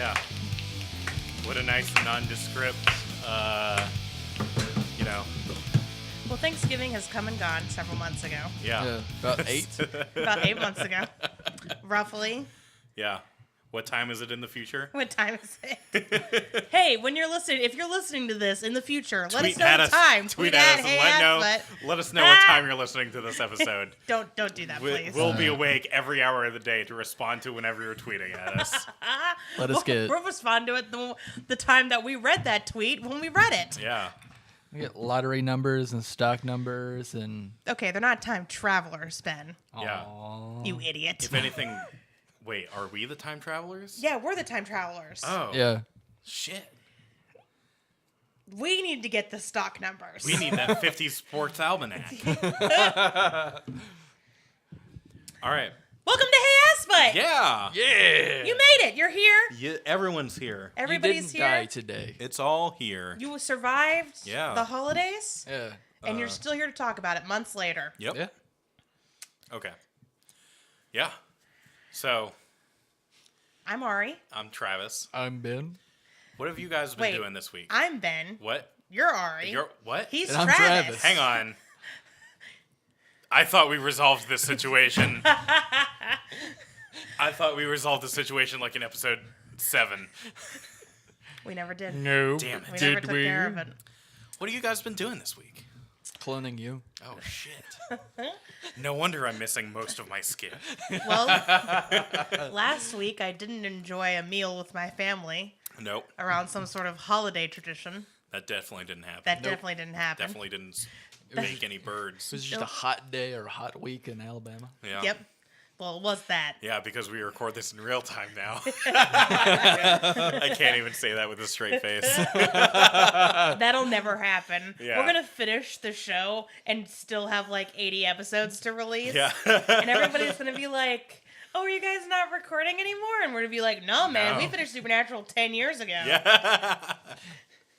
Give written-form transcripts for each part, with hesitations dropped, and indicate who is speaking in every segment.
Speaker 1: Yeah. What a nice nondescript, you know.
Speaker 2: Well, Thanksgiving has come and gone several months ago.
Speaker 1: Yeah.
Speaker 3: About 8.
Speaker 2: About 8 months ago, roughly.
Speaker 1: Yeah. What time is it in the future?
Speaker 2: What time is it? Hey, when you're listening, if you're listening to this in the future, let us
Speaker 1: Tweet
Speaker 2: know
Speaker 1: at
Speaker 2: the
Speaker 1: us.
Speaker 2: time.
Speaker 1: Tweet at us and let us know what time you're listening to this episode.
Speaker 2: Don't do that, please.
Speaker 1: We'll be awake every hour of the day to respond to whenever you're tweeting at us.
Speaker 3: Let us get
Speaker 2: We'll respond to it the time that we read that tweet when we read it.
Speaker 1: Yeah.
Speaker 3: we get lottery numbers and stock numbers and.
Speaker 2: Okay, they're not time travelers, Ben.
Speaker 1: Yeah.
Speaker 3: Aww.
Speaker 2: You idiot.
Speaker 1: If anything, wait, are we the time travelers?
Speaker 2: Yeah, we're the time travelers.
Speaker 1: Oh.
Speaker 3: Yeah.
Speaker 1: Shit.
Speaker 2: We need to get the stock numbers.
Speaker 1: We need that 50s Sports Almanac. All right.
Speaker 2: Welcome to Hey Assbutt.
Speaker 1: Yeah.
Speaker 3: Yeah.
Speaker 2: You made it. You're here.
Speaker 1: Yeah, everyone's here.
Speaker 2: Everybody's
Speaker 3: you didn't
Speaker 2: here.
Speaker 3: die today.
Speaker 1: It's all here.
Speaker 2: You survived
Speaker 1: Yeah.
Speaker 2: the holidays,
Speaker 3: Yeah.
Speaker 2: and you're still here to talk about it months later.
Speaker 1: Yep.
Speaker 3: Yeah.
Speaker 1: Okay. Yeah. So,
Speaker 2: I'm Ari.
Speaker 1: I'm Travis.
Speaker 3: I'm Ben.
Speaker 1: What have you guys been
Speaker 2: Wait.
Speaker 1: doing this week?
Speaker 2: I'm Ben.
Speaker 1: What?
Speaker 2: You're Ari.
Speaker 1: You're what?
Speaker 2: He's
Speaker 3: And I'm
Speaker 2: Travis.
Speaker 3: Travis.
Speaker 1: Hang on. I thought we resolved this situation. I thought we resolved the situation like in episode 7.
Speaker 2: We never did.
Speaker 3: No.
Speaker 1: Damn it.
Speaker 2: We never took care of it.
Speaker 1: What have you guys been doing this week?
Speaker 3: Cloning you.
Speaker 1: Oh, shit. No wonder I'm missing most of my skin.
Speaker 2: Well, last week I didn't enjoy a meal with my family
Speaker 1: Nope.
Speaker 2: around some sort of holiday tradition.
Speaker 1: That definitely didn't happen.
Speaker 2: That definitely didn't happen.
Speaker 1: Definitely didn't make any birds.
Speaker 3: It was just a hot day or a hot week in Alabama.
Speaker 1: Yeah.
Speaker 2: Yep. Well, it was that.
Speaker 1: Yeah, because we record this in real time now. I can't even say that with a straight face.
Speaker 2: That'll never happen.
Speaker 1: Yeah.
Speaker 2: We're going to finish the show and still have like 80 episodes to release.
Speaker 1: Yeah.
Speaker 2: And everybody's going to be like, oh, are you guys not recording anymore? And we're going to be like, no, man, we
Speaker 1: No.
Speaker 2: finished Supernatural 10 years ago.
Speaker 1: Yeah.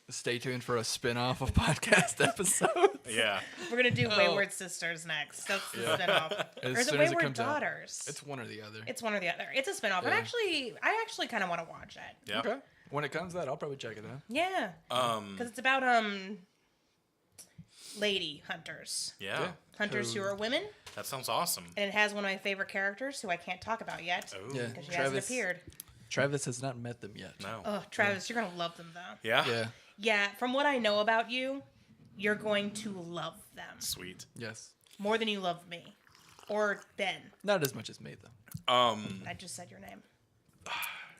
Speaker 3: Stay tuned for a spin-off of podcast episode.
Speaker 1: Yeah.
Speaker 2: We're going to do Wayward Sisters next. That's the spinoff.
Speaker 3: As
Speaker 2: Or is it
Speaker 3: soon as it
Speaker 2: Wayward
Speaker 3: comes out.
Speaker 2: Daughters?
Speaker 3: It's one or the other.
Speaker 2: It's one or the other. It's a spinoff. And
Speaker 3: Yeah.
Speaker 2: I actually kind of want to watch it.
Speaker 1: Yeah.
Speaker 3: Okay. When it comes out, I'll probably check it out.
Speaker 2: Yeah. Because it's about lady hunters.
Speaker 1: Yeah.
Speaker 2: Hunters who are women.
Speaker 1: That sounds awesome.
Speaker 2: And it has one of my favorite characters who I can't talk about yet.
Speaker 1: Oh.
Speaker 3: Yeah.
Speaker 2: Because she hasn't appeared.
Speaker 3: Travis has not met them yet.
Speaker 1: No.
Speaker 2: Oh, Travis, you're going to love them, though.
Speaker 1: Yeah?
Speaker 3: Yeah.
Speaker 2: Yeah, from what I know about you, you're going to love them.
Speaker 1: Sweet.
Speaker 3: Yes.
Speaker 2: More than you love me. Or Ben.
Speaker 3: Not as much as me, though.
Speaker 2: I just said your name.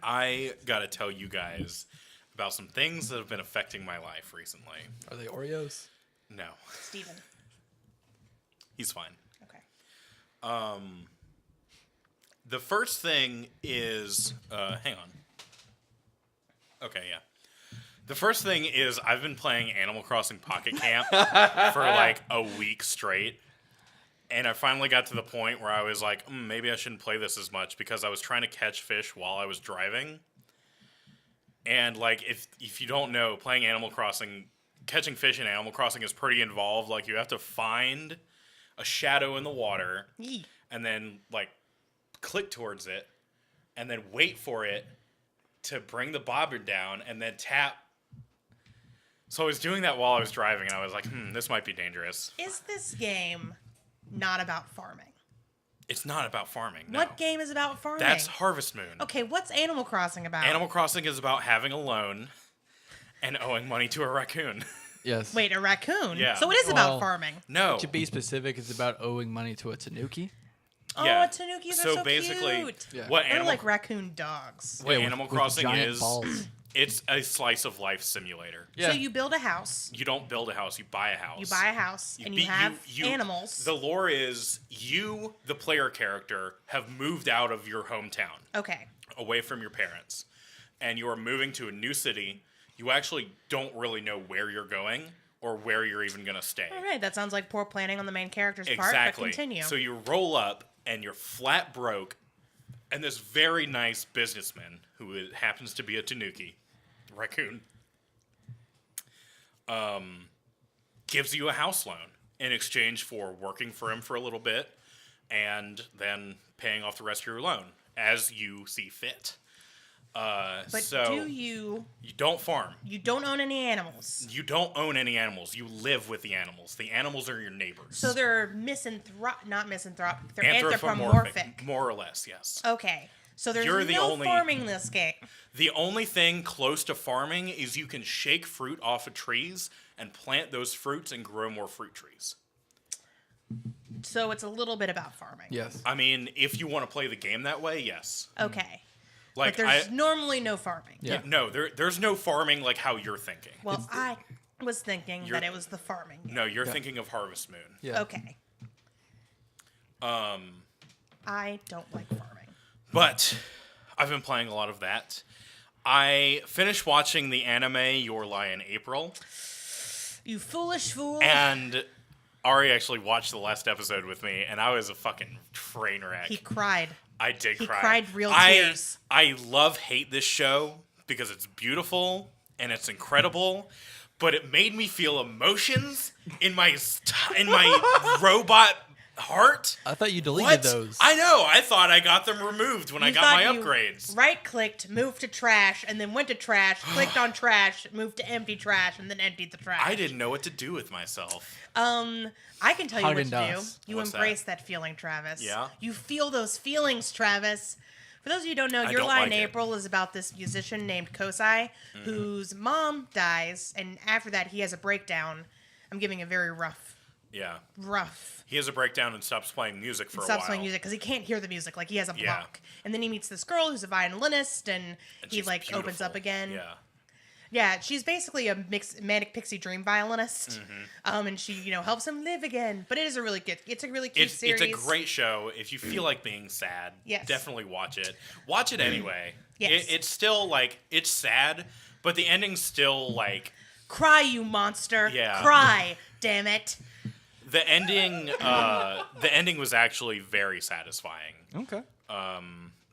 Speaker 1: I gotta tell you guys about some things that have been affecting my life recently.
Speaker 3: Are they Oreos?
Speaker 1: No.
Speaker 2: Steven.
Speaker 1: He's fine.
Speaker 2: Okay.
Speaker 1: The first thing is, hang on. Okay, yeah. The first thing is I've been playing Animal Crossing Pocket Camp for like a week straight. And I finally got to the point where I was like, maybe I shouldn't play this as much because I was trying to catch fish while I was driving. And like, if you don't know, playing Animal Crossing, catching fish in Animal Crossing is pretty involved. Like, you have to find a shadow in the water
Speaker 2: Yee.
Speaker 1: and then like click towards it and then wait for it to bring the bobber down and then tap. So I was doing that while I was driving and I was like, this might be dangerous.
Speaker 2: Is this game not about farming?
Speaker 1: It's not about farming. No.
Speaker 2: What game is about farming?
Speaker 1: That's Harvest Moon.
Speaker 2: Okay, what's Animal Crossing about?
Speaker 1: Animal Crossing is about having a loan and owing money to a raccoon.
Speaker 3: Yes.
Speaker 2: Wait, a raccoon?
Speaker 1: Yeah.
Speaker 2: So it is about
Speaker 3: Well,
Speaker 2: farming.
Speaker 1: No.
Speaker 3: To be specific, it's about owing money to a tanuki.
Speaker 1: Yeah.
Speaker 2: Oh, tanukis are so
Speaker 1: basically,
Speaker 2: cute.
Speaker 3: Yeah.
Speaker 1: what
Speaker 2: They're
Speaker 1: Animal
Speaker 2: like raccoon dogs.
Speaker 1: what
Speaker 3: Yeah,
Speaker 1: Animal
Speaker 3: with
Speaker 1: Crossing
Speaker 3: giant
Speaker 1: is,
Speaker 3: balls.
Speaker 1: it's a slice of life simulator.
Speaker 3: Yeah.
Speaker 2: So you build a house,
Speaker 1: You don't build a house, you buy a house.
Speaker 2: you buy a house, and you have animals.
Speaker 1: The lore is you, the player character, have moved out of your hometown,
Speaker 2: Okay.
Speaker 1: away from your parents, and you are moving to a new city. You actually don't really know where you're going or where you're even going to stay.
Speaker 2: All right, that sounds like poor planning on the main character's part, but
Speaker 1: Exactly.
Speaker 2: continue.
Speaker 1: So you roll up and you're flat broke, and this very nice businessman who happens to be a tanuki, raccoon, gives you a house loan in exchange for working for him for a little bit and then paying off the rest of your loan as you see fit.
Speaker 2: But
Speaker 1: so
Speaker 2: do you
Speaker 1: don't farm.
Speaker 2: You don't own any animals.
Speaker 1: You don't own any animals. You live with the animals. The animals are your neighbors.
Speaker 2: So they're not misanthropic. They're anthropomorphic.
Speaker 1: More or less, yes.
Speaker 2: Okay. So there's
Speaker 1: You're the
Speaker 2: no
Speaker 1: only-
Speaker 2: farming in this game.
Speaker 1: The only thing close to farming is you can shake fruit off of trees and plant those fruits and grow more fruit trees.
Speaker 2: So it's a little bit about farming.
Speaker 3: Yes.
Speaker 1: I mean, if you want to play the game that way, yes.
Speaker 2: Okay.
Speaker 1: Like
Speaker 2: But there's normally no farming.
Speaker 3: Yeah.
Speaker 1: No, there's no farming like how you're thinking.
Speaker 2: Well, I was thinking that it was the farming game.
Speaker 1: No, you're thinking of Harvest Moon.
Speaker 3: Yeah.
Speaker 2: Okay. I don't like farming.
Speaker 1: But I've been playing a lot of that. I finished watching the anime Your Lie in April.
Speaker 2: You foolish fool.
Speaker 1: And Ari actually watched the last episode with me, and I was a fucking train wreck.
Speaker 2: He cried.
Speaker 1: I did
Speaker 2: He
Speaker 1: cry.
Speaker 2: cried real tears.
Speaker 1: I hate this show because it's beautiful and it's incredible, but it made me feel emotions in my robot heart.
Speaker 3: I thought you deleted
Speaker 1: What?
Speaker 3: those.
Speaker 1: I know. I thought I got them removed when I
Speaker 2: You
Speaker 1: got my
Speaker 2: thought you
Speaker 1: upgrades.
Speaker 2: Right-clicked, moved to trash, and then went to trash, clicked on trash, moved to empty trash, and then emptied the trash.
Speaker 1: I didn't know what to do with myself.
Speaker 2: I can tell you what to do.
Speaker 3: Haagen-Dazs.
Speaker 2: You
Speaker 1: What's
Speaker 2: embrace that feeling, Travis.
Speaker 1: Yeah?
Speaker 2: You feel those feelings, Travis. For those of you who don't know, Your
Speaker 1: don't
Speaker 2: Lie in
Speaker 1: like it.
Speaker 2: April is about this musician named Kosai, whose mom dies, and after that he has a breakdown. I'm giving a very rough.
Speaker 1: He has a breakdown and stops playing music for a while.
Speaker 2: Stops playing music because he can't hear the music. Like, he has a block.
Speaker 1: Yeah.
Speaker 2: And then he meets this girl who's a violinist, and he,
Speaker 1: she's
Speaker 2: like, opens
Speaker 1: beautiful.
Speaker 2: up again.
Speaker 1: Yeah.
Speaker 2: Yeah, she's basically a mixed manic pixie dream violinist,
Speaker 1: Mm-hmm.
Speaker 2: and she, helps him live again. But it is a really good. It's a really cute series.
Speaker 1: It's a great show. If you feel like being sad,
Speaker 2: Yes.
Speaker 1: definitely watch it. Watch it anyway.
Speaker 2: Yes.
Speaker 1: It's still like it's sad, but the ending's still like
Speaker 2: Cry, you monster!
Speaker 1: Yeah.
Speaker 2: Cry, damn it!
Speaker 1: the ending. The ending was actually very satisfying.
Speaker 3: Okay.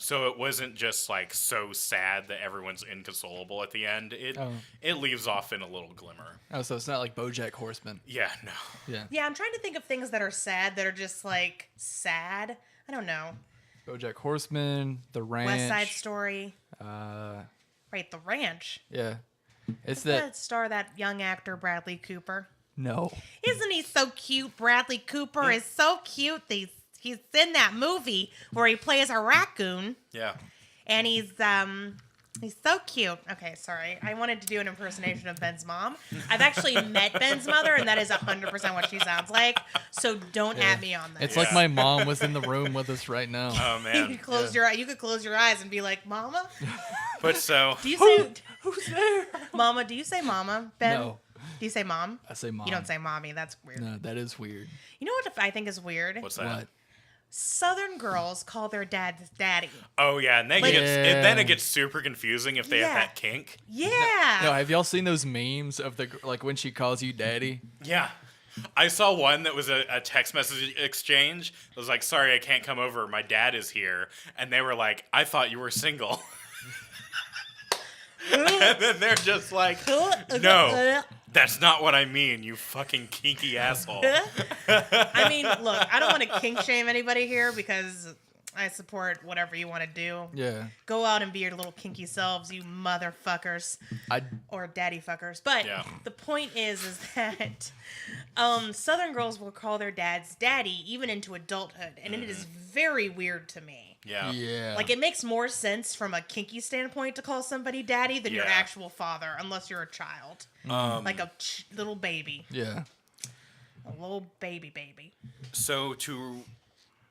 Speaker 1: So it wasn't just like so sad that everyone's inconsolable at the end. It leaves off in a little glimmer.
Speaker 3: Oh, so it's not like BoJack Horseman.
Speaker 1: Yeah, no.
Speaker 3: Yeah.
Speaker 2: Yeah, I'm trying to think of things that are sad that are just like sad. I don't know.
Speaker 3: BoJack Horseman, The Ranch.
Speaker 2: West Side Story.
Speaker 3: Uh,
Speaker 2: Right, The Ranch.
Speaker 3: yeah. It's
Speaker 2: Doesn't
Speaker 3: that.
Speaker 2: that star that young actor Bradley Cooper?
Speaker 3: No.
Speaker 2: Isn't he so cute? Bradley Cooper is so cute. He's in that movie where he plays a raccoon,
Speaker 1: Yeah.
Speaker 2: and he's so cute. Okay, sorry. I wanted to do an impersonation of Ben's mom. I've actually met Ben's mother, and that is 100% what she sounds like. So don't at me on that.
Speaker 3: It's like my mom was in the room with us right now.
Speaker 1: Oh
Speaker 2: you
Speaker 1: man.
Speaker 2: could close your you could close your eyes and be like, "Mama."
Speaker 1: But so
Speaker 2: Do you say
Speaker 3: Who's there?
Speaker 2: Mama? Do you say Mama, Ben?
Speaker 3: No.
Speaker 2: Do you say Mom?
Speaker 3: I say mom.
Speaker 2: You don't say Mommy. That's weird.
Speaker 3: No, that is weird.
Speaker 2: You know what I think is weird?
Speaker 1: what's that?
Speaker 3: What?
Speaker 2: Southern girls call their dads daddy.
Speaker 1: Oh yeah, and then,
Speaker 2: Like-
Speaker 1: then it gets super confusing if they
Speaker 2: Yeah.
Speaker 1: have that kink.
Speaker 2: Yeah.
Speaker 3: No, have y'all seen those memes of the like when she calls you daddy?
Speaker 1: Yeah. I saw one that was a text message exchange. It was like, sorry, I can't come over. My dad is here. And they were like, I thought you were single. And then they're just like, no, that's not what I mean, you fucking kinky asshole.
Speaker 2: I mean, look, I don't want to kink shame anybody here because I support whatever you want to do.
Speaker 3: Yeah.
Speaker 2: Go out and be your little kinky selves, you motherfuckers. Or daddy fuckers. But
Speaker 1: Yeah.
Speaker 2: the point is that Southern girls will call their dads daddy even into adulthood. And it is very weird to me.
Speaker 1: Yeah.
Speaker 3: Yeah.
Speaker 2: Like, it makes more sense from a kinky standpoint to call somebody daddy than your
Speaker 1: Yeah.
Speaker 2: actual father, unless you're a child. Like a little baby.
Speaker 3: Yeah.
Speaker 2: A little baby.
Speaker 1: So to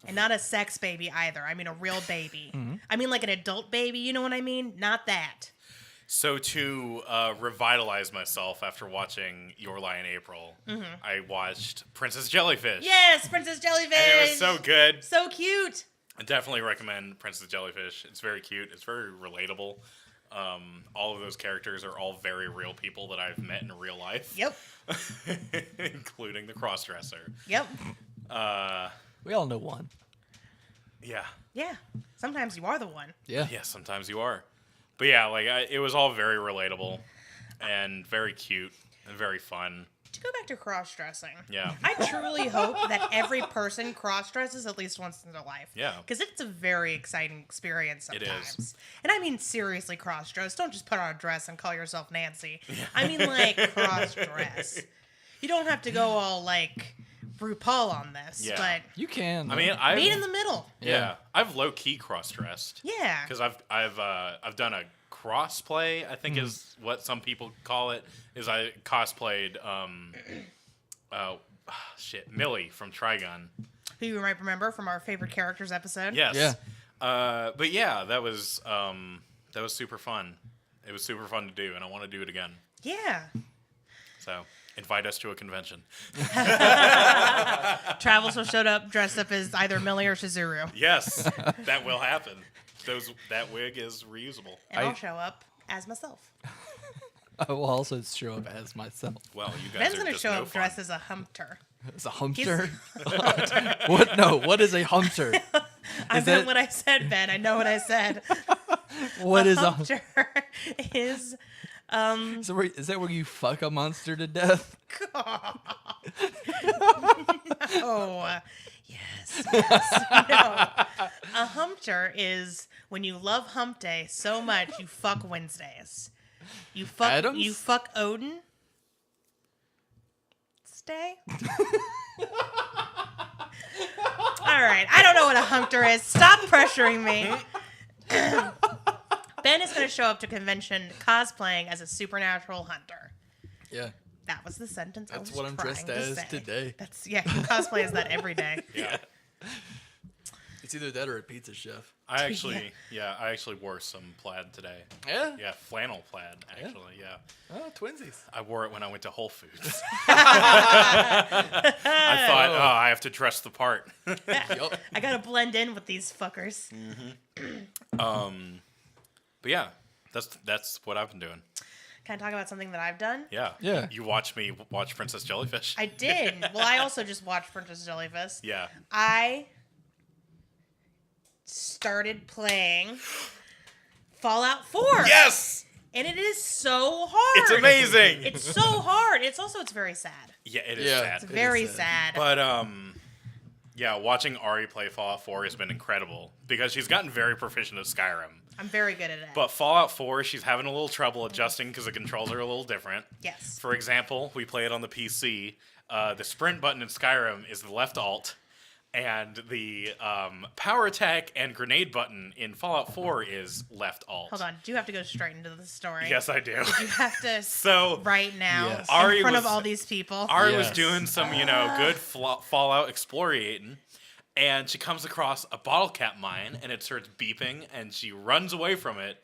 Speaker 2: And not a sex baby either. I mean a real baby. I mean like an adult baby, you know what I mean? Not that.
Speaker 1: revitalize myself after watching Your Lie in April, I watched Princess Jellyfish.
Speaker 2: Yes, Princess Jellyfish!
Speaker 1: And it was so good.
Speaker 2: So cute!
Speaker 1: I definitely recommend Princess Jellyfish. It's very cute. It's very relatable. All of those characters are all very real people that I've met in real life.
Speaker 2: Yep.
Speaker 1: Including the crossdresser.
Speaker 2: Yep.
Speaker 3: We all know one.
Speaker 1: Yeah.
Speaker 2: Yeah. Sometimes you are the one.
Speaker 3: Yeah.
Speaker 1: Yeah, sometimes you are. But yeah, like it was all very relatable and very cute and very fun.
Speaker 2: To go back to cross-dressing.
Speaker 1: Yeah.
Speaker 2: I truly hope that every person cross-dresses at least once in their life.
Speaker 1: Yeah.
Speaker 2: Because it's a very exciting experience
Speaker 1: It
Speaker 2: sometimes.
Speaker 1: is.
Speaker 2: And I mean seriously cross-dress. Don't just put on a dress and call yourself Nancy. I mean like cross-dress. You don't have to go all like RuPaul on this.
Speaker 1: Yeah.
Speaker 2: But
Speaker 3: You can.
Speaker 1: I mean,
Speaker 2: meet in the middle.
Speaker 1: yeah, I've low key cross dressed.
Speaker 2: Yeah.
Speaker 1: Because I've done a cross play. I think is what some people call it. Is I cosplayed Millie from Trigun.
Speaker 2: Who you might remember from our favorite characters episode.
Speaker 1: Yes.
Speaker 3: Yeah.
Speaker 1: But yeah, that was super fun. It was super fun to do, and I want to do it again.
Speaker 2: Yeah.
Speaker 1: So invite us to a convention.
Speaker 2: Travelers showed up dressed up as either Millie or Shizuru.
Speaker 1: Yes, that will happen. That wig is reusable.
Speaker 2: And I'll show up as myself.
Speaker 3: I will also show up as myself.
Speaker 1: Well, you guys
Speaker 2: Ben's
Speaker 1: are
Speaker 2: going to
Speaker 1: just
Speaker 2: show
Speaker 1: no
Speaker 2: up
Speaker 1: fun.
Speaker 2: dressed as a humpter.
Speaker 3: It's a humpster? What? No, what is a humpster?
Speaker 2: I
Speaker 3: Is
Speaker 2: meant
Speaker 3: that-
Speaker 2: what I said, Ben. I know what I said.
Speaker 3: What is a
Speaker 2: Humpter is
Speaker 3: is that where you fuck a monster to death?
Speaker 2: oh yes. No. A humpter is when you love hump day so much you fuck Wednesdays. You fuck Odin. Stay. All right. I don't know what a humpter is. Stop pressuring me. Ben is going to show up to convention cosplaying as a supernatural hunter.
Speaker 3: Yeah.
Speaker 2: That was the sentence I was
Speaker 3: That's what I'm
Speaker 2: trying
Speaker 3: dressed
Speaker 2: to
Speaker 3: as
Speaker 2: say.
Speaker 3: today.
Speaker 2: You cosplay as that every day.
Speaker 1: Yeah.
Speaker 3: It's either that or a pizza chef.
Speaker 1: I actually wore some plaid today.
Speaker 3: Yeah?
Speaker 1: Yeah, flannel plaid, actually, yeah.
Speaker 3: Oh, twinsies.
Speaker 1: I wore it when I went to Whole Foods. I thought, I have to dress the part.
Speaker 3: Yup.
Speaker 2: I gotta blend in with these fuckers.
Speaker 1: But yeah, that's what I've been doing.
Speaker 2: Can I talk about something that I've done?
Speaker 1: Yeah.
Speaker 3: Yeah.
Speaker 1: You watched me watch Princess Jellyfish.
Speaker 2: I did. Well, I also just watched Princess Jellyfish.
Speaker 1: Yeah.
Speaker 2: I started playing Fallout 4.
Speaker 1: Yes!
Speaker 2: And it is so hard.
Speaker 1: It's amazing!
Speaker 2: It's so hard. It's very sad.
Speaker 1: Yeah, it is
Speaker 3: Yeah.
Speaker 1: sad.
Speaker 2: It's very
Speaker 3: is
Speaker 2: sad.
Speaker 1: But yeah, watching Ari play Fallout 4 has been incredible because she's gotten very proficient at Skyrim.
Speaker 2: I'm very good at it.
Speaker 1: But Fallout 4, she's having a little trouble adjusting because the controls are a little different.
Speaker 2: Yes.
Speaker 1: For example, we play it on the PC. The sprint button in Skyrim is the left alt, and the power attack and grenade button in Fallout 4 is left alt.
Speaker 2: Hold on. Do you have to go straight into the story?
Speaker 1: Yes, I do.
Speaker 2: You have to
Speaker 1: So
Speaker 2: right now
Speaker 3: Yes.
Speaker 1: Ari
Speaker 2: in front of
Speaker 1: was-
Speaker 2: all these people.
Speaker 1: Ari was
Speaker 3: Yes.
Speaker 1: doing some, good Fallout explorating, and she comes across a bottle cap mine, and it starts beeping, and she runs away from it,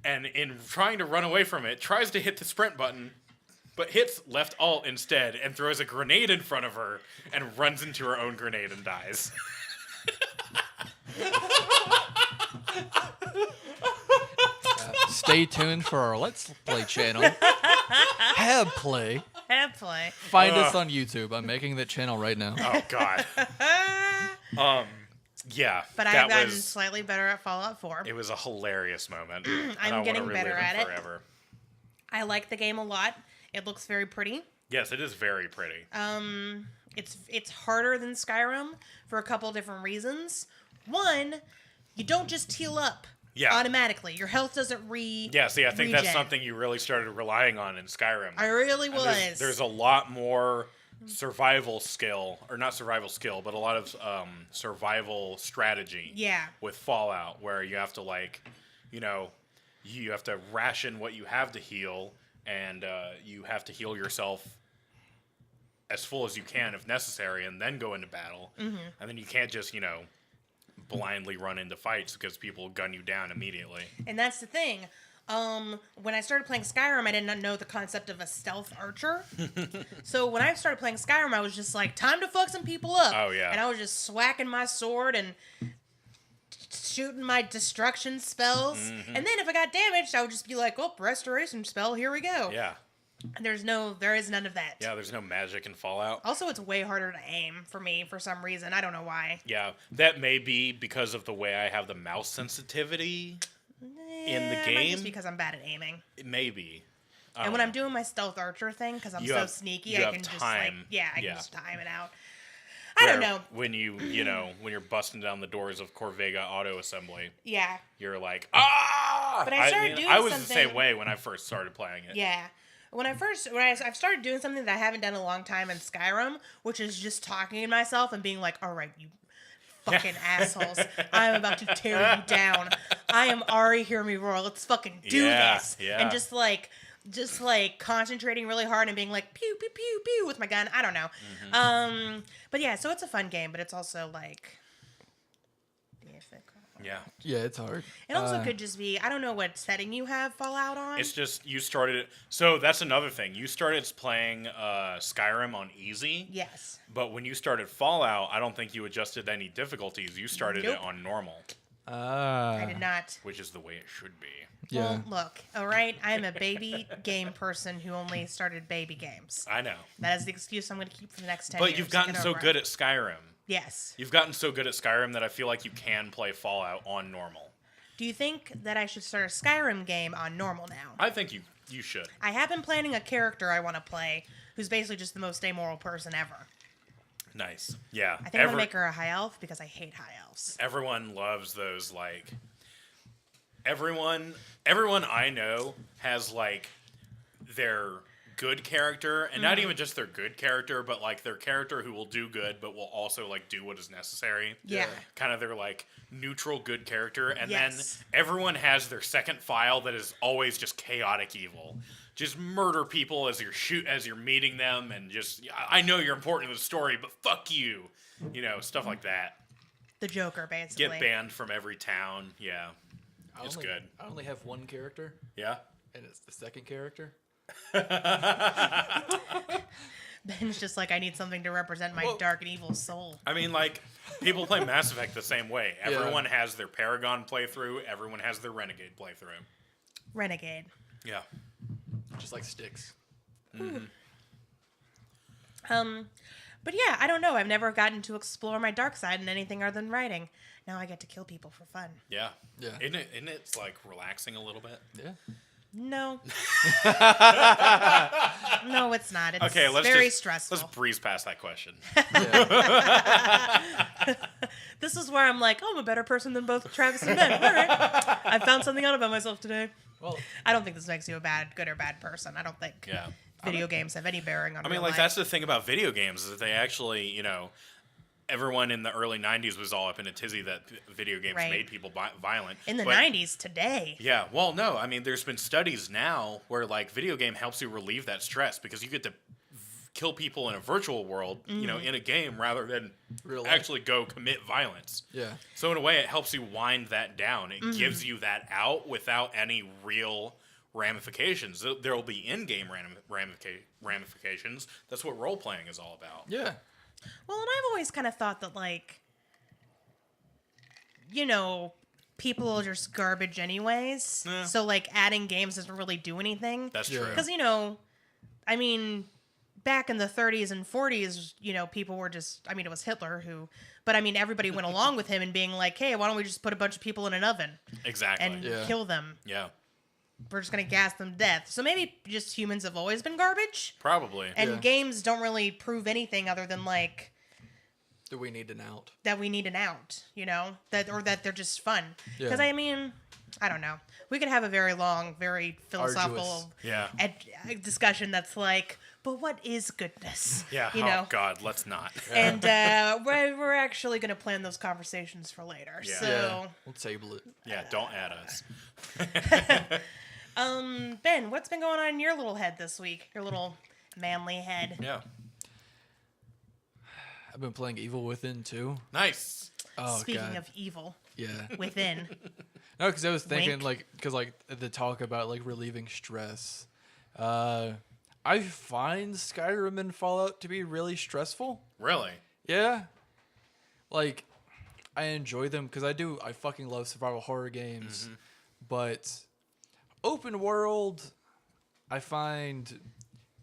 Speaker 1: and in trying to run away from it, tries to hit the sprint button, but hits left alt instead, and throws a grenade in front of her, and runs into her own grenade and dies.
Speaker 3: Stay tuned for our Let's Play channel. Have play.
Speaker 2: Have play.
Speaker 3: Find us on YouTube. I'm making that channel right now.
Speaker 1: Oh, God. Yeah.
Speaker 2: But
Speaker 1: that
Speaker 2: I've gotten
Speaker 1: was,
Speaker 2: slightly better at Fallout 4.
Speaker 1: it was a hilarious moment. and I
Speaker 2: I'm
Speaker 1: wanna
Speaker 2: getting
Speaker 1: relive
Speaker 2: better at it.
Speaker 1: forever.
Speaker 2: I like the game a lot. It looks very pretty.
Speaker 1: Yes, it is very pretty.
Speaker 2: It's harder than Skyrim for a couple different reasons. One, you don't just heal up automatically. Your health doesn't
Speaker 1: Yeah, see, I think that's
Speaker 2: regen.
Speaker 1: something you really started relying on in Skyrim.
Speaker 2: I really
Speaker 1: And
Speaker 2: was.
Speaker 1: there's a lot more survival skill, or not survival skill, but a lot of survival strategy.
Speaker 2: Yeah.
Speaker 1: With Fallout, where you have to you have to ration what you have to heal, and you have to heal yourself as full as you can if necessary, and then go into battle. Mm-hmm. And then you can't just blindly run into fights because people gun you down immediately.
Speaker 2: And that's the thing. When I started playing Skyrim, I did not know the concept of a stealth archer. So when I started playing Skyrim, I was just like, time to fuck some people up.
Speaker 1: Oh, yeah.
Speaker 2: And I was just swacking my sword and shooting my destruction spells.
Speaker 1: Mm-hmm.
Speaker 2: And then if I got damaged, I would just be like, oh, restoration spell, here we go.
Speaker 1: Yeah.
Speaker 2: And there is none of that.
Speaker 1: Yeah, there's no magic in Fallout.
Speaker 2: Also, it's way harder to aim for me for some reason. I don't know why.
Speaker 1: Yeah, that may be because of the way I have the mouse sensitivity in the
Speaker 2: Might
Speaker 1: game.
Speaker 2: just because I'm bad at aiming.
Speaker 1: Maybe.
Speaker 2: And when I'm doing my stealth archer thing, because I'm so sneaky, I can just I can just time it out. I don't know.
Speaker 1: When when you're busting down the doors of Corvega Auto Assembly.
Speaker 2: Yeah.
Speaker 1: You're like, ah!
Speaker 2: But I started doing
Speaker 1: I was
Speaker 2: something...
Speaker 1: the same way when I first started playing it.
Speaker 2: Yeah. I've started doing something that I haven't done in a long time in Skyrim, which is just talking to myself and being like, all right, you fucking assholes. I'm about to tear you down. I am Ari, hear me roar. Let's fucking do this.
Speaker 1: Yeah.
Speaker 2: And just concentrating really hard and being like, pew, pew, pew, pew with my gun. I don't know. Mm-hmm. But yeah, so it's a fun game, but it's also like...
Speaker 1: Yeah.
Speaker 3: Yeah, it's hard.
Speaker 2: It also could just be, I don't know what setting you have Fallout on.
Speaker 1: It's just, you started... So that's another thing. You started playing Skyrim on easy.
Speaker 2: Yes.
Speaker 1: But when you started Fallout, I don't think you adjusted any difficulties. You started it on normal.
Speaker 2: I did not.
Speaker 1: Which is the way it should be.
Speaker 3: Yeah.
Speaker 2: Well, look, all right, I'm a baby game person who only started baby games.
Speaker 1: I know.
Speaker 2: That is the excuse I'm going to keep for the next 10 years.
Speaker 1: But you've gotten so good at Skyrim.
Speaker 2: Yes.
Speaker 1: You've gotten so good at Skyrim that I feel like you can play Fallout on normal.
Speaker 2: Do you think that I should start a Skyrim game on normal now?
Speaker 1: I think you should.
Speaker 2: I have been planning a character I want to play who's basically just the most amoral person ever.
Speaker 1: Nice. Yeah.
Speaker 2: I think I'm going to make her a high elf because I hate high elves.
Speaker 1: Everyone loves those, like... Everyone I know has, like, their good character, and not even just their good character, but, like, their character who will do good, but will also, like, do what is necessary.
Speaker 2: Yeah.
Speaker 1: Kind of their, like, neutral good character, and
Speaker 2: Yes.
Speaker 1: then everyone has their second file that is always just chaotic evil. Just murder people as you're meeting them, and just, I know you're important to the story, but fuck you. You know, stuff like that.
Speaker 2: The Joker, basically.
Speaker 1: Get banned from every town. Yeah. It's good.
Speaker 3: I only have one character.
Speaker 1: Yeah?
Speaker 3: And it's the second character.
Speaker 2: Ben's just like, I need something to represent my dark and evil soul.
Speaker 1: I mean, like, people play Mass Effect the same way. Everyone has their Paragon playthrough. Everyone has their Renegade playthrough.
Speaker 2: Renegade.
Speaker 1: Yeah.
Speaker 3: Just like sticks.
Speaker 1: Mm-hmm.
Speaker 2: But yeah, I don't know. I've never gotten to explore my dark side in anything other than writing. Now I get to kill people for fun.
Speaker 1: Yeah.
Speaker 3: Yeah.
Speaker 1: Isn't it like relaxing a little bit?
Speaker 3: Yeah.
Speaker 2: No. No, it's not. It's very stressful.
Speaker 1: Let's breeze past that question.
Speaker 2: This is where I'm like, oh, I'm a better person than both Travis and Ben. All right. I found something out about myself today.
Speaker 3: Well,
Speaker 2: I don't think this makes you a good or bad person. I don't think video games have any bearing on real life.
Speaker 1: That's the thing about video games is that they actually, everyone in the early 90s was all up in a tizzy that video games made people violent.
Speaker 2: In the 90s, today.
Speaker 1: Yeah, well, no. I mean, there's been studies now where, like, video game helps you relieve that stress because you get to kill people in a virtual world, in a game rather than actually go commit violence.
Speaker 3: Yeah.
Speaker 1: So, in a way, it helps you wind that down. It gives you that out without any real ramifications. There will be in-game ramifications. That's what role-playing is all about.
Speaker 3: Yeah.
Speaker 2: Well, and I've always kind of thought that, like, people are just garbage anyways. Yeah. So, like, adding games doesn't really do anything.
Speaker 1: That's true.
Speaker 2: Because, I mean, back in the 30s and 40s, people were just, I mean, it was Hitler but I mean, everybody went along with him and being like, hey, why don't we just put a bunch of people in an oven?
Speaker 1: Exactly.
Speaker 2: And kill them.
Speaker 1: Yeah.
Speaker 2: We're just going to gas them to death. So maybe just humans have always been garbage.
Speaker 1: Probably.
Speaker 2: And games don't really prove anything other than, like...
Speaker 3: that we need an out.
Speaker 2: That we need an out, that they're just fun. Because, I mean, I don't know. We could have a very long, very philosophical discussion that's like, but what is goodness?
Speaker 1: Yeah, oh, God, let's not.
Speaker 2: And we're actually going to plan those conversations for later. Yeah. So
Speaker 3: we'll table it.
Speaker 1: Yeah, don't add us.
Speaker 2: Ben, what's been going on in your little head this week? Your little manly head.
Speaker 1: Yeah.
Speaker 3: I've been playing Evil Within 2.
Speaker 1: Nice.
Speaker 3: Oh,
Speaker 2: Speaking of evil.
Speaker 3: Yeah.
Speaker 2: Within.
Speaker 3: No, because I was thinking,
Speaker 2: Wink.
Speaker 3: because the talk about, like, relieving stress. I find Skyrim and Fallout to be really stressful.
Speaker 1: Really?
Speaker 3: Yeah. Like, I enjoy them because I fucking love survival horror games. Mm-hmm. But open world, I find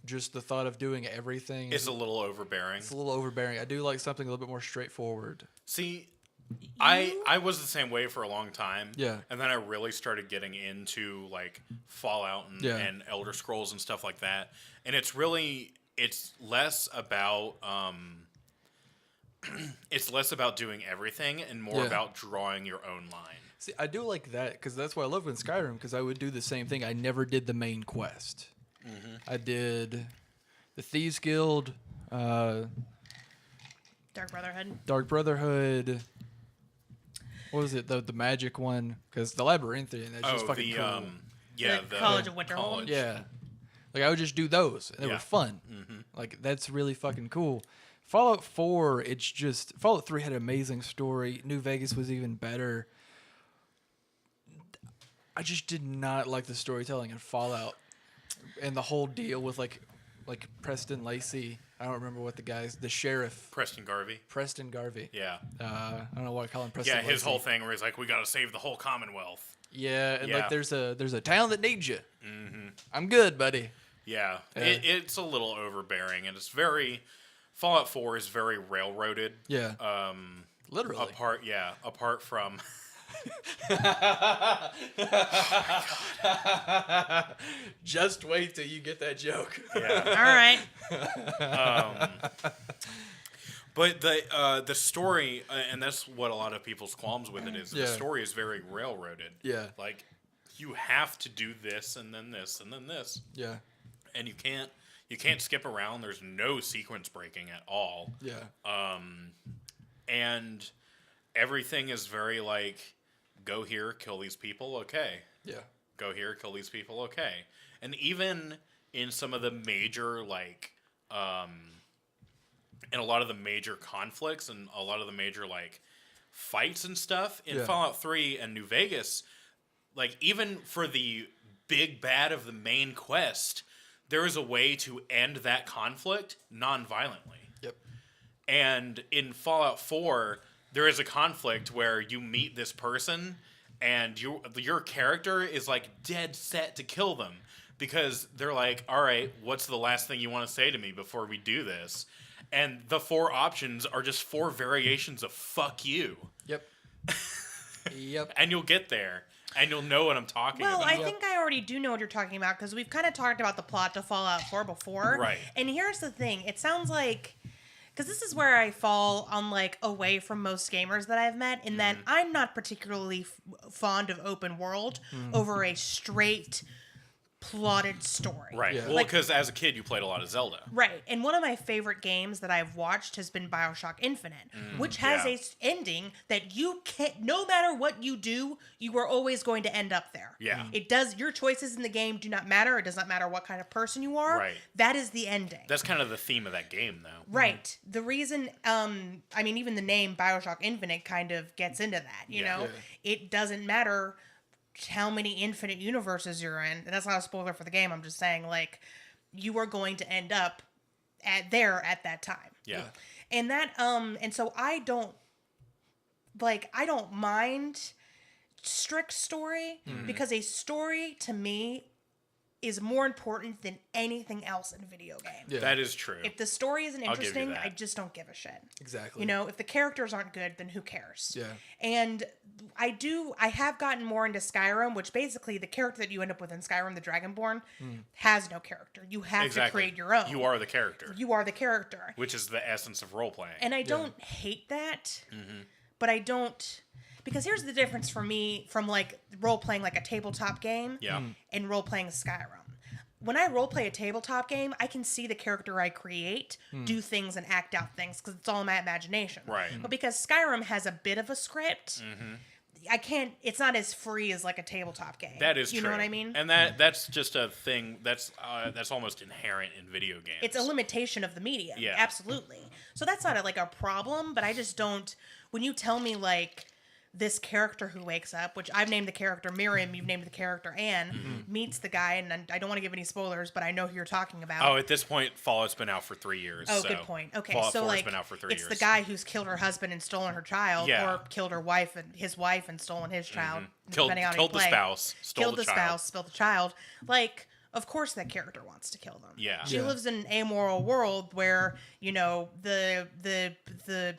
Speaker 3: just the thought of doing everything.
Speaker 1: It's a little overbearing.
Speaker 3: It's a little overbearing. I do like something a little bit more straightforward.
Speaker 1: See, I was the same way for a long time.
Speaker 3: Yeah.
Speaker 1: And then I really started getting into like Fallout and Elder Scrolls and stuff like that. And it's less about it's less about doing everything and more about drawing your own line.
Speaker 3: See, I do like that because that's what I love in Skyrim, because I would do the same thing. I never did the main quest. Mm-hmm. I did the Thieves Guild,
Speaker 2: Dark Brotherhood. What was it? The magic one? Because the Labyrinthian, that's just fucking cool. The College of Winterhold.
Speaker 3: Yeah. Like, I would just do those, and they were fun. Mm-hmm. Like, that's really fucking cool. Fallout 4, it's just... Fallout 3 had an amazing story. New Vegas was even better. I just did not like the storytelling in Fallout. And the whole deal with, like Preston Lacey. I don't remember what the sheriff...
Speaker 1: Preston Garvey. Yeah.
Speaker 3: I don't know why I call him Preston Lacey.
Speaker 1: Yeah, his whole thing where he's like, we gotta save the whole Commonwealth.
Speaker 3: Yeah, and like there's a town that needs you. Mm-hmm. I'm good, buddy.
Speaker 1: Yeah, it's a little overbearing, and it's very... Fallout 4 is very railroaded.
Speaker 3: Yeah. Literally.
Speaker 1: Apart from...
Speaker 3: Just wait till you get that joke.
Speaker 2: Yeah. All right.
Speaker 1: But the story, and that's what a lot of people's qualms with it is. The story is very railroaded.
Speaker 3: Yeah.
Speaker 1: Like, you have to do this, and then this, and then this.
Speaker 3: Yeah.
Speaker 1: And you can't skip around. There's no sequence breaking at all.
Speaker 3: Yeah.
Speaker 1: And everything is very like, go here, kill these people, okay.
Speaker 3: Yeah.
Speaker 1: Go here, kill these people, okay. And even in some of the major, like, in a lot of the major conflicts and a lot of the major, like, fights and stuff, in Fallout 3 and New Vegas, like, even for the big bad of the main quest, there is a way to end that conflict non-violently.
Speaker 3: Yep.
Speaker 1: And in Fallout 4, there is a conflict where you meet this person and your character is like dead set to kill them because they're like, all right, what's the last thing you want to say to me before we do this? And the 4 options are just 4 variations of fuck you.
Speaker 3: Yep. Yep.
Speaker 1: And you'll get there. And you'll know what I'm talking about.
Speaker 2: Well, I think I already do know what you're talking about because we've kind of talked about the plot to Fallout 4 before.
Speaker 1: Right.
Speaker 2: And here's the thing. It sounds like... Because this is where I fall on, like, away from most gamers that I've met in that I'm not particularly fond of open world over a straight... plotted story.
Speaker 1: Right.
Speaker 3: Yeah.
Speaker 1: Well, because as a kid, you played a lot of Zelda.
Speaker 2: Right. And one of my favorite games that I've watched has been BioShock Infinite, which has a ending that you can't, no matter what you do, you are always going to end up there.
Speaker 1: Yeah.
Speaker 2: It does, your choices in the game do not matter. It does not matter what kind of person you are.
Speaker 1: Right.
Speaker 2: That is the ending.
Speaker 1: That's kind of the theme of that game, though.
Speaker 2: Right. The reason, I mean, even the name BioShock Infinite kind of gets into that, you know? Yeah. It doesn't matter how many infinite universes you're in. And that's not a spoiler for the game. I'm just saying, like, you are going to end up at that time.
Speaker 1: Yeah.
Speaker 2: And that, and so I don't mind strict story because a story to me is more important than anything else in a video game.
Speaker 1: Yeah. That is true.
Speaker 2: If the story isn't interesting, I just don't give a shit.
Speaker 3: Exactly.
Speaker 2: You know, if the characters aren't good, then who cares?
Speaker 3: Yeah.
Speaker 2: And I have gotten more into Skyrim, which basically the character that you end up with in Skyrim, the Dragonborn, has no character. You have to create your own.
Speaker 1: You are the character.
Speaker 2: You are the character.
Speaker 1: Which is the essence of role-playing.
Speaker 2: And I don't hate that, but I don't... Because here's the difference for me from, like, role-playing, like, a tabletop game and role-playing Skyrim. When I role-play a tabletop game, I can see the character I create do things and act out things because it's all in my imagination.
Speaker 1: Right.
Speaker 2: But because Skyrim has a bit of a script, I can't... It's not as free as, like, a tabletop game.
Speaker 1: That is true.
Speaker 2: You know what I mean?
Speaker 1: And that's just a thing that's almost inherent in video games.
Speaker 2: It's a limitation of the medium.
Speaker 1: Yeah.
Speaker 2: Absolutely. So that's not, a problem, but I just don't... When you tell me, like... this character who wakes up, which I've named the character Miriam, you've named the character Anne, meets the guy, and I don't want to give any spoilers, but I know who you're talking about.
Speaker 1: Oh, at this point, Fallout's been out for 3 years.
Speaker 2: Oh, good point. Okay,
Speaker 1: Fallout
Speaker 2: so
Speaker 1: 4's been out for 3 years.
Speaker 2: It's the guy who's killed her husband and stolen her child, or killed her wife and his wife and stolen his child.
Speaker 1: Killed
Speaker 2: depending on how
Speaker 1: the
Speaker 2: you play.
Speaker 1: spouse, stole
Speaker 2: killed
Speaker 1: the
Speaker 2: spouse, spilled the child. Like, of course that character wants to kill them.
Speaker 1: Yeah.
Speaker 2: She lives in an amoral world where, the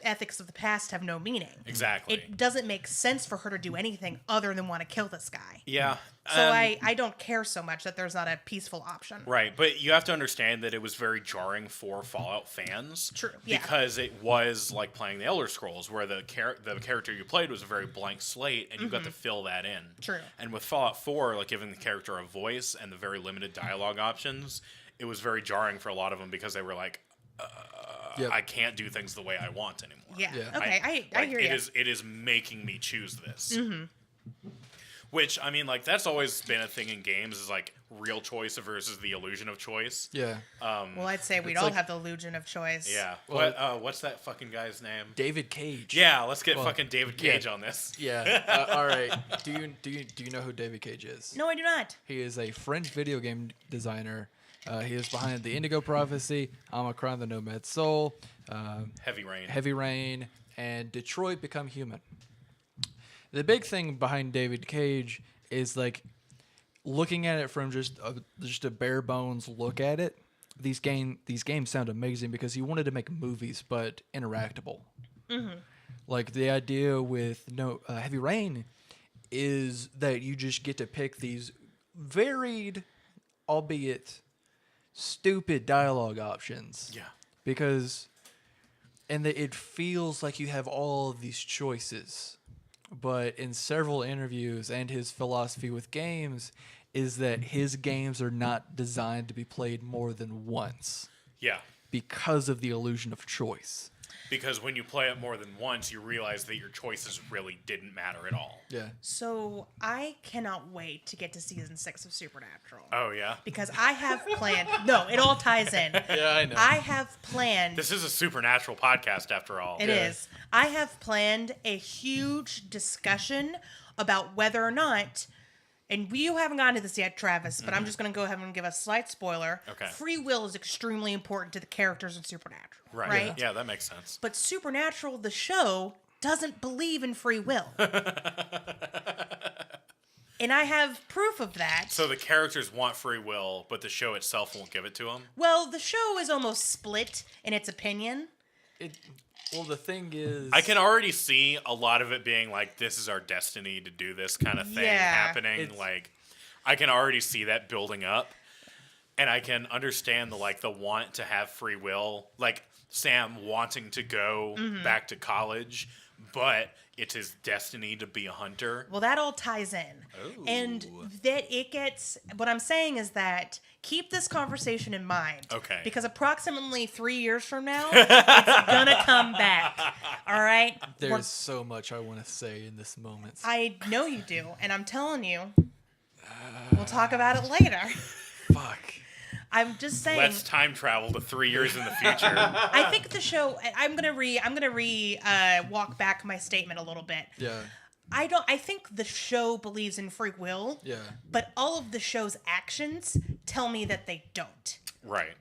Speaker 2: ethics of the past have no meaning.
Speaker 1: Exactly.
Speaker 2: It doesn't make sense for her to do anything other than want to kill this guy.
Speaker 1: Yeah.
Speaker 2: So I don't care so much that there's not a peaceful option.
Speaker 1: Right, but you have to understand that it was very jarring for Fallout fans.
Speaker 2: True, yeah.
Speaker 1: Because it was like playing the Elder Scrolls, where the character you played was a very blank slate, and you got to fill that in.
Speaker 2: True.
Speaker 1: And with Fallout 4, like giving the character a voice and the very limited dialogue options, it was very jarring for a lot of them because they were like, I can't do things the way I want anymore.
Speaker 2: Yeah. Okay, I hear you.
Speaker 1: It is making me choose this. Mm-hmm. Which, I mean, like, that's always been a thing in games, is, like, real choice versus the illusion of choice.
Speaker 3: Yeah.
Speaker 2: Well, I'd say we'd all have the illusion of choice.
Speaker 1: Yeah. Well, what's that fucking guy's name?
Speaker 3: David Cage.
Speaker 1: Yeah, let's get fucking David Cage on this.
Speaker 3: Yeah. All right. Do you know who David Cage is?
Speaker 2: No, I do not.
Speaker 3: He is a French video game designer. He is behind the Indigo Prophecy, Omicron, the Nomad Soul, Heavy Rain, and Detroit Become Human. The big thing behind David Cage is, like, looking at it from just a bare bones look at it. These games sound amazing because he wanted to make movies, but interactable. Mm-hmm. Like, the idea with Heavy Rain is that you just get to pick these varied, albeit stupid dialogue options.
Speaker 1: Yeah.
Speaker 3: Because, it feels like you have all of these choices. But in several interviews, and his philosophy with games is that his games are not designed to be played more than once.
Speaker 1: Yeah.
Speaker 3: Because of the illusion of choice.
Speaker 1: Because when you play it more than once, you realize that your choices really didn't matter at all.
Speaker 3: Yeah.
Speaker 2: So I cannot wait to get to season 6 of Supernatural.
Speaker 1: Oh, yeah?
Speaker 2: Because I have planned... No, it all ties in.
Speaker 3: Yeah, I know.
Speaker 2: I have planned...
Speaker 1: This is a supernatural podcast, after all.
Speaker 2: It is. I have planned a huge discussion about whether or not... And you haven't gotten to this yet, Travis, but I'm just going to go ahead and give a slight spoiler.
Speaker 1: Okay.
Speaker 2: Free will is extremely important to the characters in Supernatural.
Speaker 1: Right? Yeah, that makes sense.
Speaker 2: But Supernatural, the show, doesn't believe in free will. And I have proof of that.
Speaker 1: So the characters want free will, but the show itself won't give it to them?
Speaker 2: Well, the show is almost split in its opinion.
Speaker 3: Well, the thing is...
Speaker 1: I can already see a lot of it being like, this is our destiny to do this kind of thing happening. Like, I can already see that building up. And I can understand the want to have free will. Like, Sam wanting to go back to college, but it's his destiny to be a hunter.
Speaker 2: Well, that all ties in.
Speaker 1: Ooh.
Speaker 2: And that it gets... What I'm saying is that keep this conversation in mind.
Speaker 1: Okay.
Speaker 2: Because approximately 3 years from now, it's gonna come back. All right?
Speaker 3: There's so much I want to say in this moment.
Speaker 2: I know you do. And I'm telling you, we'll talk about it later.
Speaker 3: Fuck.
Speaker 2: I'm just saying.
Speaker 1: Let's time travel to 3 years in the future.
Speaker 2: I think the show. I'm gonna walk back my statement a little bit.
Speaker 3: Yeah.
Speaker 2: I think the show believes in free will.
Speaker 3: Yeah.
Speaker 2: But all of the show's actions tell me that they don't.
Speaker 1: Right.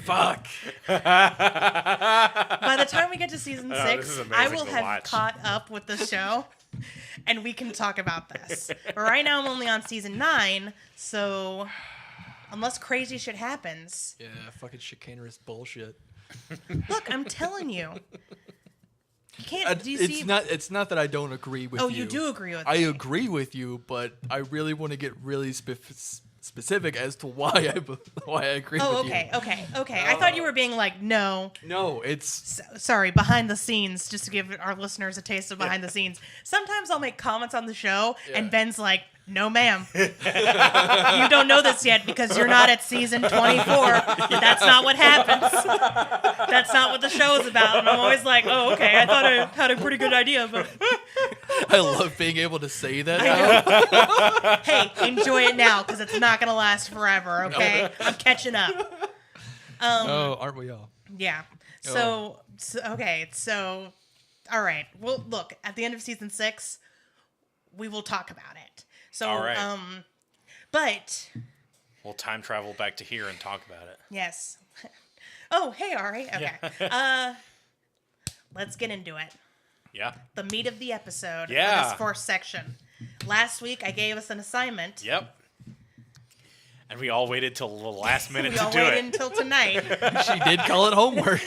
Speaker 3: Fuck.
Speaker 2: By the time we get to season 6, I will have caught up with the show, and we can talk about this. But right now, I'm only on season 9, so unless crazy shit happens.
Speaker 3: Yeah, fucking chicanerous bullshit.
Speaker 2: Look, I'm telling you. You can't. Do you see?
Speaker 3: It's not that I don't agree with you.
Speaker 2: Oh, you do agree with me.
Speaker 3: I agree with you, but I really want to get really specific as to why I agree with you.
Speaker 2: Oh, okay. I thought you were being like, no.
Speaker 3: No, it's...
Speaker 2: Sorry, behind the scenes, just to give our listeners a taste of behind the scenes. Sometimes I'll make comments on the show, and Ben's like, no, ma'am. You don't know this yet because you're not at season 24. That's not what happens. That's not what the show is about. And I'm always like, oh, okay, I thought I had a pretty good idea, but...
Speaker 3: I love being able to say that now.
Speaker 2: Hey, enjoy it now because it's not going to last forever, okay? I'm catching up.
Speaker 3: Aren't we all?
Speaker 2: Yeah. So, all right. Well, look, at the end of season 6, we will talk about it. So,
Speaker 1: all right.
Speaker 2: But
Speaker 1: We'll time travel back to here and talk about it.
Speaker 2: Yes. Oh, hey, Ari. Okay. Yeah. Let's get into it.
Speaker 1: Yeah.
Speaker 2: The meat of the episode.
Speaker 1: Yeah.
Speaker 2: For this first section. Last week, I gave us an assignment.
Speaker 1: Yep. And we all waited till the last minute
Speaker 2: we
Speaker 1: to
Speaker 2: all
Speaker 1: do it.
Speaker 2: waited until tonight.
Speaker 3: She did call it homework.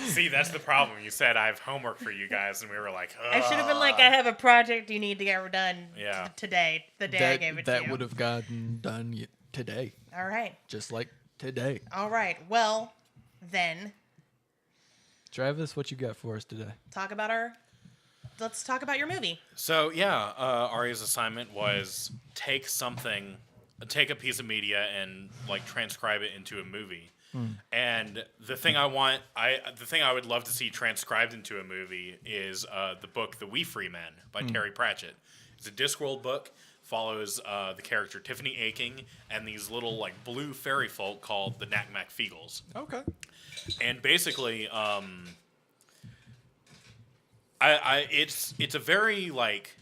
Speaker 1: See, that's the problem. You said I have homework for you guys, and we were like, ugh.
Speaker 2: I should have been like, I have a project you need to get done today, the day I gave it to you.
Speaker 3: That would have gotten done today.
Speaker 2: All right.
Speaker 3: Just like today.
Speaker 2: All right. Well, then.
Speaker 3: Travis, what you got for us today?
Speaker 2: Let's talk about your movie.
Speaker 1: So, yeah, Ari's assignment was take a piece of media and, like, transcribe it into a movie. And the thing I would love to see transcribed into a movie is the book The We Free Men by Terry Pratchett. It's a Discworld book, follows the character Tiffany Aching and these little, like, blue fairy folk called the Knack-Mack Feagles.
Speaker 3: Okay.
Speaker 1: And basically, it's a very, like,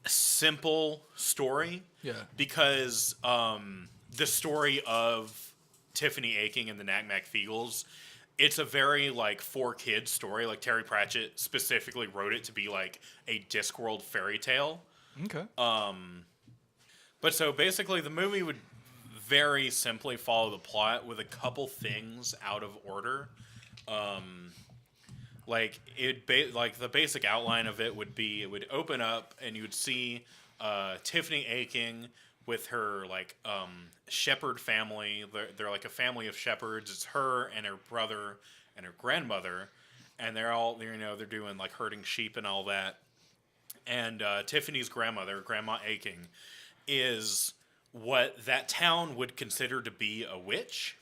Speaker 1: simple story.
Speaker 3: Yeah.
Speaker 1: Because the story of Tiffany Aching and the Knack-Mack Feagles, it's a very, like, for kids story. Like, Terry Pratchett specifically wrote it to be, like, a Discworld fairy tale.
Speaker 3: Okay.
Speaker 1: But so basically the movie would very simply follow the plot with a couple things out of order. Like the basic outline of it would be, it would open up and you would see Tiffany Aching with her like shepherd family. They're like a family of shepherds. It's her and her brother and her grandmother, and they're all they're doing like herding sheep and all that. And Tiffany's grandmother, Grandma Aching, is what that town would consider to be a witch,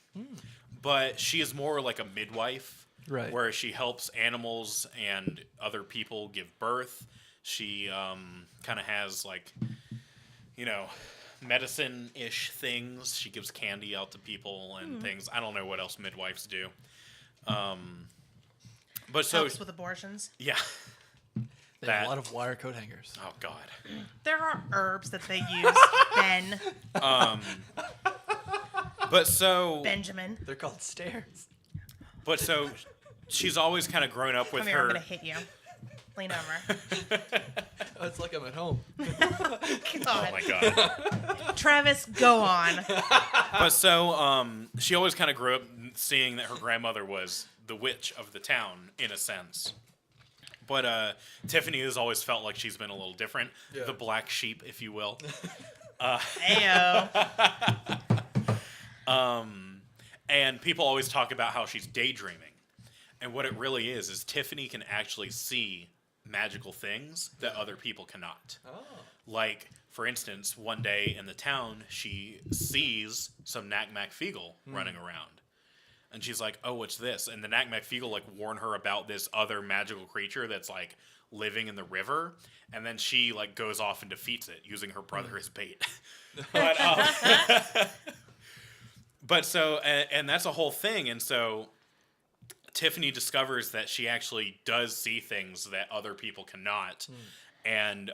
Speaker 1: but she is more like a midwife,
Speaker 3: right?
Speaker 1: Where she helps animals and other people give birth. She kind of has like, medicine-ish things. She gives candy out to people and things. I don't know what else midwives do. But so
Speaker 2: helps with abortions.
Speaker 1: Yeah.
Speaker 3: They have a lot of wire coat hangers.
Speaker 1: Oh God.
Speaker 2: There are herbs that they use, Ben.
Speaker 1: But so
Speaker 2: Benjamin.
Speaker 3: They're called stairs.
Speaker 1: But so she's always kind of grown up with
Speaker 2: Come here,
Speaker 1: her.
Speaker 2: I'm gonna hit you. Lean over.
Speaker 3: Oh, it's like I'm at home.
Speaker 2: God.
Speaker 1: Oh my God.
Speaker 2: Travis, go on.
Speaker 1: But so she always kind of grew up seeing that her grandmother was the witch of the town in a sense. But Tiffany has always felt like she's been a little different. Yeah. The black sheep, if you will.
Speaker 2: Ayo.
Speaker 1: And people always talk about how she's daydreaming. And what it really is Tiffany can actually see magical things that other people cannot. Oh. Like, for instance, one day in the town, she sees some Knack-Mack Feagle running around. And she's like, oh, what's this? And the Knack-Mack Feagle, like, warn her about this other magical creature that's, like, living in the river. And then she, like, goes off and defeats it using her brother as bait. But so, and that's a whole thing. And so Tiffany discovers that she actually does see things that other people cannot. And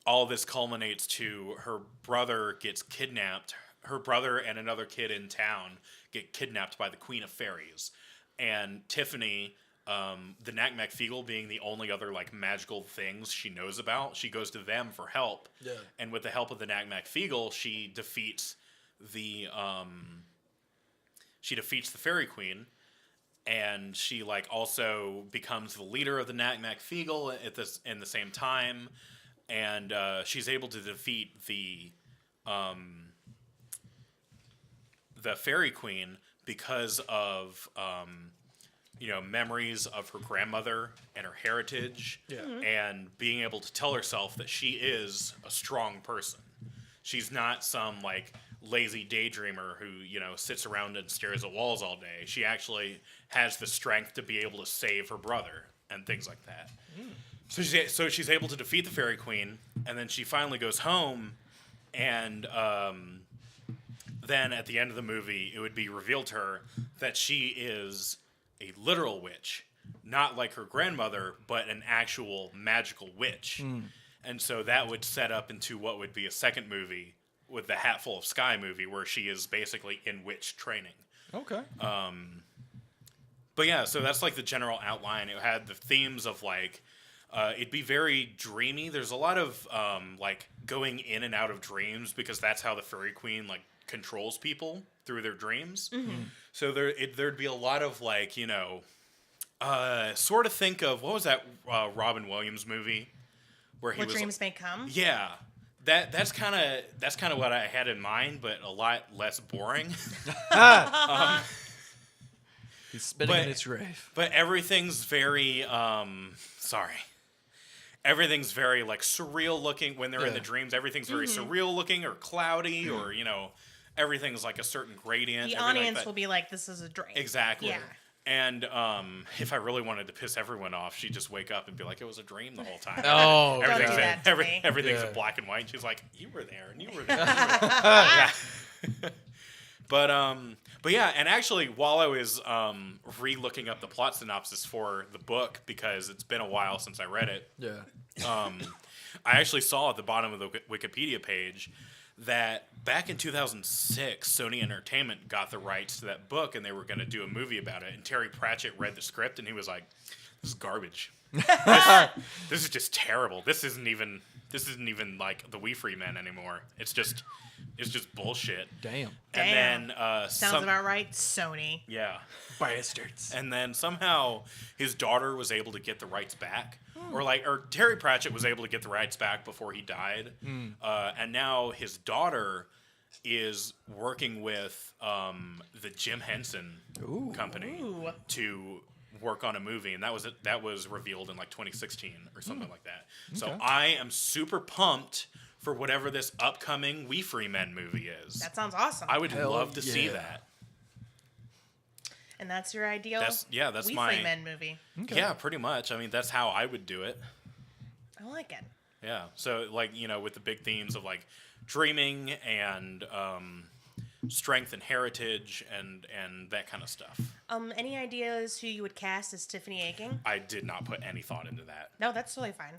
Speaker 1: all this culminates to her brother gets kidnapped. Her brother and another kid in town get kidnapped by the Queen of Fairies. And Tiffany, the Knack-Mack Feagle being the only other like magical things she knows about, she goes to them for help. Yeah. And with the help of the Knack-Mack Feagle, she defeats the Fairy Queen. And she like also becomes the leader of the Knack-Mack Feagle in the same time. And she's able to defeat the Fairy Queen because of memories of her grandmother and her heritage, and being able to tell herself that she is a strong person. She's not some like lazy daydreamer who sits around and stares at walls all day. She actually has the strength to be able to save her brother and things like that. So she's able to defeat the Fairy Queen, and then she finally goes home, and then at the end of the movie, it would be revealed to her that she is a literal witch, not like her grandmother, but an actual magical witch. And so that would set up into what would be a second movie with the Hatful of Sky movie, where she is basically in witch training.
Speaker 3: Okay.
Speaker 1: But yeah, so that's like the general outline. It had the themes of like It'd be very dreamy. There's a lot of like going in and out of dreams because that's how the Fairy Queen like controls people through their dreams. So there'd be a lot of like, you know, sort of think of what was that Robin Williams movie where he
Speaker 2: What
Speaker 1: was
Speaker 2: dreams may come.
Speaker 1: yeah. That's kind of what I had in mind, but a lot less boring.
Speaker 3: He's spinning in his grave.
Speaker 1: But everything's very everything's very like surreal looking when they're in the dreams. Everything's very surreal looking or cloudy or, you know, everything's like a certain gradient.
Speaker 2: The audience will be like, this is a dream.
Speaker 1: Exactly.
Speaker 2: Yeah.
Speaker 1: And if I really wanted to piss everyone off, she'd just wake up and be like, it was a dream the whole time.
Speaker 3: Oh,
Speaker 2: Don't do
Speaker 1: everything's
Speaker 2: that to me.
Speaker 1: everything's
Speaker 3: Yeah.
Speaker 1: in black and white. And she's like, you were there and you were there. Yeah. But yeah, and actually, while I was re-looking up the plot synopsis for the book, because it's been a while since I read it,
Speaker 3: Yeah.
Speaker 1: I actually saw at the bottom of the Wikipedia page that back in 2006, Sony Entertainment got the rights to that book, and they were going to do a movie about it. And Terry Pratchett read the script, and he was like, "This is garbage. This is just terrible. This isn't even like the We Free Men anymore. It's just bullshit."
Speaker 3: Damn.
Speaker 1: And then
Speaker 2: Sounds about right, Sony.
Speaker 1: yeah.
Speaker 3: Bastards.
Speaker 1: And then somehow his daughter was able to get the rights back, or Terry Pratchett was able to get the rights back before he died, and now his daughter is working with the Jim Henson company
Speaker 2: Ooh.
Speaker 1: to work on a movie, and that was revealed in like 2016 or something like that. So
Speaker 3: Okay.
Speaker 1: I am super pumped for whatever this upcoming We Free Men movie is.
Speaker 2: That sounds awesome.
Speaker 1: I would
Speaker 3: Hell
Speaker 1: love to see
Speaker 3: yeah.
Speaker 1: that.
Speaker 2: And that's your ideal
Speaker 1: That's
Speaker 2: We
Speaker 1: my
Speaker 2: Free Men movie.
Speaker 3: Okay.
Speaker 1: Yeah, pretty much. I mean, that's how I would do it.
Speaker 2: I like it.
Speaker 1: Yeah. So, like, you know, with the big themes of like dreaming and strength and heritage and that kind of stuff.
Speaker 2: Any ideas who you would cast as Tiffany Aching?
Speaker 1: I did not put any thought into that
Speaker 2: No, that's totally fine.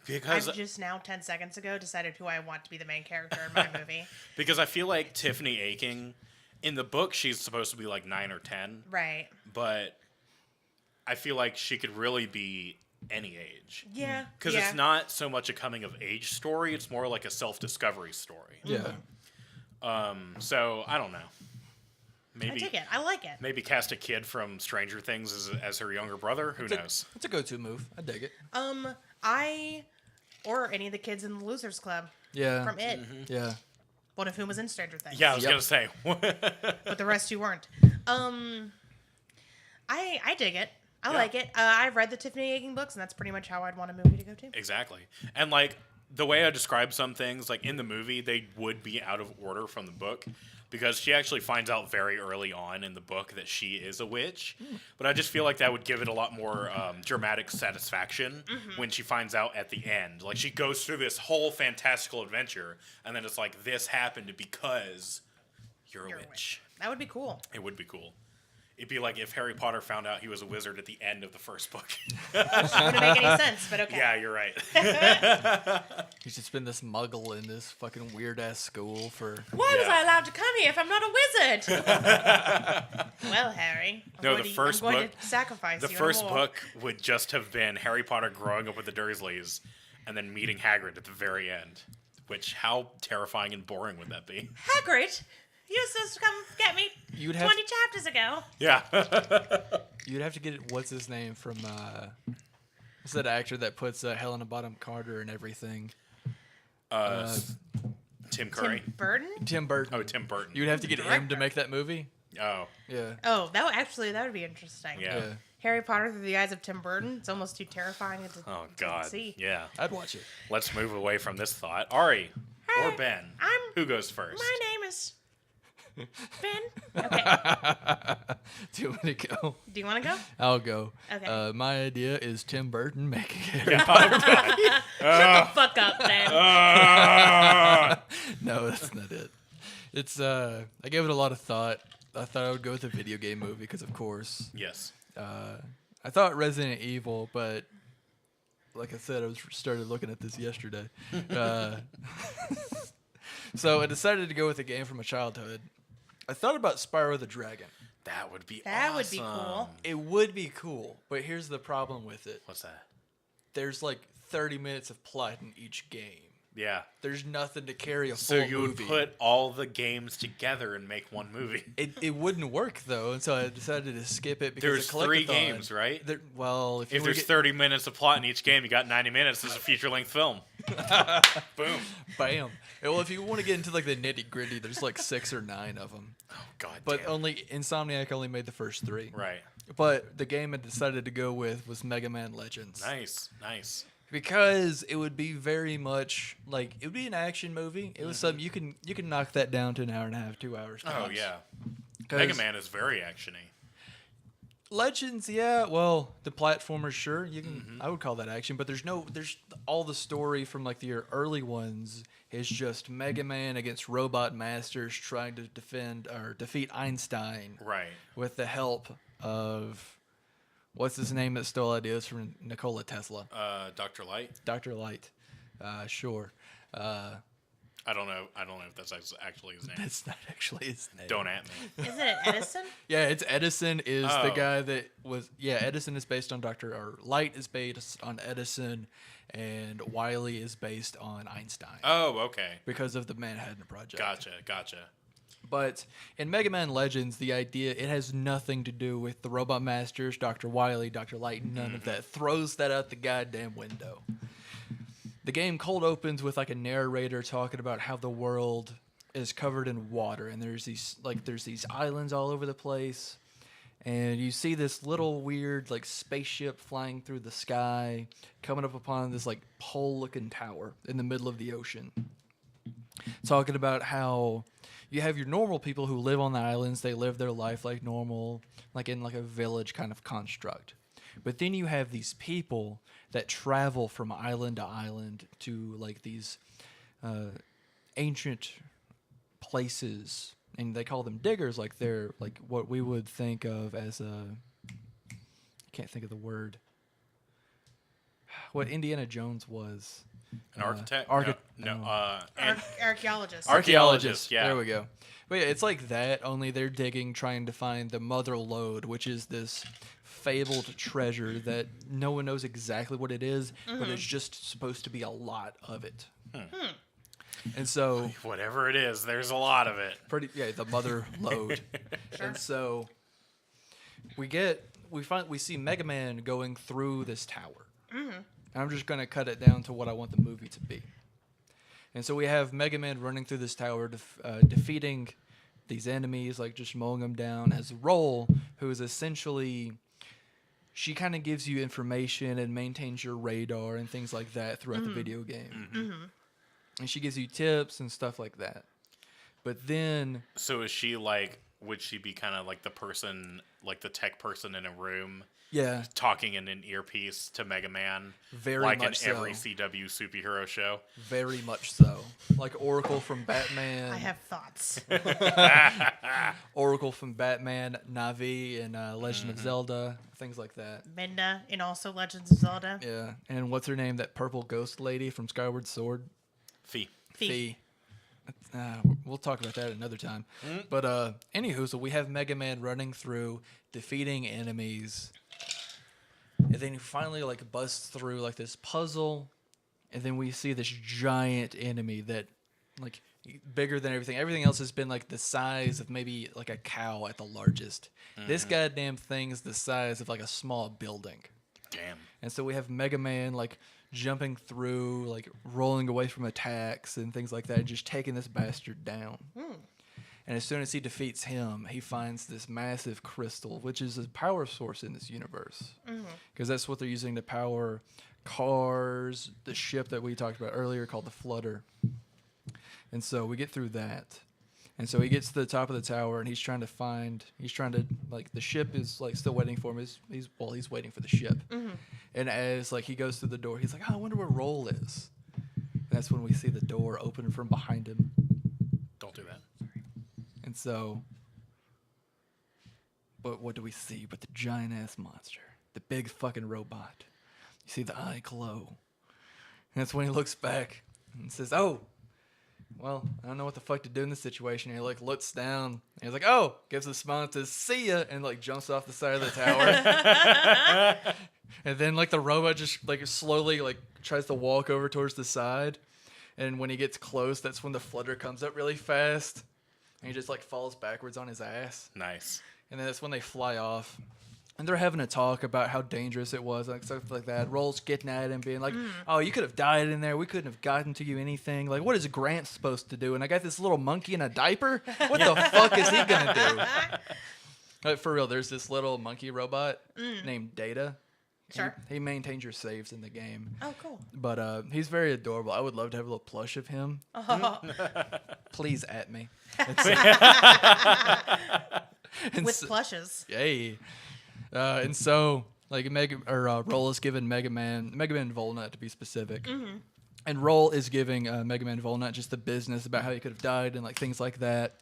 Speaker 1: because
Speaker 2: I've just now 10 seconds ago decided who I want to be the main character in my movie.
Speaker 1: I feel like Tiffany Aching in the book she's supposed to be like 9 or 10,
Speaker 2: Right.
Speaker 1: but I feel like she could really be any age.
Speaker 2: Yeah.
Speaker 1: Because
Speaker 2: yeah.
Speaker 1: it's not so much a coming of age story; it's more like a self-discovery story.
Speaker 3: Yeah.
Speaker 1: So I don't know.
Speaker 2: I
Speaker 1: Maybe
Speaker 2: take it. I like it.
Speaker 1: maybe cast a kid from Stranger Things as her younger brother. Who knows?
Speaker 3: It's a go-to move. I dig it.
Speaker 2: Or any of the kids in the Losers Club
Speaker 3: Yeah.
Speaker 2: from It.
Speaker 3: Yeah.
Speaker 2: One of whom was in Stranger Things.
Speaker 1: Yeah, I was
Speaker 3: Yep.
Speaker 1: gonna say.
Speaker 2: But the rest two weren't. I dig it. I like it. I've read the Tiffany Aching books, and that's pretty much how I'd want a movie to go to.
Speaker 1: Exactly. And like the way I describe some things, like in the movie, they would be out of order from the book because she actually finds out very early on in the book that she is a witch. But I just feel like that would give it a lot more dramatic satisfaction when she finds out at the end. Like she goes through this whole fantastical adventure, and then it's like, this happened because you're a witch.
Speaker 2: That would be cool.
Speaker 1: It would be cool. It'd be like if Harry Potter found out he was a wizard at the end of the first book.
Speaker 2: Wouldn't make any sense, but okay.
Speaker 1: Yeah, you're right.
Speaker 3: He's just been this muggle in this fucking weird ass school for.
Speaker 2: Why was
Speaker 1: Yeah.
Speaker 2: I allowed to come here if I'm not a wizard? Well, Harry, I'm going to sacrifice
Speaker 1: The
Speaker 2: you.
Speaker 1: first
Speaker 2: in a war.
Speaker 1: book would just have been Harry Potter growing up with the Dursleys and then meeting Hagrid at the very end. Which, how terrifying and boring would that be?
Speaker 2: Hagrid, you were supposed to come get me
Speaker 3: You'd have
Speaker 2: 20 chapters ago.
Speaker 1: Yeah.
Speaker 3: You'd have to get what's his name from what's that actor that puts Helena Bonham Carter and everything?
Speaker 1: Tim Curry.
Speaker 2: Tim Burton?
Speaker 3: Tim Burton.
Speaker 1: Oh, Tim Burton.
Speaker 3: You'd have to get him
Speaker 2: Director.
Speaker 3: to make that movie.
Speaker 1: Oh,
Speaker 3: Yeah.
Speaker 2: Oh, that would be interesting.
Speaker 1: yeah.
Speaker 3: Yeah.
Speaker 2: Harry Potter through the eyes of Tim Burton. It's almost too terrifying to
Speaker 1: Oh, God.
Speaker 2: see.
Speaker 1: Yeah.
Speaker 3: I'd watch it.
Speaker 1: Let's move away from this thought. Ari or
Speaker 2: Hey,
Speaker 1: Ben?
Speaker 2: I'm-
Speaker 1: Who goes first?
Speaker 2: My name is Ben. Okay.
Speaker 3: Do you want to go?
Speaker 2: Do you want to go?
Speaker 3: I'll go.
Speaker 2: Okay.
Speaker 3: My idea is Tim Burton making Harry
Speaker 1: Yeah.
Speaker 3: Potter.
Speaker 2: Shut the fuck up, Ben.
Speaker 3: No, that's not it. It's I gave it a lot of thought. I thought I would go with a video game movie because, of course,
Speaker 1: Yes.
Speaker 3: I thought Resident Evil, but like I said, I started looking at this yesterday. So I decided to go with a game from my childhood. I thought about Spyro the Dragon.
Speaker 1: That would be
Speaker 2: That
Speaker 1: awesome.
Speaker 2: would be cool.
Speaker 3: It would be cool, but here's the problem with it.
Speaker 1: What's that?
Speaker 3: there's like 30 minutes of plot in each game.
Speaker 1: Yeah.
Speaker 3: There's nothing to carry a
Speaker 1: So
Speaker 3: full
Speaker 1: you
Speaker 3: movie.
Speaker 1: would put all the games together and make one movie.
Speaker 3: It wouldn't work though, and so I decided to skip it because
Speaker 1: There's 3 games, right?
Speaker 3: Well,
Speaker 1: if there's 30 minutes of plot in each game, you got 90 minutes as a feature-length film. Boom.
Speaker 3: Bam. Well, if you want to get into like the nitty-gritty, there's like 6 or 9 of them.
Speaker 1: Oh god.
Speaker 3: But
Speaker 1: damn.
Speaker 3: only Insomniac only made the first 3.
Speaker 1: Right.
Speaker 3: But the game I decided to go with was Mega Man Legends.
Speaker 1: Nice.
Speaker 3: Because it would be very much like it would be an action movie. It was something you can knock that down to an hour and a half, 2 hours.
Speaker 1: Oh
Speaker 3: tops.
Speaker 1: yeah. Mega Man is very actiony.
Speaker 3: Legends, yeah. Well, the platformers, sure, you can. I would call that action, but there's all the story from like the early ones is just Mega Man against robot masters trying to defeat Einstein,
Speaker 1: Right.
Speaker 3: with the help of what's his name that stole ideas from Nikola Tesla.
Speaker 1: Dr. Light.
Speaker 3: Dr. Light, sure.
Speaker 1: I don't know if that's actually his name.
Speaker 3: That's not actually his name.
Speaker 1: Don't at me.
Speaker 2: Isn't it Edison?
Speaker 3: Yeah, it's Edison is the
Speaker 1: Oh.
Speaker 3: guy that was. Yeah, Edison is based on Light is based on Edison, and Wiley is based on Einstein
Speaker 1: Oh, okay.
Speaker 3: because of the Manhattan Project.
Speaker 1: Gotcha.
Speaker 3: But in Mega Man Legends, the idea it has nothing to do with the Robot Masters, Dr. Wiley, Dr. Light, none of that. Throws that out the goddamn window. The game cold opens with like a narrator talking about how the world is covered in water, and there's these islands all over the place, and you see this little weird like spaceship flying through the sky, coming up upon this like pole-looking tower in the middle of the ocean, talking about how you have your normal people who live on the islands. They live their life like normal, like in like a village kind of construct. But then you have these people that travel from island to island to like these ancient places, and they call them diggers. Like they're like what we would think of as I can't think of the word. What Indiana Jones was.
Speaker 1: An architect?
Speaker 2: Archaeologist.
Speaker 1: Archaeologist, yeah.
Speaker 3: There we go. But yeah, it's like that, only they're digging, trying to find the mother lode, which is this fabled treasure that no one knows exactly what it is, but it's just supposed to be a lot of it. And so...
Speaker 1: Whatever it is, there's a lot of it.
Speaker 3: The mother lode.
Speaker 2: Sure.
Speaker 3: And so we see Mega Man going through this tower. I'm just going to cut it down to what I want the movie to be. And so we have Mega Man running through this tower, defeating these enemies, like just mowing them down, as Roll, who is essentially... She kind of gives you information and maintains your radar and things like that throughout the video game. And she gives you tips and stuff like that. But then...
Speaker 1: So is she like... Would she be kind of like the person, like the tech person in a room...
Speaker 3: Yeah.
Speaker 1: Talking in an earpiece to Mega Man,
Speaker 3: Very
Speaker 1: like
Speaker 3: much
Speaker 1: in every
Speaker 3: so.
Speaker 1: CW superhero show.
Speaker 3: Very much so. Like Oracle from Batman.
Speaker 2: I have thoughts.
Speaker 3: Oracle from Batman, Navi, and Legend of Zelda, things like that.
Speaker 2: Menda in also Legends of Zelda.
Speaker 3: Yeah. And what's her name? That purple ghost lady from Skyward Sword?
Speaker 1: Fee.
Speaker 2: Fee.
Speaker 3: We'll talk about that another time. But anywho, so we have Mega Man running through, defeating enemies. And then he finally like busts through like this puzzle, and then we see this giant enemy that like bigger than everything. Everything else has been like the size of maybe like a cow at the largest. This goddamn thing is the size of like a small building.
Speaker 1: Damn.
Speaker 3: And so we have Mega Man like jumping through, like rolling away from attacks and things like that, just taking this bastard down. And as soon as he defeats him, he finds this massive crystal, which is a power source in this universe. Because that's what they're using to power cars, the ship that we talked about earlier called the Flutter. And so we get through that. And so he gets to the top of the tower, and he's trying to, like, the ship is, like, still waiting for him. He's waiting for the ship. And as, like, he goes through the door, he's like, oh, I wonder where Roll is. And that's when we see the door open from behind him.
Speaker 1: Don't do that.
Speaker 3: And so, but what do we see but the giant-ass monster? The big fucking robot. You see the eye glow. And that's when he looks back and says, oh, well, I don't know what the fuck to do in this situation. And he, like, looks down. And he's like, oh, gives a smile and says, see ya, and, like, jumps off the side of the tower. And then like the robot just like slowly like tries to walk over towards the side, and when he gets close, that's when the flutter comes up really fast, and he just like falls backwards on his ass.
Speaker 1: Nice.
Speaker 3: And then that's when they fly off. And they're having a talk about how dangerous it was, like stuff like that. Roll's getting at him, being like, "Oh, you could have died in there. We couldn't have gotten to you anything. Like, what is Grant supposed to do? And I got this little monkey in a diaper. What the fuck is he gonna do?" Like, for real, there's this little monkey robot named Data.
Speaker 2: Sure.
Speaker 3: He maintains your saves in the game.
Speaker 2: Oh, cool.
Speaker 3: But he's very adorable. I would love to have a little plush of him.
Speaker 2: Oh.
Speaker 3: Please at me.
Speaker 2: With plushes.
Speaker 3: Yay. And so, like, Roll is giving Mega Man Volnut to be specific. Mm-hmm. And Roll is giving Mega Man Volnut just the business about how he could have died and, like, things like that.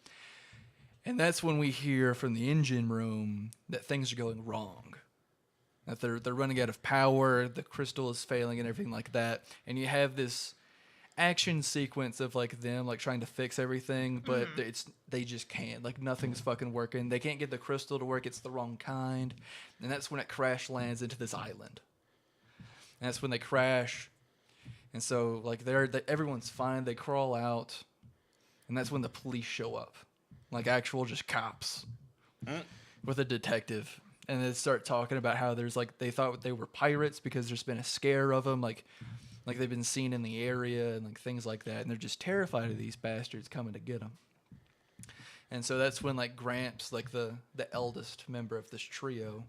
Speaker 3: And that's when we hear from the engine room that things are going wrong. That they're running out of power, the crystal is failing and everything like that. And you have this action sequence of like them like trying to fix everything, but they just can't. Like nothing's fucking working. They can't get the crystal to work. It's the wrong kind. And that's when it crash lands into this island. And that's when they crash. And so like everyone's fine. They crawl out. And that's when the police show up. Like actual just cops with a detective. And they start talking about how there's like they thought they were pirates because there's been a scare of them, like they've been seen in the area and like things like that, and they're just terrified of these bastards coming to get them. And so that's when like Gramps, like the eldest member of this trio,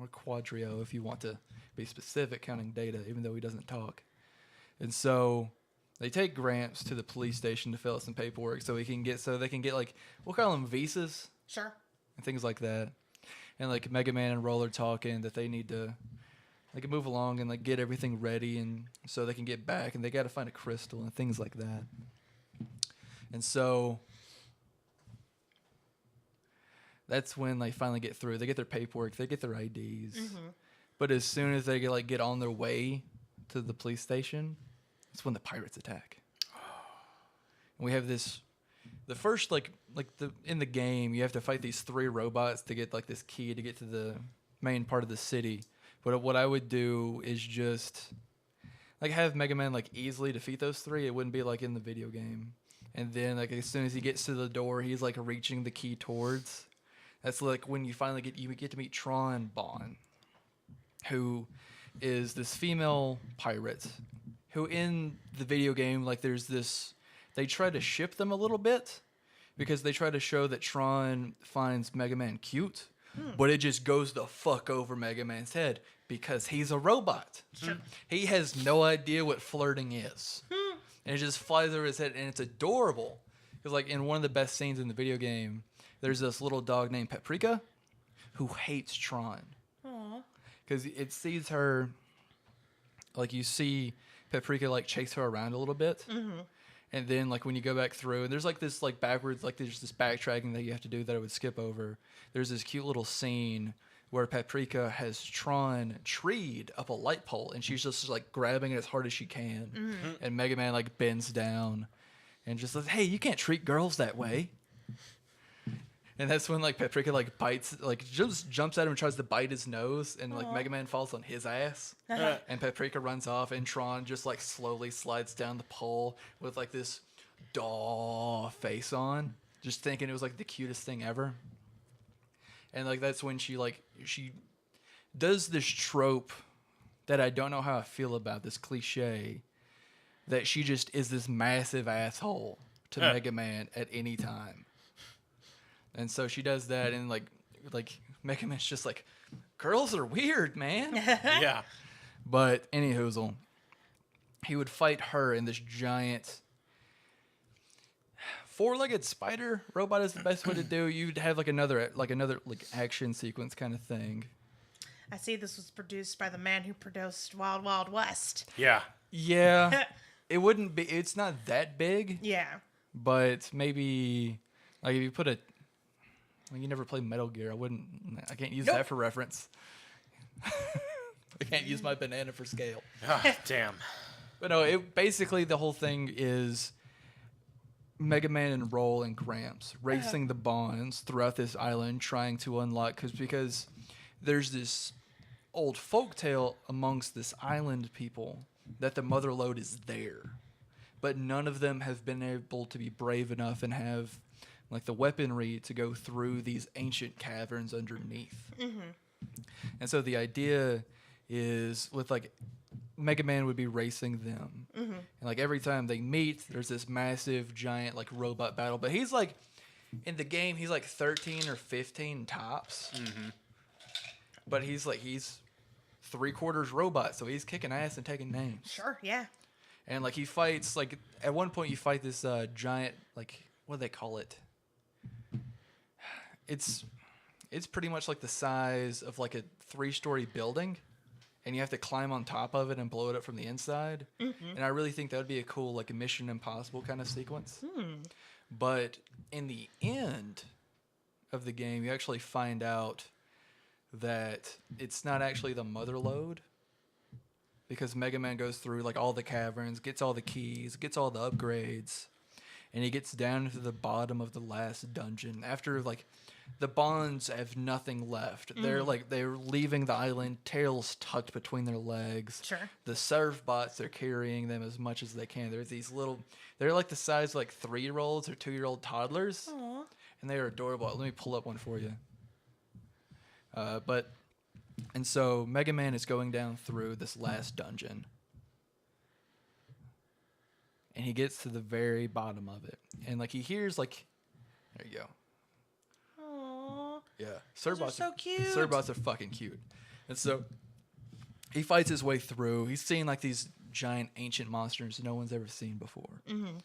Speaker 3: or quadrio if you want to be specific, counting Data, even though he doesn't talk. And so they take Gramps to the police station to fill out some paperwork so they can get like we'll call them visas,
Speaker 2: Sure.
Speaker 3: and things like that. And like Mega Man and Roller talking that they need to like move along and like get everything ready, and so they can get back, and they got to find a crystal and things like that. And so that's when they finally get through. They get their paperwork, they get their IDs. But as soon as they get on their way to the police station, that's when the pirates attack. And we have this. The first, in the game, you have to fight these 3 robots to get, like, this key to get to the main part of the city. But what I would do is just, like, have Mega Man, like, easily defeat those 3. It wouldn't be, like, in the video game. And then, like, as soon as he gets to the door, he's, like, reaching the key towards. That's, like, when you finally get to meet Tron Bonne, who is this female pirate, who in the video game, like, there's this... They try to ship them a little bit because they try to show that Tron finds Mega Man cute, but it just goes the fuck over Mega Man's head because he's a robot.
Speaker 2: Sure.
Speaker 3: He has no idea what flirting is. And it just flies over his head, and it's adorable. Because like in one of the best scenes in the video game, there's this little dog named Paprika who hates Tron.
Speaker 2: Aww.
Speaker 3: Because it sees her, like you see Paprika like chase her around a little bit. And then, like, when you go back through, and there's, like, this, like, backwards, like, there's this backtracking that you have to do that I would skip over. There's this cute little scene where Paprika has Tron treed up a light pole, and she's just, like, grabbing it as hard as she can. And Mega Man, like, bends down and just says, "Hey, you can't treat girls that way." And that's when, like, Paprika, like, bites, like, just jumps at him and tries to bite his nose, and, like, Mega Man falls on his ass. And Paprika runs off, and Tron just, like, slowly slides down the pole with, like, this daw face on, just thinking it was, like, the cutest thing ever. And, like, that's when she does this trope that I don't know how I feel about, this cliche, that she just is this massive asshole to Mega Man at any time. And so she does that, and like Mega Man's just like, girls are weird, man.
Speaker 1: Yeah.
Speaker 3: But anyhoozle, he would fight her in this giant 4-legged spider robot is the best way to do. You'd have like another action sequence kind of thing.
Speaker 2: I see this was produced by the man who produced Wild Wild West.
Speaker 1: Yeah.
Speaker 3: Yeah. It's not that big.
Speaker 2: Yeah.
Speaker 3: But maybe like if you put you never played Metal Gear. I can't use that for reference. I can't use my banana for scale.
Speaker 1: Oh, damn.
Speaker 3: But no, basically the whole thing is Mega Man and Roll and Gramps racing the bonds throughout this island, trying to unlock because there's this old folktale amongst this island people that the mother lode is there, but none of them have been able to be brave enough and have like the weaponry to go through these ancient caverns underneath. And so the idea is with like Mega Man would be racing them, and like every time they meet, there's this massive giant like robot battle. But he's like in the game, he's like 13 or 15 tops. But he's 3/4 robot, so he's kicking ass and taking names.
Speaker 2: Sure, yeah.
Speaker 3: And like he fights like at one point you fight this giant like what do they call it? It's pretty much like the size of like a 3-story building, and you have to climb on top of it and blow it up from the inside. And I really think that would be a cool like a Mission Impossible kind of sequence. But in the end of the game, you actually find out that it's not actually the mother lode, because Mega Man goes through like all the caverns, gets all the keys, gets all the upgrades, and he gets down to the bottom of the last dungeon after like the Bonds have nothing left. They're leaving the island, tails tucked between their legs.
Speaker 2: Sure.
Speaker 3: The surf bots are carrying them as much as they can. There's these they're like the size of like 3-year-olds or 2-year-old toddlers.
Speaker 2: Aww. And
Speaker 3: they're adorable. Let me pull up one for you. And so Mega Man is going down through this last dungeon, and he gets to the very bottom of it, and like he hears like, there you go.
Speaker 2: Aww.
Speaker 3: Yeah,
Speaker 2: Those are so cute.
Speaker 3: Surbots are fucking cute, and so he fights his way through. He's seeing like these giant ancient monsters no one's ever seen before, and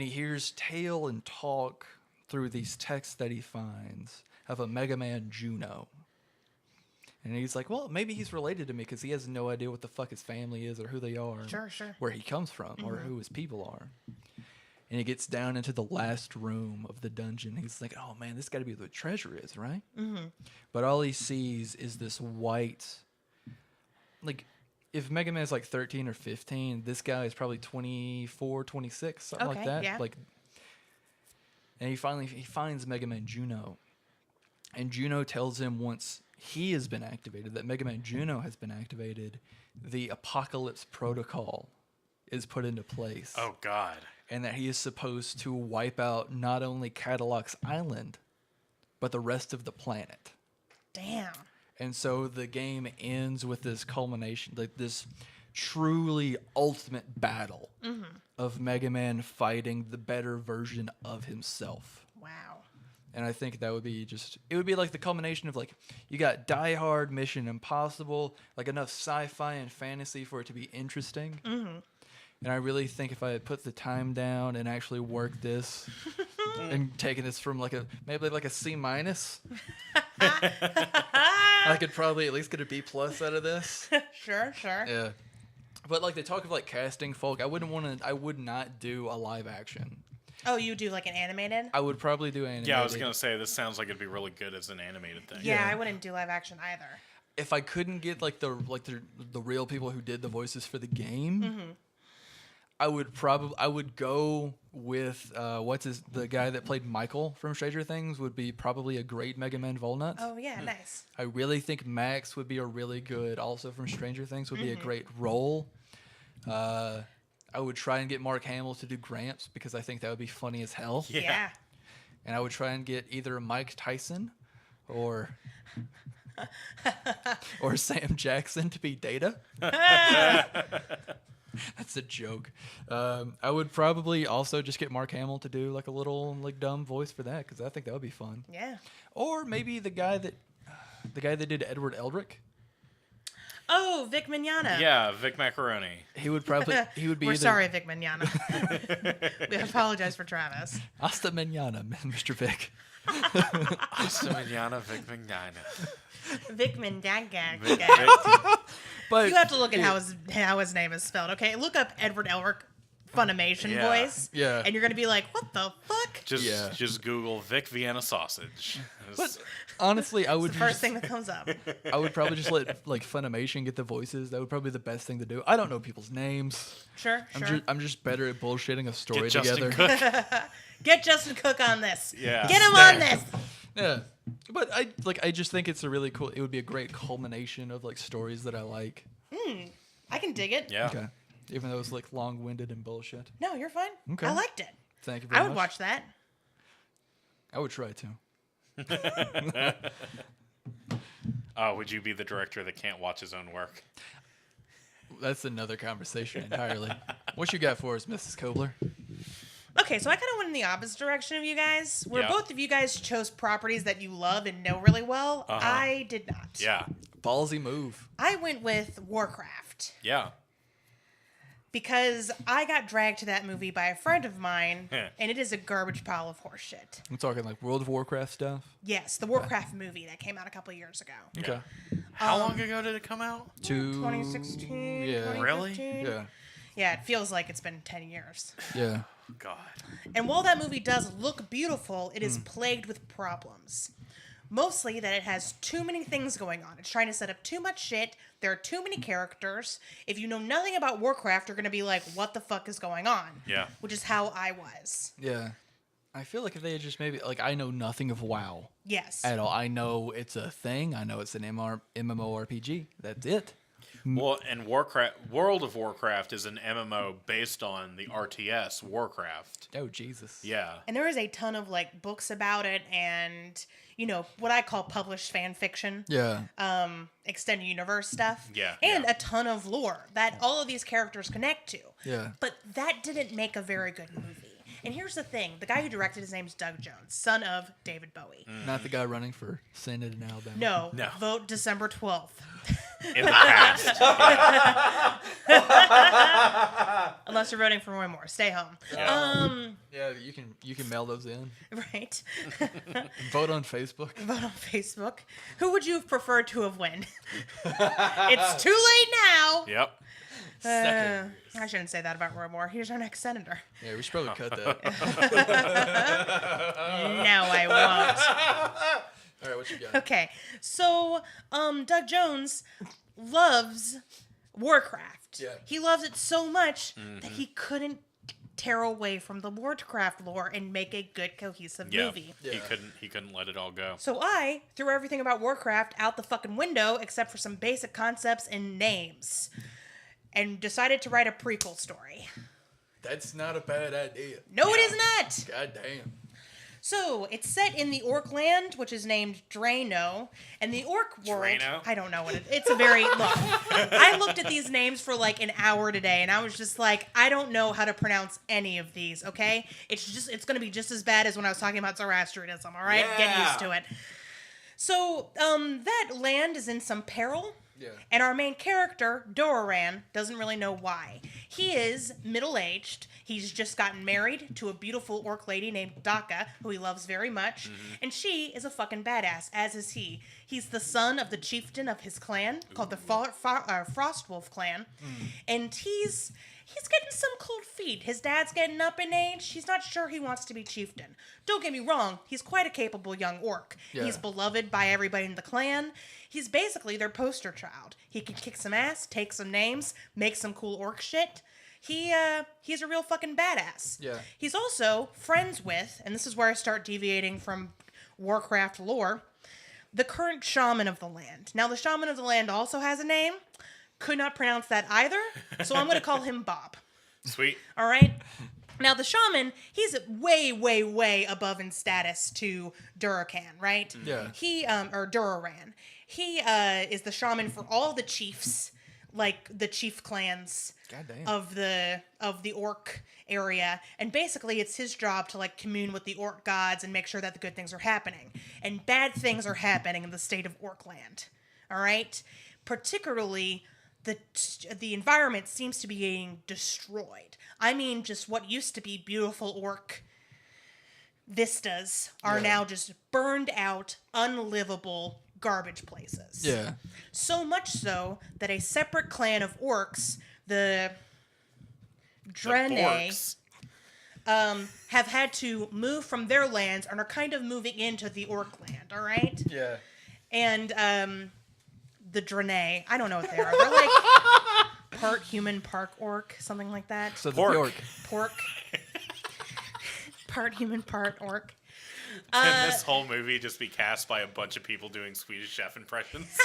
Speaker 3: he hears tale and talk through these texts that he finds of a Mega Man Juno. And he's like, well, maybe he's related to me because he has no idea what the fuck his family is or who they are.
Speaker 2: Sure.
Speaker 3: Where he comes from or who his people are. And he gets down into the last room of the dungeon. He's like, oh, man, this got to be where the treasure is, right? But all he sees is this white... Like, if Mega Man is like 13 or 15, this guy is probably 24, 26, something like that.
Speaker 2: Yeah.
Speaker 3: Like, and he finds Mega Man Juno. And Juno tells him once he has been activated, that Mega Man Juno has been activated, the Apocalypse Protocol is put into place.
Speaker 1: Oh, God.
Speaker 3: And that he is supposed to wipe out not only Cadillac's island, but the rest of the planet.
Speaker 2: Damn.
Speaker 3: And so the game ends with this culmination, like this truly ultimate battle of Mega Man fighting the better version of himself.
Speaker 2: Wow.
Speaker 3: And I think that would be it would be like the culmination of like, you got Die Hard, Mission Impossible, like enough sci-fi and fantasy for it to be interesting. And I really think if I had put the time down and actually worked this and taken this from maybe like a C-, I could probably at least get a B+ out of this.
Speaker 2: Sure.
Speaker 3: Yeah. But like they talk of like casting folk, I would not do a live action.
Speaker 2: Oh, you do like an animated?
Speaker 3: I would probably do animated.
Speaker 1: Yeah, I was gonna say this sounds like it'd be really good as an animated thing.
Speaker 2: Yeah, I wouldn't do live action either.
Speaker 3: If I couldn't get like the real people who did the voices for the game, I would go with the guy that played Michael from Stranger Things would be probably a great Mega Man Volnut.
Speaker 2: Oh yeah, nice.
Speaker 3: I really think Max would be a really good, also from Stranger Things, would be a great role. I would try and get Mark Hamill to do Gramps because I think that would be funny as hell.
Speaker 2: Yeah.
Speaker 3: And I would try and get either Mike Tyson or Sam Jackson to be Data. That's a joke. I would probably also just get Mark Hamill to do like a little like dumb voice for that because I think that would be fun.
Speaker 2: Yeah.
Speaker 3: Or maybe the guy that did Edward Elric.
Speaker 2: Oh, Vic Mignogna.
Speaker 1: Yeah, Vic Macaroni.
Speaker 3: He would be.
Speaker 2: We're sorry, Vic Mignogna. We apologize for Travis.
Speaker 3: Hasta mañana, Mr. Vic.
Speaker 1: Hasta mañana, Vic Mignogna.
Speaker 2: Vic Mignogna.
Speaker 3: But
Speaker 2: you have to look at how his name is spelled. Okay, look up Edward Elric Funimation voice.
Speaker 3: Yeah.
Speaker 2: And you're gonna be like, what the fuck?
Speaker 1: Just Google Vic Vienna sausage.
Speaker 3: But honestly, I would
Speaker 2: First thing that comes up.
Speaker 3: I would probably just let like Funimation get the voices. That would probably be the best thing to do. I don't know people's names.
Speaker 2: Sure.
Speaker 3: I'm just better at bullshitting a story
Speaker 1: Get Justin
Speaker 3: together.
Speaker 1: Cook.
Speaker 2: Get Justin Cook on this.
Speaker 1: Yeah.
Speaker 2: Get him on this.
Speaker 3: Yeah, but I just think it's a really cool. It would be a great culmination of like stories that I like.
Speaker 2: I can dig it.
Speaker 1: Yeah.
Speaker 3: Okay, even though it's like long-winded and bullshit.
Speaker 2: No, you're fine.
Speaker 3: Okay.
Speaker 2: I liked it.
Speaker 3: Thank you very
Speaker 2: I
Speaker 3: much.
Speaker 2: would watch that.
Speaker 3: I would try to.
Speaker 1: Would you be the director that can't watch his own work?
Speaker 3: That's another conversation entirely. What you got for us, Mrs. Kobler?
Speaker 2: Okay, so I kind of went in the opposite direction of you guys, where
Speaker 1: Yeah.
Speaker 2: both of you guys chose properties that you love and know really well. I did not.
Speaker 1: Yeah.
Speaker 3: Ballsy move.
Speaker 2: I went with Warcraft
Speaker 1: Yeah.
Speaker 2: because I got dragged to that movie by a friend of mine,
Speaker 1: Yeah.
Speaker 2: and it is a garbage pile of horseshit.
Speaker 3: I'm talking like World of Warcraft stuff.
Speaker 2: Yes, the Warcraft movie that came out a couple of years ago.
Speaker 3: Okay.
Speaker 1: How long ago did it come out?
Speaker 2: 2016,
Speaker 3: Yeah.
Speaker 1: Really?
Speaker 2: 2015.
Speaker 3: Yeah.
Speaker 2: Yeah, it feels like it's been 10 years.
Speaker 3: Yeah.
Speaker 1: God.
Speaker 2: And while that movie does look beautiful, it is plagued with problems. Mostly that it has too many things going on. It's trying to set up too much shit. There are too many characters. If you know nothing about Warcraft, you're going to be like, what the fuck is going on?
Speaker 1: Yeah.
Speaker 2: Which is how I was.
Speaker 3: Yeah. I feel like if they had just maybe like I know nothing of WoW
Speaker 2: Yes.
Speaker 3: at all. I know it's a thing. I know it's an MMORPG. That's it.
Speaker 1: Well, and World of Warcraft is an MMO based on the RTS Warcraft.
Speaker 3: Oh Jesus.
Speaker 1: Yeah.
Speaker 2: And there is a ton of like books about it and, you know, what I call published fan fiction.
Speaker 3: Yeah.
Speaker 2: Extended universe stuff.
Speaker 1: Yeah,
Speaker 2: And
Speaker 1: yeah.
Speaker 2: a ton of lore that all of these characters connect to.
Speaker 3: Yeah.
Speaker 2: But that didn't make a very good movie. And here's the thing. The guy who directed, his name's Doug Jones, son of David Bowie.
Speaker 3: Not the guy running for Senate in Alabama.
Speaker 2: No.
Speaker 1: No.
Speaker 2: Vote December 12th.
Speaker 1: In the past.
Speaker 2: Unless you're voting for Roy Moore. Stay home.
Speaker 3: Yeah, you can mail those in.
Speaker 2: Right?
Speaker 3: Vote on Facebook.
Speaker 2: Vote on Facebook. Who would you have preferred to have won? It's too late now.
Speaker 1: Yep.
Speaker 3: Second.
Speaker 2: I shouldn't say that about Roy Moore. He's our next senator.
Speaker 3: Yeah, we should probably cut that.
Speaker 2: No, I won't.
Speaker 3: All right, what you got?
Speaker 2: Okay, so Doug Jones loves Warcraft.
Speaker 3: Yeah.
Speaker 2: He loves it so much that he couldn't tear away from the Warcraft lore and make a good cohesive
Speaker 1: Yeah.
Speaker 2: movie.
Speaker 3: Yeah.
Speaker 1: He couldn't let it all go.
Speaker 2: So I threw everything about Warcraft out the fucking window except for some basic concepts and names, and decided to write a prequel story.
Speaker 3: That's not a bad idea.
Speaker 2: No, it is not.
Speaker 3: God damn.
Speaker 2: So, it's set in the Orc land, which is named Drano, and the Orc world...
Speaker 1: Drano?
Speaker 2: I don't know what it's a very... Look, I looked at these names for like an hour today, and I was just like, I don't know how to pronounce any of these, okay? It's going to be just as bad as when I was talking about Zoroastrianism, all right?
Speaker 1: Yeah.
Speaker 2: Get used to it. So, that land is in some peril.
Speaker 3: Yeah.
Speaker 2: And our main character, Doran, doesn't really know why. He is middle-aged. He's just gotten married to a beautiful orc lady named Daka, who he loves very much. And she is a fucking badass, as is he. He's the son of the chieftain of his clan, called the Frostwolf clan. And he's getting some cold feet. His dad's getting up in age. He's not sure he wants to be chieftain. Don't get me wrong. He's quite a capable young orc.
Speaker 3: Yeah.
Speaker 2: He's beloved by everybody in the clan. He's basically their poster child. He can kick some ass, take some names, make some cool orc shit. He's a real fucking badass.
Speaker 3: Yeah.
Speaker 2: He's also friends with, and this is where I start deviating from Warcraft lore, the current shaman of the land. Now, the shaman of the land also has a name. Could not pronounce that either, so I'm going to call him Bob.
Speaker 1: Sweet.
Speaker 2: All right? Now, the shaman, he's way, way, way above in status to Durakan, right?
Speaker 3: Yeah.
Speaker 2: Or Duraran. He is the shaman for all the chiefs, like the chief clans
Speaker 3: God damn.
Speaker 2: of the orc area. And basically, it's his job to, like, commune with the orc gods and make sure that the good things are happening. And bad things are happening in the state of Orcland. All right? Particularly... The environment seems to be getting destroyed. I mean, just what used to be beautiful orc vistas are now just burned out, unlivable garbage places.
Speaker 3: Yeah.
Speaker 2: So much so that a separate clan of orcs, the Draenei, have had to move from their lands and are kind of moving into the orc land, all right?
Speaker 3: Yeah.
Speaker 2: And, the Draenei, I don't know what they are. They're like part human, part orc, something like that.
Speaker 3: So the
Speaker 1: Pork.
Speaker 3: Bjork.
Speaker 2: Pork. Part human, part orc.
Speaker 1: Can this whole movie just be cast by a bunch of people doing Swedish Chef impressions?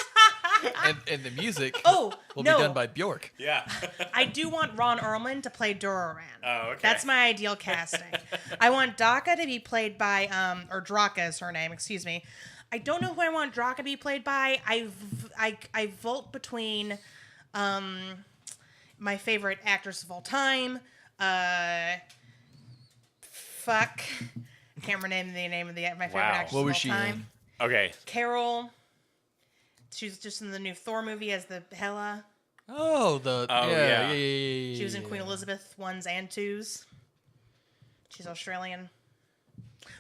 Speaker 3: and the music
Speaker 2: Oh,
Speaker 3: will
Speaker 2: no.
Speaker 3: be done by Bjork.
Speaker 1: Yeah.
Speaker 2: I do want Ron Erlman to play Duraran.
Speaker 1: Oh, okay.
Speaker 2: That's my ideal casting. I want Daka to be played by, or Draka is her name, excuse me. I don't know who I want Draka to be played by. I vote between my favorite actress of all time. Can't remember the name of my favorite actress
Speaker 3: What
Speaker 2: of
Speaker 3: was
Speaker 2: all
Speaker 3: she
Speaker 2: time.
Speaker 3: in?
Speaker 1: Okay.
Speaker 2: Carol. She's just in the new Thor movie as the Hela.
Speaker 3: Oh,
Speaker 1: yeah.
Speaker 2: She was in Queen Elizabeth 1s and 2s. She's Australian.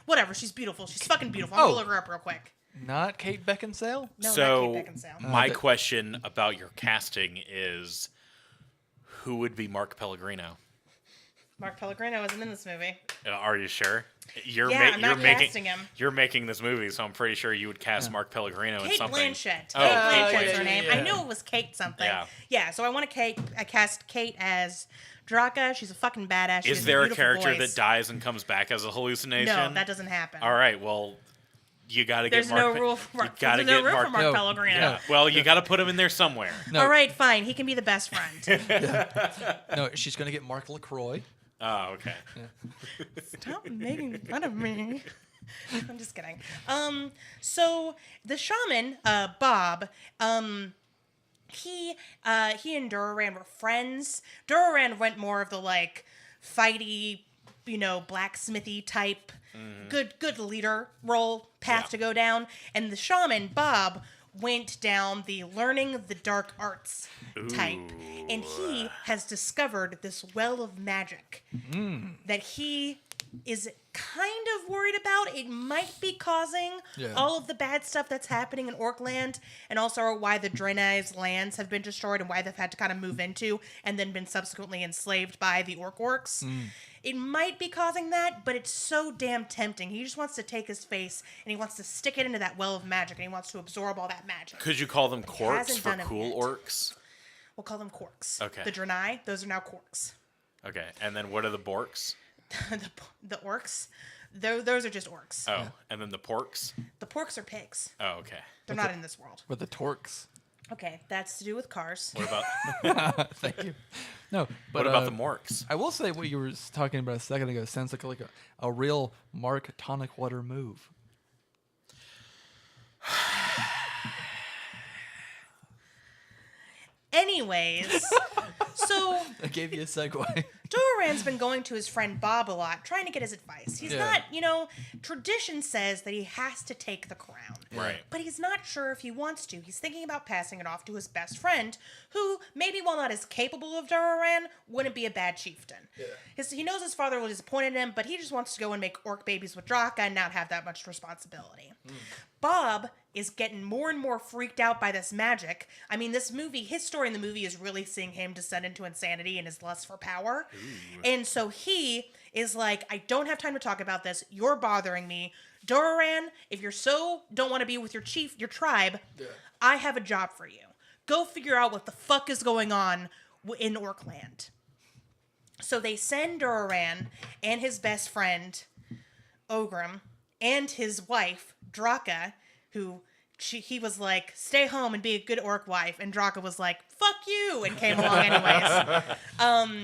Speaker 2: Whatever, she's beautiful. She's fucking beautiful. I'm gonna look her up real quick.
Speaker 3: Not Kate Beckinsale?
Speaker 2: No,
Speaker 1: So,
Speaker 2: not Kate Beckinsale.
Speaker 1: my question about your casting is, who would be Mark Pellegrino?
Speaker 2: Mark Pellegrino isn't in this movie.
Speaker 1: Are you sure? You're
Speaker 2: I'm not casting him.
Speaker 1: You're making this movie, so I'm pretty sure you would cast Mark Pellegrino in
Speaker 2: Kate
Speaker 1: something.
Speaker 2: Blanchett.
Speaker 1: Oh,
Speaker 2: Kate Blanchett's
Speaker 1: yeah,
Speaker 2: her name.
Speaker 3: yeah.
Speaker 2: I knew it was Kate something.
Speaker 1: Yeah.
Speaker 2: So I cast Kate as Draka. She's a fucking badass. She
Speaker 1: Is
Speaker 2: has
Speaker 1: there a
Speaker 2: beautiful
Speaker 1: character
Speaker 2: voice.
Speaker 1: that dies and comes back as a hallucination?
Speaker 2: No, that doesn't happen.
Speaker 1: All right, well, you got to get
Speaker 2: There's
Speaker 1: Mark.
Speaker 2: no rule for
Speaker 1: You
Speaker 2: Mark.
Speaker 1: gotta
Speaker 2: There's no
Speaker 1: get
Speaker 2: room
Speaker 1: Mark.
Speaker 2: for Mark
Speaker 3: No.
Speaker 2: Pellegrino.
Speaker 3: Yeah.
Speaker 1: Well, you got to put him in there somewhere.
Speaker 3: No.
Speaker 2: All right, fine. He can be the best friend.
Speaker 3: No, she's going to get Mark LaCroix.
Speaker 1: Oh, okay.
Speaker 2: Stop making fun of me. I'm just kidding. So the shaman, Bob, he and Duraran were friends. Duraran went more of the like fighty, blacksmithy type, good leader role path to go down, and the shaman Bob went down the learning the dark arts type, and he has discovered this well of magic that he is kind of worried about. It might be causing all of the bad stuff that's happening in Orkland, and also why the Draenei's lands have been destroyed and why they've had to kind of move into and then been subsequently enslaved by the orcs. It might be causing that, but it's so damn tempting. He just wants to take his face and he wants to stick it into that well of magic and he wants to absorb all that magic.
Speaker 1: Could you call them corks
Speaker 2: hasn't
Speaker 1: for
Speaker 2: done it
Speaker 1: cool
Speaker 2: yet.
Speaker 1: orcs?
Speaker 2: We'll call them corks.
Speaker 1: Okay.
Speaker 2: The Draenei, those are now corks.
Speaker 1: Okay, and then what are the borks?
Speaker 2: the orcs, those are just orcs.
Speaker 1: Oh, and then the porks?
Speaker 2: The porks are pigs.
Speaker 1: Oh, okay.
Speaker 2: They're not in this world.
Speaker 3: With the Torques.
Speaker 2: Okay, that's to do with cars.
Speaker 1: What about
Speaker 3: Thank you. No, but
Speaker 1: what about the morks?
Speaker 3: I will say what you were talking about a second ago sounds like a real Mark tonic water move.
Speaker 2: Anyways, so
Speaker 3: I gave you a segue.
Speaker 2: Duraran's been going to his friend Bob a lot, trying to get his advice. He's not, tradition says that he has to take the crown.
Speaker 1: Right.
Speaker 2: But he's not sure if he wants to. He's thinking about passing it off to his best friend, who, maybe while not as capable of Duraran, wouldn't be a bad chieftain. Yeah. He knows his father will disappoint him, but he just wants to go and make orc babies with Draka and not have that much responsibility. Bob is getting more and more freaked out by this magic. I mean, his story in the movie is really seeing him descend into insanity and his lust for power. Ooh. And so he is like, I don't have time to talk about this. You're bothering me. Duraran, if you're so don't want to be with your tribe, I have a job for you. Go figure out what the fuck is going on in Orkland. So they send Duraran and his best friend, Ogrim, and his wife, Draka, who he was like, stay home and be a good orc wife. And Draka was like, fuck you, and came along anyways.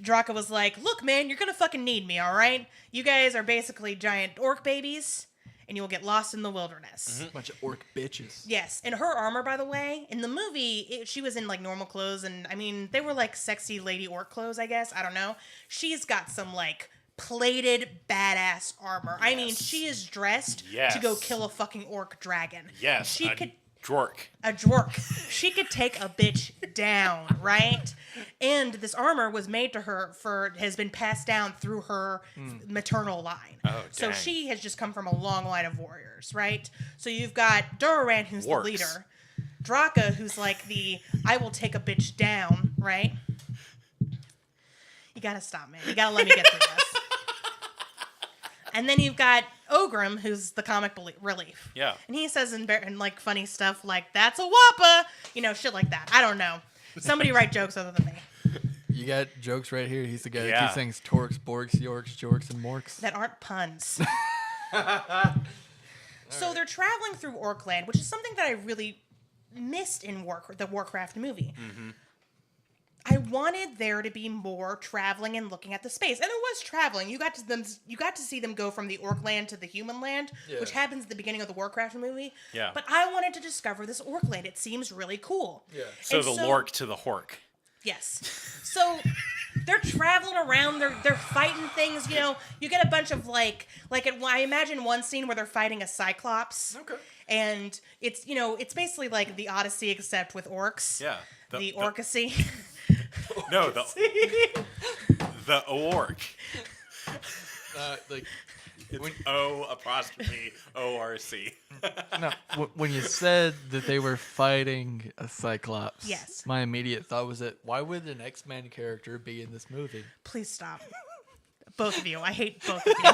Speaker 2: Draka was like, look, man, you're going to fucking need me, all right? You guys are basically giant orc babies, and you'll get lost in the wilderness.
Speaker 3: Mm-hmm. Bunch of orc bitches.
Speaker 2: Yes, and her armor, by the way, in the movie, she was in, like, normal clothes, and, I mean, they were, like, sexy lady orc clothes, I guess. I don't know. She's got some, like, plated badass armor. I mean, she is dressed to go kill a fucking orc dragon.
Speaker 1: Yes,
Speaker 2: she could
Speaker 1: Dwark.
Speaker 2: A dwark. She could take a bitch down, right? And this armor was made to her has been passed down through her maternal line.
Speaker 1: Oh,
Speaker 2: so
Speaker 1: dang.
Speaker 2: she has just come from a long line of warriors, right? So you've got Duraran, who's the leader. Draka, who's like the I will take a bitch down, right? You gotta stop, man. You gotta let me get through this. And then you've got Ogrim, who's the comic relief.
Speaker 1: Yeah.
Speaker 2: And he says in like funny stuff like, that's a wappa, shit like that. I don't know. Somebody write jokes other than me.
Speaker 3: You got jokes right here. He's the guy that
Speaker 1: Yeah.
Speaker 3: keeps saying Torques, Borgs, Yorks, Jorks, and Morks.
Speaker 2: That aren't puns. So they're traveling through Orkland, which is something that I really missed in the Warcraft movie.
Speaker 1: Mm-hmm.
Speaker 2: I wanted there to be more traveling and looking at the space, and there was traveling. You got to see them go from the Orkland to the human land, which happens at the beginning of the Warcraft movie.
Speaker 1: Yeah.
Speaker 2: But I wanted to discover this Orkland. It seems really cool.
Speaker 3: Yeah.
Speaker 1: So the Lork to the Hork.
Speaker 2: Yes. So they're traveling around. They're fighting things. You know, you get a bunch of I imagine one scene where they're fighting a Cyclops.
Speaker 3: Okay.
Speaker 2: And it's it's basically like the Odyssey except with orcs.
Speaker 1: Yeah.
Speaker 2: The Orcacy.
Speaker 1: No, the orc. It's O''ORC.
Speaker 3: No, when you said that they were fighting a Cyclops,
Speaker 2: yes,
Speaker 3: my immediate thought was that why would an X-Men character be in this movie?
Speaker 2: Please stop. Both of you. I hate both of you.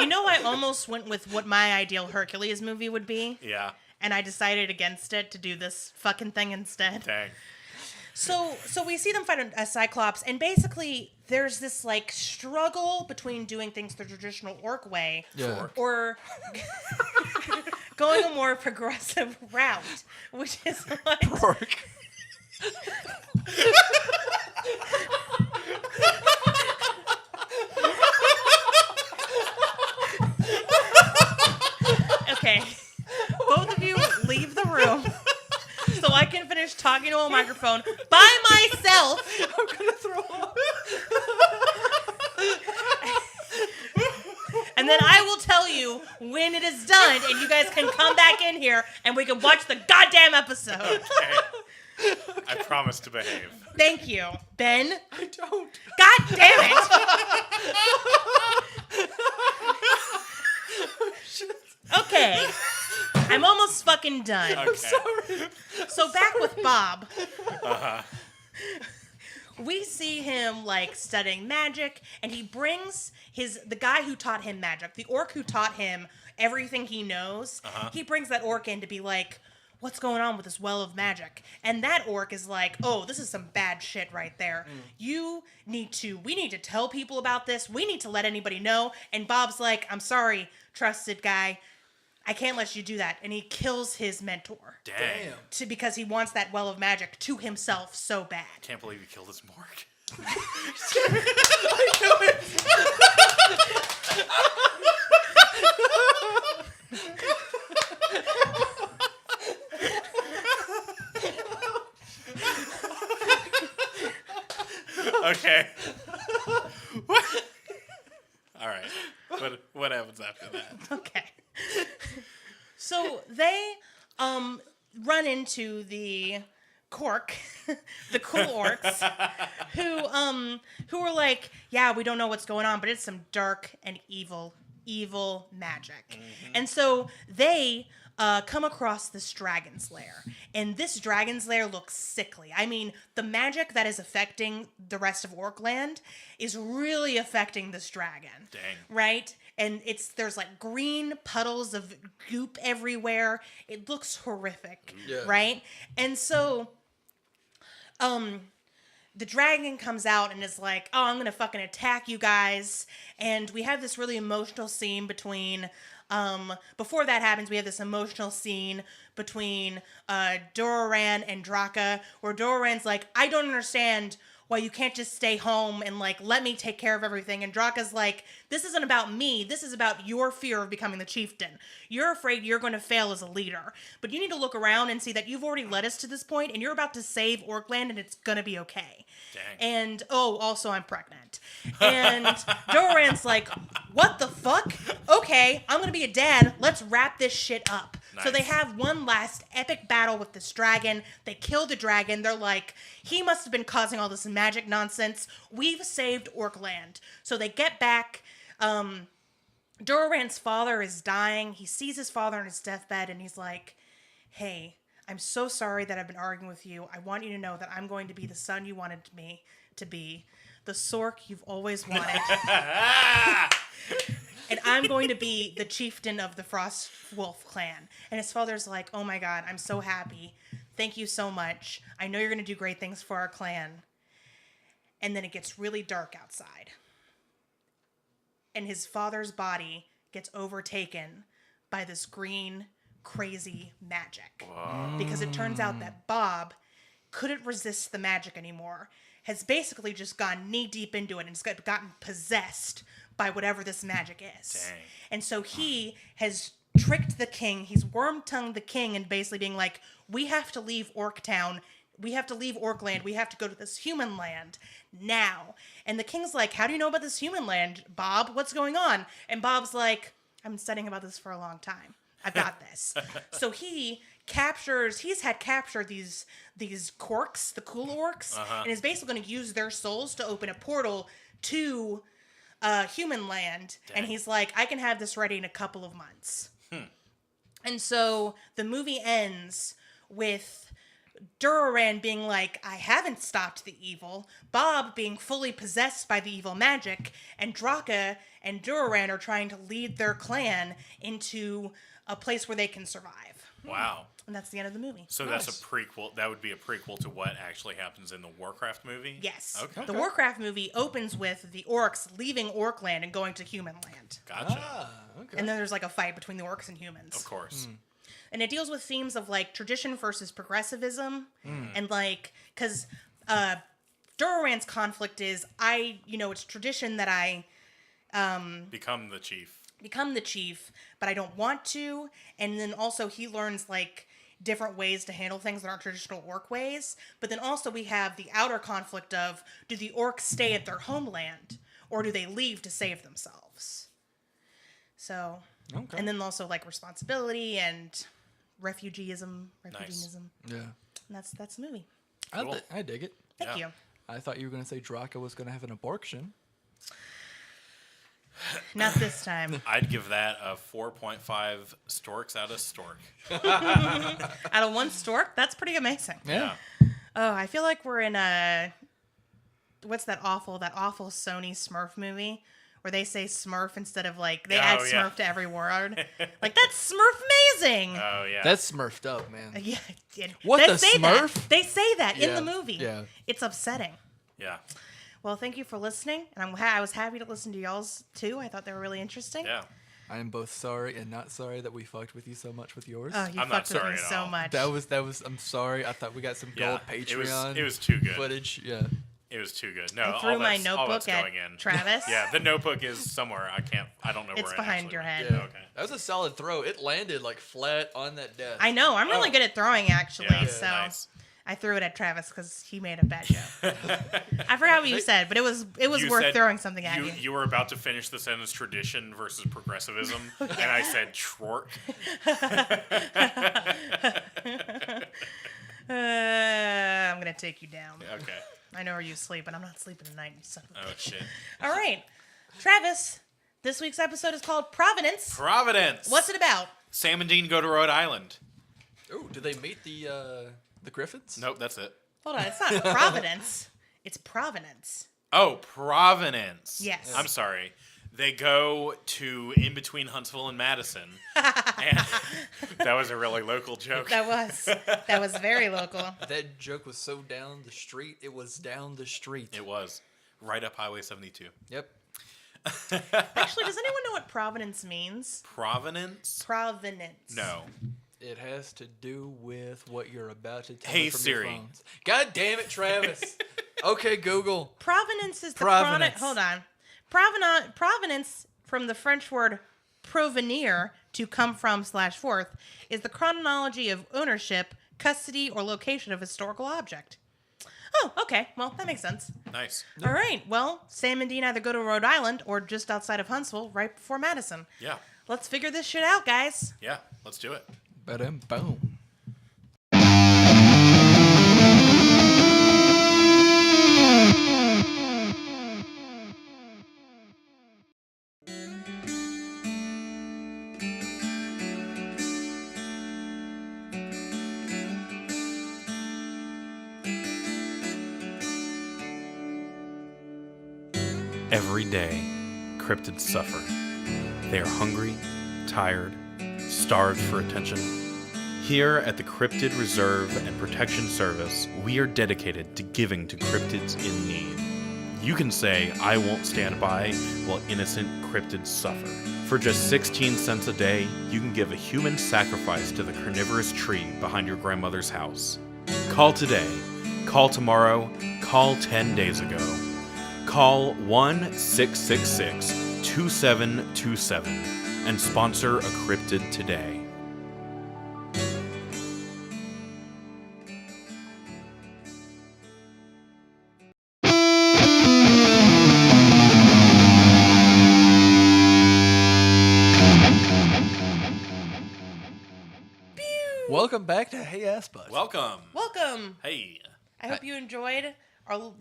Speaker 2: You know, I almost went with what my ideal Hercules movie would be.
Speaker 1: Yeah.
Speaker 2: And I decided against it to do this fucking thing instead.
Speaker 1: Dang.
Speaker 2: So we see them fight a Cyclops, and basically there's this like struggle between doing things the traditional orc way, or going a more progressive route, which is like
Speaker 3: Orc.
Speaker 2: Okay, both of you leave the room so I can finish talking to a microphone by myself.
Speaker 3: I'm gonna throw up.
Speaker 2: And then I will tell you when it is done, and you guys can come back in here and we can watch the goddamn episode.
Speaker 1: Okay. I promise to behave.
Speaker 2: Thank you, Ben.
Speaker 3: I don't.
Speaker 2: God damn it. Okay. I'm almost fucking done.
Speaker 1: Okay.
Speaker 3: I'm sorry.
Speaker 2: So back with Bob.
Speaker 1: Uh-huh.
Speaker 2: We see him like studying magic, and he brings the guy who taught him magic, the orc who taught him everything he knows. He brings that orc in to be like, what's going on with this well of magic? And that orc is like, oh, this is some bad shit right there. We need to tell people about this. We need to let anybody know. And Bob's like, I'm sorry, trusted guy. I can't let you do that. And he kills his mentor.
Speaker 1: Damn.
Speaker 2: Because he wants that well of magic to himself so bad.
Speaker 1: Can't believe he killed his morgue.
Speaker 3: I knew it.
Speaker 1: Okay. All right. What happens after that?
Speaker 2: Okay. So they run into the Cork, the cool orcs, who are like, yeah, we don't know what's going on, but it's some dark and evil magic. Mm-hmm. And so they come across this dragon's lair. And this dragon's lair looks sickly. I mean, the magic that is affecting the rest of Orkland is really affecting this dragon.
Speaker 1: Dang. Right?
Speaker 2: And there's like green puddles of goop everywhere. It looks horrific. Yeah. Right? And so the dragon comes out and is like, oh, I'm going to fucking attack you guys. And we have this really emotional scene between before that happens, we have this emotional scene between Doran and Draka, where Doran's like, I don't understand why you can't just stay home and like let me take care of everything. And Draka's like, this isn't about me. This is about your fear of becoming the chieftain. You're afraid you're going to fail as a leader, but you need to look around and see that you've already led us to this point and you're about to save Orkland and it's going to be okay. Dang. And also I'm pregnant. And Doran's like, what the fuck? Okay, I'm going to be a dad. Let's wrap this shit up. Nice. So they have one last epic battle with this dragon. They kill the dragon. They're like, he must have been causing all this magic nonsense. We've saved Orkland. So they get back. Doran's father is dying. He sees his father on his deathbed and he's like, hey, I'm so sorry that I've been arguing with you. I want you to know that I'm going to be the son you wanted me to be. The Sork you've always wanted. And I'm going to be the chieftain of the Frost Wolf clan. And his father's like, oh my God, I'm so happy. Thank you so much. I know you're going to do great things for our clan. And then it gets really dark outside. and his father's body gets overtaken by this green, crazy magic. Because it turns out that Bob couldn't resist the magic anymore, has basically just gone knee-deep into it and has gotten possessed by whatever this magic is.
Speaker 1: Dang.
Speaker 2: And so he has tricked the king. He's worm-tongued the king and basically being like, we have to leave Orktown. We have to leave Orkland. We have to go to this human land now. And the king's like, how do you know about this human land, Bob? What's going on? And Bob's like, I've been studying about this for a long time. I've got this. So he's had captured these Korks, the cool orcs, and is basically going to use their souls to open a portal to human land.
Speaker 1: Dang.
Speaker 2: And he's like, I can have this ready in a couple of months. And so the movie ends with Duran being like, I haven't stopped the evil, Bob being fully possessed by the evil magic, and Draka and Duran are trying to lead their clan into a place where they can survive.
Speaker 1: Wow.
Speaker 2: And that's the end of the movie.
Speaker 1: So that's a prequel. That would be a prequel to what actually happens in the Warcraft movie?
Speaker 2: Yes.
Speaker 1: Okay.
Speaker 2: The Warcraft movie opens with the orcs leaving Orkland and going to human land.
Speaker 1: Gotcha.
Speaker 3: Okay.
Speaker 2: And then there's like a fight between the orcs and humans.
Speaker 1: Of course.
Speaker 2: And it deals with themes of like tradition versus progressivism, and like, because Duran's conflict is it's tradition that I
Speaker 1: Become the chief.
Speaker 2: become the chief, but I don't want to. And then also he learns like different ways to handle things that aren't traditional orc ways. But then also we have the outer conflict of, do the orcs stay at their homeland or do they leave to save themselves? So, and then also like responsibility and refugeeism.
Speaker 3: Yeah.
Speaker 2: And that's the movie.
Speaker 1: Cool.
Speaker 3: I dig it.
Speaker 2: Thank you.
Speaker 3: I thought you were going to say Draka was going to have an abortion.
Speaker 2: Not this time.
Speaker 1: I'd give that a 4.5 storks out of stork.
Speaker 2: Out of one stork, that's pretty amazing.
Speaker 3: Yeah.
Speaker 2: Oh, I feel like we're in what's that awful Sony Smurf movie where they say Smurf instead of like they add Smurf to every word. Like, that's Smurf amazing.
Speaker 1: Oh yeah.
Speaker 3: That's smurfed up, man.
Speaker 2: Yeah.
Speaker 3: What,
Speaker 2: They
Speaker 3: the
Speaker 2: say
Speaker 3: Smurf?
Speaker 2: that. They say that in
Speaker 3: Yeah,
Speaker 2: the movie.
Speaker 3: yeah.
Speaker 2: It's upsetting.
Speaker 1: Yeah.
Speaker 2: Well, thank you for listening, and I was happy to listen to y'all's too. I thought they were really interesting.
Speaker 1: Yeah.
Speaker 3: I am both sorry and not sorry that we fucked with you so much with yours.
Speaker 2: Oh, you
Speaker 1: I'm not
Speaker 2: fucked with
Speaker 1: sorry
Speaker 2: me
Speaker 1: at
Speaker 2: so
Speaker 1: all.
Speaker 2: much.
Speaker 3: That was. I'm sorry. I thought we got some gold Patreon.
Speaker 1: It was too good.
Speaker 3: Footage. Yeah.
Speaker 1: It was too good. No,
Speaker 2: I threw my
Speaker 1: all
Speaker 2: notebook
Speaker 1: that's
Speaker 2: at
Speaker 1: going in.
Speaker 2: Travis.
Speaker 1: Yeah, the notebook is somewhere. I don't know where
Speaker 2: It's
Speaker 1: it
Speaker 2: behind
Speaker 1: actually
Speaker 2: your
Speaker 1: went.
Speaker 2: head.
Speaker 3: Yeah.
Speaker 1: Okay.
Speaker 3: That was a solid throw. It landed like flat on that desk.
Speaker 2: I know. I'm really good at throwing, actually.
Speaker 1: Yeah,
Speaker 2: So
Speaker 1: nice.
Speaker 2: I threw it at Travis because he made a bad joke. I forgot what you said, but it was
Speaker 1: You
Speaker 2: worth
Speaker 1: said
Speaker 2: throwing something at you.
Speaker 1: You were about to finish the sentence tradition versus progressivism, and I said Schwark.
Speaker 2: I'm gonna take you down.
Speaker 1: Okay.
Speaker 2: I know where you sleep, but I'm not sleeping tonight. You son of a
Speaker 1: Oh
Speaker 2: bitch.
Speaker 1: shit.
Speaker 2: All right, Travis. This week's episode is called Provenance.
Speaker 1: Providence.
Speaker 2: What's it about?
Speaker 1: Sam and Dean go to Rhode Island.
Speaker 3: Oh, did they meet the Griffins?
Speaker 1: Nope, that's it.
Speaker 2: Hold on, it's not Providence. It's Provenance.
Speaker 1: Oh, Provenance.
Speaker 2: Yes.
Speaker 1: I'm sorry. They go to in between Huntsville and Madison. And that was a really local joke.
Speaker 2: That was very local.
Speaker 3: That joke was so down the street. It was down the street.
Speaker 1: It was right up Highway 72.
Speaker 3: Yep.
Speaker 2: Actually, does anyone know what Provenance means?
Speaker 1: Provenance?
Speaker 2: Provenance.
Speaker 1: No.
Speaker 3: It has to do with what you're about to tell
Speaker 1: Hey,
Speaker 3: me from
Speaker 1: Siri.
Speaker 3: your phones. God damn it, Travis. Okay, Google.
Speaker 2: Provenance is the
Speaker 3: Provenance.
Speaker 2: hold on. Provenance, from the French word provenir, to come from / forth, is the chronology of ownership, custody, or location of a historical object. Oh, okay. Well, that makes sense.
Speaker 1: Nice.
Speaker 2: All right. Well, Sam and Dean either go to Rhode Island or just outside of Huntsville, right before Madison.
Speaker 1: Yeah.
Speaker 2: Let's figure this shit out, guys.
Speaker 1: Yeah. Let's do it.
Speaker 3: Ba-dum, boom.
Speaker 1: Every day, cryptids suffer. They are hungry, tired, starved for attention. Here at the Cryptid Reserve and Protection Service, we are dedicated to giving to cryptids in need. you can say, I won't stand by while innocent cryptids suffer. For just 16 cents a day, you can give a human sacrifice to the carnivorous tree behind your grandmother's house. Call today. Call tomorrow. Call 10 days ago. Call 1-666-2727 and sponsor a cryptid today.
Speaker 3: Welcome back to Hey Assbutt.
Speaker 1: Welcome. Hey.
Speaker 2: I hope you enjoyed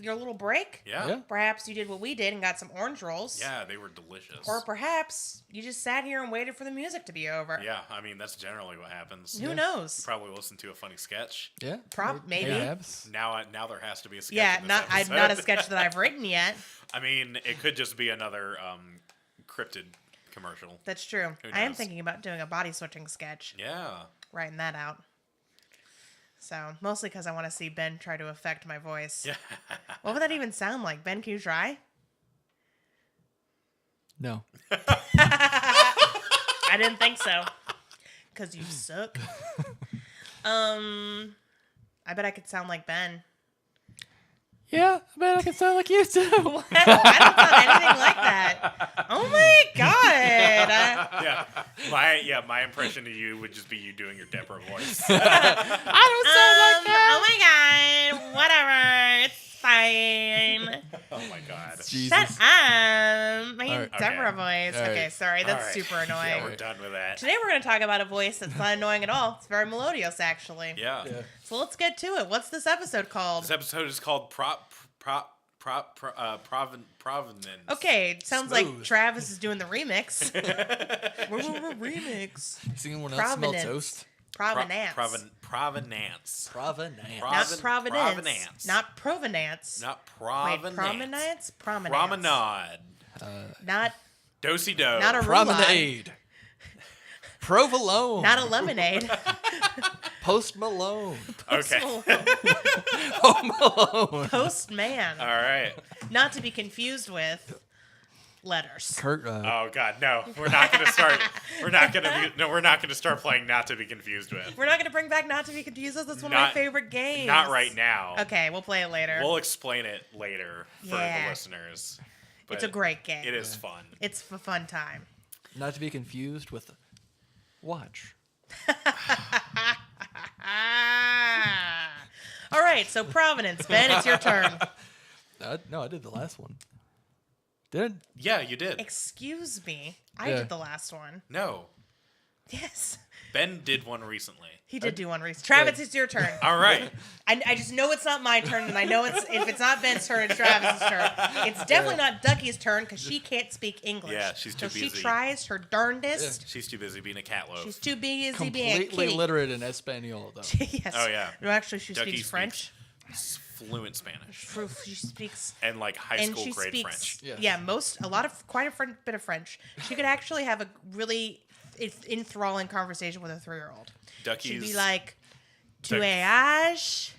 Speaker 2: your little break.
Speaker 1: Yeah.
Speaker 2: Perhaps you did what we did and got some orange rolls.
Speaker 1: Yeah, they were delicious.
Speaker 2: Or perhaps you just sat here and waited for the music to be over.
Speaker 1: Yeah, I mean, that's generally what happens.
Speaker 2: Who knows?
Speaker 1: You probably listened to a funny sketch.
Speaker 3: Yeah.
Speaker 2: Maybe.
Speaker 1: Now there has to be a sketch.
Speaker 2: Yeah,
Speaker 1: in this episode.
Speaker 2: not a sketch that I've written yet.
Speaker 1: I mean, it could just be another cryptid commercial.
Speaker 2: That's true. I am thinking about doing a body switching sketch.
Speaker 1: Yeah.
Speaker 2: Writing that out. So, mostly because I want to see Ben try to affect my voice.
Speaker 1: Yeah.
Speaker 2: What would that even sound like? Ben, can you try?
Speaker 3: No.
Speaker 2: I didn't think so. Because you suck. I bet I could sound like Ben.
Speaker 3: Yeah, I bet I can sound like you too.
Speaker 2: I don't sound anything like that. Oh my god.
Speaker 1: My impression of you would just be you doing your Deborah voice.
Speaker 3: I don't sound like that.
Speaker 2: Oh my god. Whatever. It's fine.
Speaker 1: Oh my god.
Speaker 3: Jesus.
Speaker 2: Shut up. My
Speaker 3: Right.
Speaker 2: Deborah voice.
Speaker 3: All right.
Speaker 2: Okay, sorry. That's
Speaker 1: All right.
Speaker 2: super annoying.
Speaker 1: Yeah, we're done with that.
Speaker 2: Today we're going to talk about a voice that's not annoying at all. It's very melodious, actually.
Speaker 1: Yeah.
Speaker 2: So let's get to it. What's this episode called?
Speaker 1: This episode is called Provenance.
Speaker 2: Okay, sounds like
Speaker 3: Smooth.
Speaker 2: Travis is doing the remix. Remix.
Speaker 3: Singing one else smell
Speaker 2: Provenance.
Speaker 3: toast.
Speaker 2: Provenance.
Speaker 3: Provenance.
Speaker 1: Provenance.
Speaker 2: Not Provenance. Not Provenance.
Speaker 1: Not
Speaker 2: Wait,
Speaker 1: Provenance.
Speaker 2: Promenade?
Speaker 1: Promenade.
Speaker 2: Not
Speaker 1: Do-si-do.
Speaker 2: Not a
Speaker 3: Promenade. Provolone.
Speaker 2: not a lemonade.
Speaker 3: Post Malone.
Speaker 1: Okay.
Speaker 3: Home Alone.
Speaker 2: Postman.
Speaker 1: All right.
Speaker 2: Not to be confused with letters.
Speaker 3: Kurt.
Speaker 1: Oh God, no! We're not gonna start. We're not gonna start playing Not to Be Confused with.
Speaker 2: We're not going to bring back Not to be confused with. That's one of my favorite games.
Speaker 1: Not right now.
Speaker 2: Okay, we'll play it later.
Speaker 1: We'll explain it later for
Speaker 2: Yeah.
Speaker 1: the listeners.
Speaker 2: It's a great game.
Speaker 1: It is fun.
Speaker 2: It's a fun time.
Speaker 3: Not to be confused with Watch.
Speaker 2: All right, so Provenance. Ben, it's your turn.
Speaker 3: No, I did the last one. Did?
Speaker 1: Yeah, you did.
Speaker 2: Excuse me. I
Speaker 3: Yeah.
Speaker 2: did the last one.
Speaker 1: No,
Speaker 2: Yes.
Speaker 1: Ben did one recently.
Speaker 2: He did do one recently. Travis, it's your turn.
Speaker 1: All right.
Speaker 2: I just know it's not my turn, and I know if it's not Ben's turn, it's Travis's turn. It's definitely not Ducky's turn because she can't speak English.
Speaker 1: Yeah, she's too
Speaker 2: so she
Speaker 1: busy.
Speaker 2: tries her darndest.
Speaker 1: She's too busy being a cat loaf.
Speaker 2: She's too busy being a
Speaker 3: Completely
Speaker 2: kitty.
Speaker 3: literate in Espanol, though.
Speaker 2: Yes.
Speaker 1: Oh, yeah.
Speaker 2: No, actually, she
Speaker 1: Ducky
Speaker 2: speaks French.
Speaker 1: Fluent Spanish
Speaker 2: She speaks.
Speaker 1: and like high
Speaker 2: And
Speaker 1: school
Speaker 2: she
Speaker 1: grade
Speaker 2: speaks,
Speaker 1: French.
Speaker 3: Yes.
Speaker 2: quite a bit of French. She could actually have a really enthralling conversation with a 3-year-old.
Speaker 1: Ducky's
Speaker 2: She'd be like, "Tu
Speaker 1: Duck-
Speaker 2: es âge?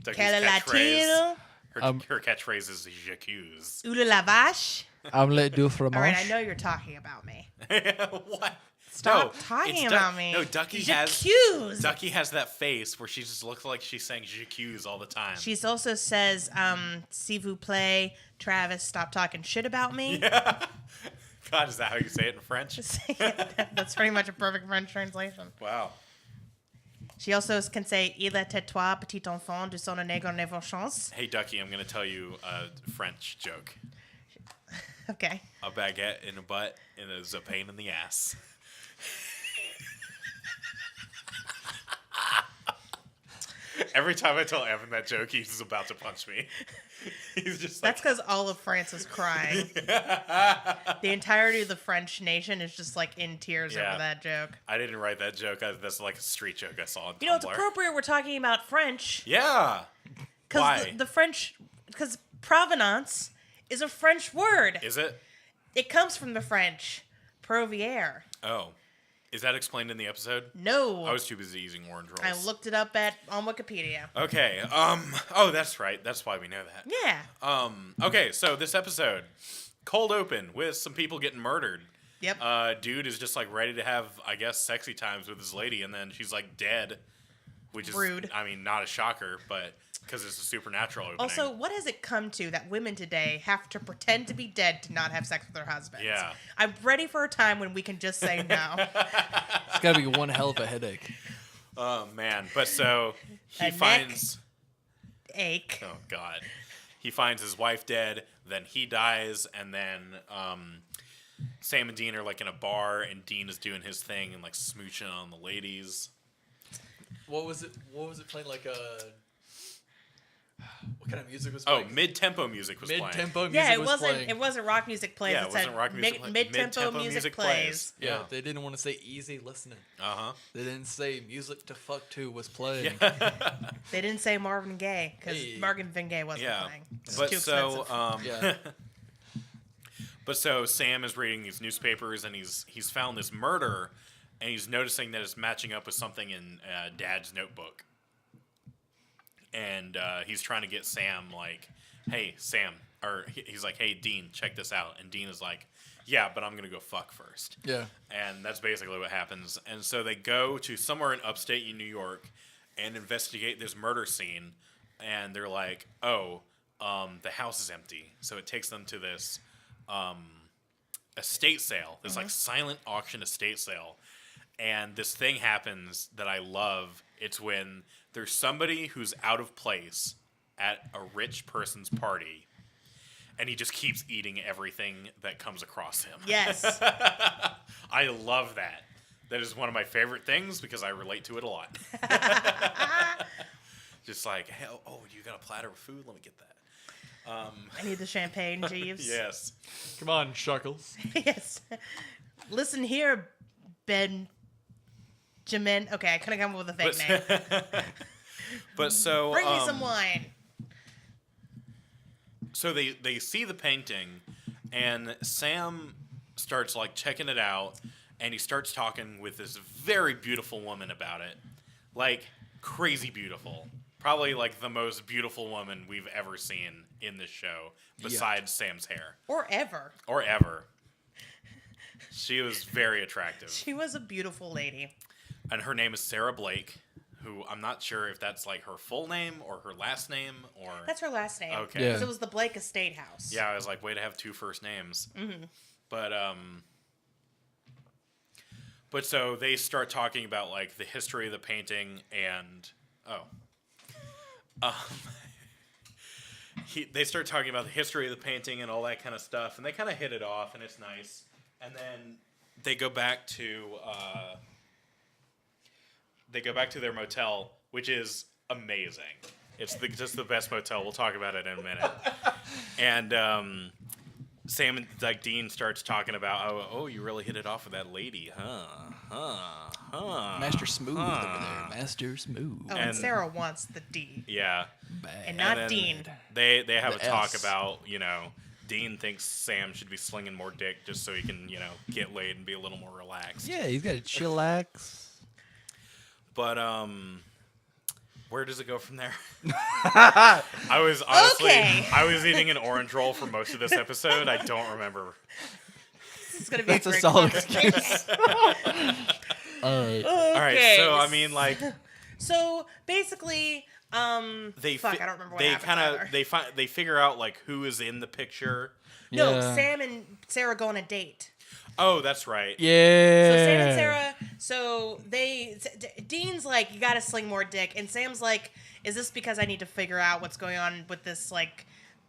Speaker 1: Ducky's
Speaker 2: Quelle
Speaker 1: catchphrase.
Speaker 2: a-t-il?
Speaker 1: Her catchphrase is "j'accuse."
Speaker 2: Ou la vache?"
Speaker 3: Omelette du fromage.
Speaker 2: All right, I know you're talking about me.
Speaker 1: What?
Speaker 2: Stop
Speaker 1: No,
Speaker 2: talking
Speaker 1: it's
Speaker 2: about me.
Speaker 1: No, Ducky has that face where she just looks like she's saying "j'accuse" all the time.
Speaker 2: She also says, "S'il vous plaît, Travis, stop talking shit about me."
Speaker 1: Yeah. God, is that how you say it in French?
Speaker 2: That's pretty much a perfect French translation.
Speaker 1: Wow.
Speaker 2: She also can say, "Il était toi, petit enfant, de son nègre ne vos chance."
Speaker 1: Hey, Ducky, I'm going to tell you a French joke.
Speaker 2: Okay.
Speaker 1: A baguette in a butt and it's a pain in the ass. Every time I tell Evan that joke, he's about to punch me. He's just like...
Speaker 2: That's because all of France is crying. The entirety of the French nation is just like in tears
Speaker 1: Yeah.
Speaker 2: over that joke.
Speaker 1: I didn't write that joke. That's like a street joke I saw on
Speaker 2: You know,
Speaker 1: Tumblr.
Speaker 2: it's appropriate we're talking about French.
Speaker 1: Yeah.
Speaker 2: Because
Speaker 1: Why?
Speaker 2: the French, because provenance is a French word.
Speaker 1: Is it?
Speaker 2: It comes from the French, provière.
Speaker 1: Oh. Is that explained in the episode?
Speaker 2: No.
Speaker 1: I was too busy using orange rolls.
Speaker 2: I looked it up on Wikipedia.
Speaker 1: Okay. Oh, that's right. That's why we know that.
Speaker 2: Yeah.
Speaker 1: Okay, so this episode, cold open with some people getting murdered.
Speaker 2: Yep.
Speaker 1: Dude is just like ready to have, I guess, sexy times with his lady, and then she's like dead, which is
Speaker 2: rude.
Speaker 1: I mean, not a shocker, but because it's a supernatural opening.
Speaker 2: Also, what has it come to that women today have to pretend to be dead to not have sex with their husbands?
Speaker 1: Yeah.
Speaker 2: I'm ready for a time when we can just say no.
Speaker 3: It's gotta be one hell of a headache.
Speaker 1: Oh man! But so he
Speaker 2: A
Speaker 1: finds.
Speaker 2: Ache.
Speaker 1: Oh god! He finds his wife dead. Then he dies, and then Sam and Dean are like in a bar, and Dean is doing his thing and like smooching on the ladies.
Speaker 3: What was it playing like a... What kind of music was playing?
Speaker 1: Oh, mid-tempo music was playing.
Speaker 3: Mid-tempo music
Speaker 2: Yeah,
Speaker 3: was playing.
Speaker 2: it wasn't rock music plays.
Speaker 1: Yeah,
Speaker 2: it
Speaker 1: it wasn't
Speaker 2: said
Speaker 1: rock music.
Speaker 2: mid-tempo music plays.
Speaker 3: Yeah,
Speaker 1: Yeah.
Speaker 3: they didn't want to say easy listening.
Speaker 1: Uh-huh.
Speaker 3: They didn't say music to fuck to was playing.
Speaker 2: They didn't say Marvin Gaye because
Speaker 3: Hey.
Speaker 2: Marvin Gaye wasn't
Speaker 1: Yeah.
Speaker 2: playing. It's
Speaker 1: But
Speaker 2: too
Speaker 1: so,
Speaker 2: expensive.
Speaker 3: Yeah.
Speaker 1: but so Sam is reading these newspapers, and he's found this murder, and he's noticing that it's matching up with something in Dad's notebook. And he's trying to get Sam like, hey, Sam, or he's like, hey, Dean, check this out. And Dean is like, yeah, but I'm going to go fuck first.
Speaker 3: Yeah.
Speaker 1: And that's basically what happens. And so they go to somewhere in upstate New York and investigate this murder scene. And they're like, oh, the house is empty. So it takes them to this estate sale, this like silent auction estate sale. And this thing happens that I love. It's when there's somebody who's out of place at a rich person's party, and he just keeps eating everything that comes across him.
Speaker 2: Yes.
Speaker 1: I love that. That is one of my favorite things because I relate to it a lot. Just like, hey, oh, you got a platter of food? Let me get that.
Speaker 2: I need the champagne, Jeeves.
Speaker 1: Yes.
Speaker 3: Come on, Shuckles.
Speaker 2: Yes. Listen here, Benjamin. Okay, I couldn't come up with a fake name.
Speaker 1: But so
Speaker 2: Bring me some wine.
Speaker 1: So they see the painting, and Sam starts like checking it out, and he starts talking with this very beautiful woman about it, like crazy beautiful, probably like the most beautiful woman we've ever seen in this show, besides Sam's hair
Speaker 2: Or ever.
Speaker 1: or ever. She was very attractive,
Speaker 2: She was a beautiful lady.
Speaker 1: and her name is Sarah Blake, who I'm not sure if that's like her full name or her last name or.
Speaker 2: That's her last name.
Speaker 1: Okay.
Speaker 3: Yeah.
Speaker 2: Because it was the Blake Estate House.
Speaker 1: Yeah, I was like, way to have two first names. Mm-hmm. But so they start talking about like the history of the painting, and they start talking about the history of the painting and all that kind of stuff, and they kind of hit it off, and it's nice. And then they go back to their motel, which is amazing. It's just the best motel. We'll talk about it in a minute. And Sam and like Dean starts talking about, oh, you really hit it off with that lady, huh?
Speaker 3: Master Smooth over there. Master Smooth.
Speaker 2: Oh, and Sarah wants the D.
Speaker 1: Yeah.
Speaker 3: Bad.
Speaker 2: And not
Speaker 1: then
Speaker 2: Dean.
Speaker 1: They have
Speaker 3: The
Speaker 1: a talk
Speaker 3: S.
Speaker 1: about, Dean thinks Sam should be slinging more dick just so he can, get laid and be a little more relaxed.
Speaker 3: Yeah, he's got to chillax.
Speaker 1: But where does it go from there? I was honestly I was eating an orange roll for most of this episode. I don't remember.
Speaker 2: This is going to be
Speaker 3: That's a
Speaker 2: great
Speaker 3: solid
Speaker 2: conversation.
Speaker 3: excuse.
Speaker 1: All right, so I mean, like,
Speaker 2: So basically,
Speaker 1: they
Speaker 2: I don't remember what
Speaker 1: they
Speaker 2: happens either.
Speaker 1: they figure out like who is in the picture.
Speaker 2: No,
Speaker 3: Yeah.
Speaker 2: Sam and Sarah go on a date.
Speaker 1: Oh, that's right.
Speaker 3: Yeah.
Speaker 2: So Sam and Sarah, Dean's like, you gotta sling more dick. And Sam's like, is this because I need to figure out what's going on with this, like,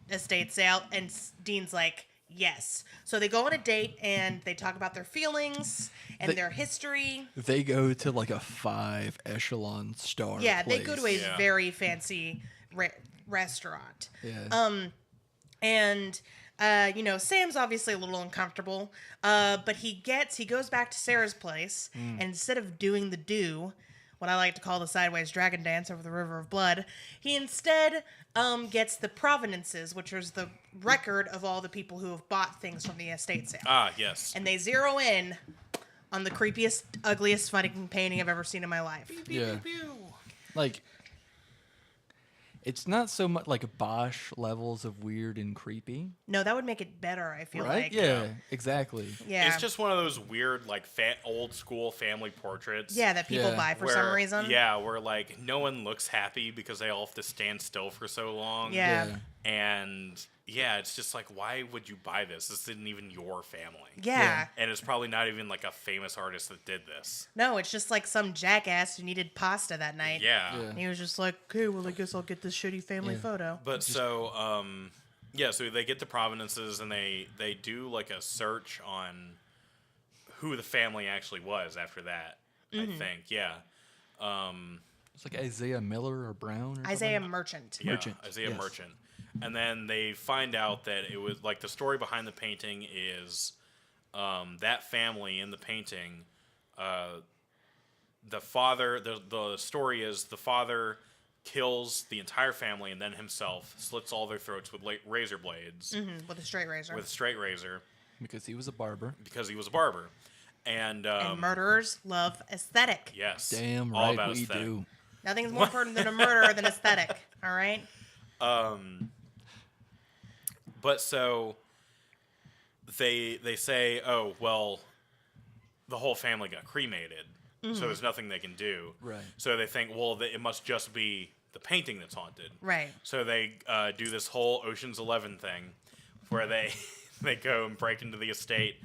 Speaker 2: estate sale? And Dean's like, yes. So they go on a date and they talk about their feelings and their history.
Speaker 3: They go to like a 5 echelon star.
Speaker 2: Yeah,
Speaker 3: place.
Speaker 2: they go to a
Speaker 1: Yeah.
Speaker 2: very fancy restaurant.
Speaker 3: Yeah.
Speaker 2: And Sam's obviously a little uncomfortable, but he goes back to Sarah's place, and instead of doing the what I like to call the sideways dragon dance over the river of blood, he instead gets the Provenances, which is the record of all the people who have bought things from the estate sale.
Speaker 1: Ah, yes.
Speaker 2: And they zero in on the creepiest, ugliest fucking painting I've ever seen in my life.
Speaker 3: Yeah. Like, it's not so much like Bosch levels of weird and creepy.
Speaker 2: No, that would make it better, I feel
Speaker 3: Right?
Speaker 2: like.
Speaker 3: Yeah, exactly.
Speaker 2: Yeah.
Speaker 1: It's just one of those weird, like, old school family portraits.
Speaker 2: Yeah, that people buy for some reason.
Speaker 1: Yeah, where, like, no one looks happy because they all have to stand still for so long.
Speaker 2: Yeah.
Speaker 1: And, yeah, it's just like, why would you buy this? This isn't even your family.
Speaker 2: Yeah.
Speaker 1: And it's probably not even, like, a famous artist that did this.
Speaker 2: No, it's just like some jackass who needed pasta that night.
Speaker 1: Yeah.
Speaker 2: And he was just like, okay, well, I guess I'll get this shitty family photo.
Speaker 1: But so, so they get the Provenances and they do, like, a search on who the family actually was after that, I think. Yeah.
Speaker 3: It's like Isaiah Miller or Brown or
Speaker 2: Isaiah
Speaker 3: something.
Speaker 2: Merchant.
Speaker 1: Yeah,
Speaker 3: Merchant,
Speaker 1: Isaiah
Speaker 3: yes.
Speaker 1: Merchant. And then they find out that it was, like, the story behind the painting is that family in the painting, the father, the story is the father kills the entire family and then himself, slits all their throats with razor blades,
Speaker 2: With a straight razor.
Speaker 1: with a straight razor,
Speaker 3: Because he was a barber.
Speaker 1: because he was a barber. And
Speaker 2: murderers love aesthetic.
Speaker 1: yes,
Speaker 3: Damn
Speaker 1: all
Speaker 3: right
Speaker 1: about
Speaker 3: we
Speaker 1: aesthetic.
Speaker 3: do.
Speaker 2: Nothing's more important than a murderer than aesthetic. All right?
Speaker 1: But so they say, oh, well, the whole family got cremated, so there's nothing they can do.
Speaker 3: Right.
Speaker 1: So they think, well, it must just be the painting that's haunted.
Speaker 2: Right.
Speaker 1: So they do this whole Ocean's 11 thing where they they go and break into the estate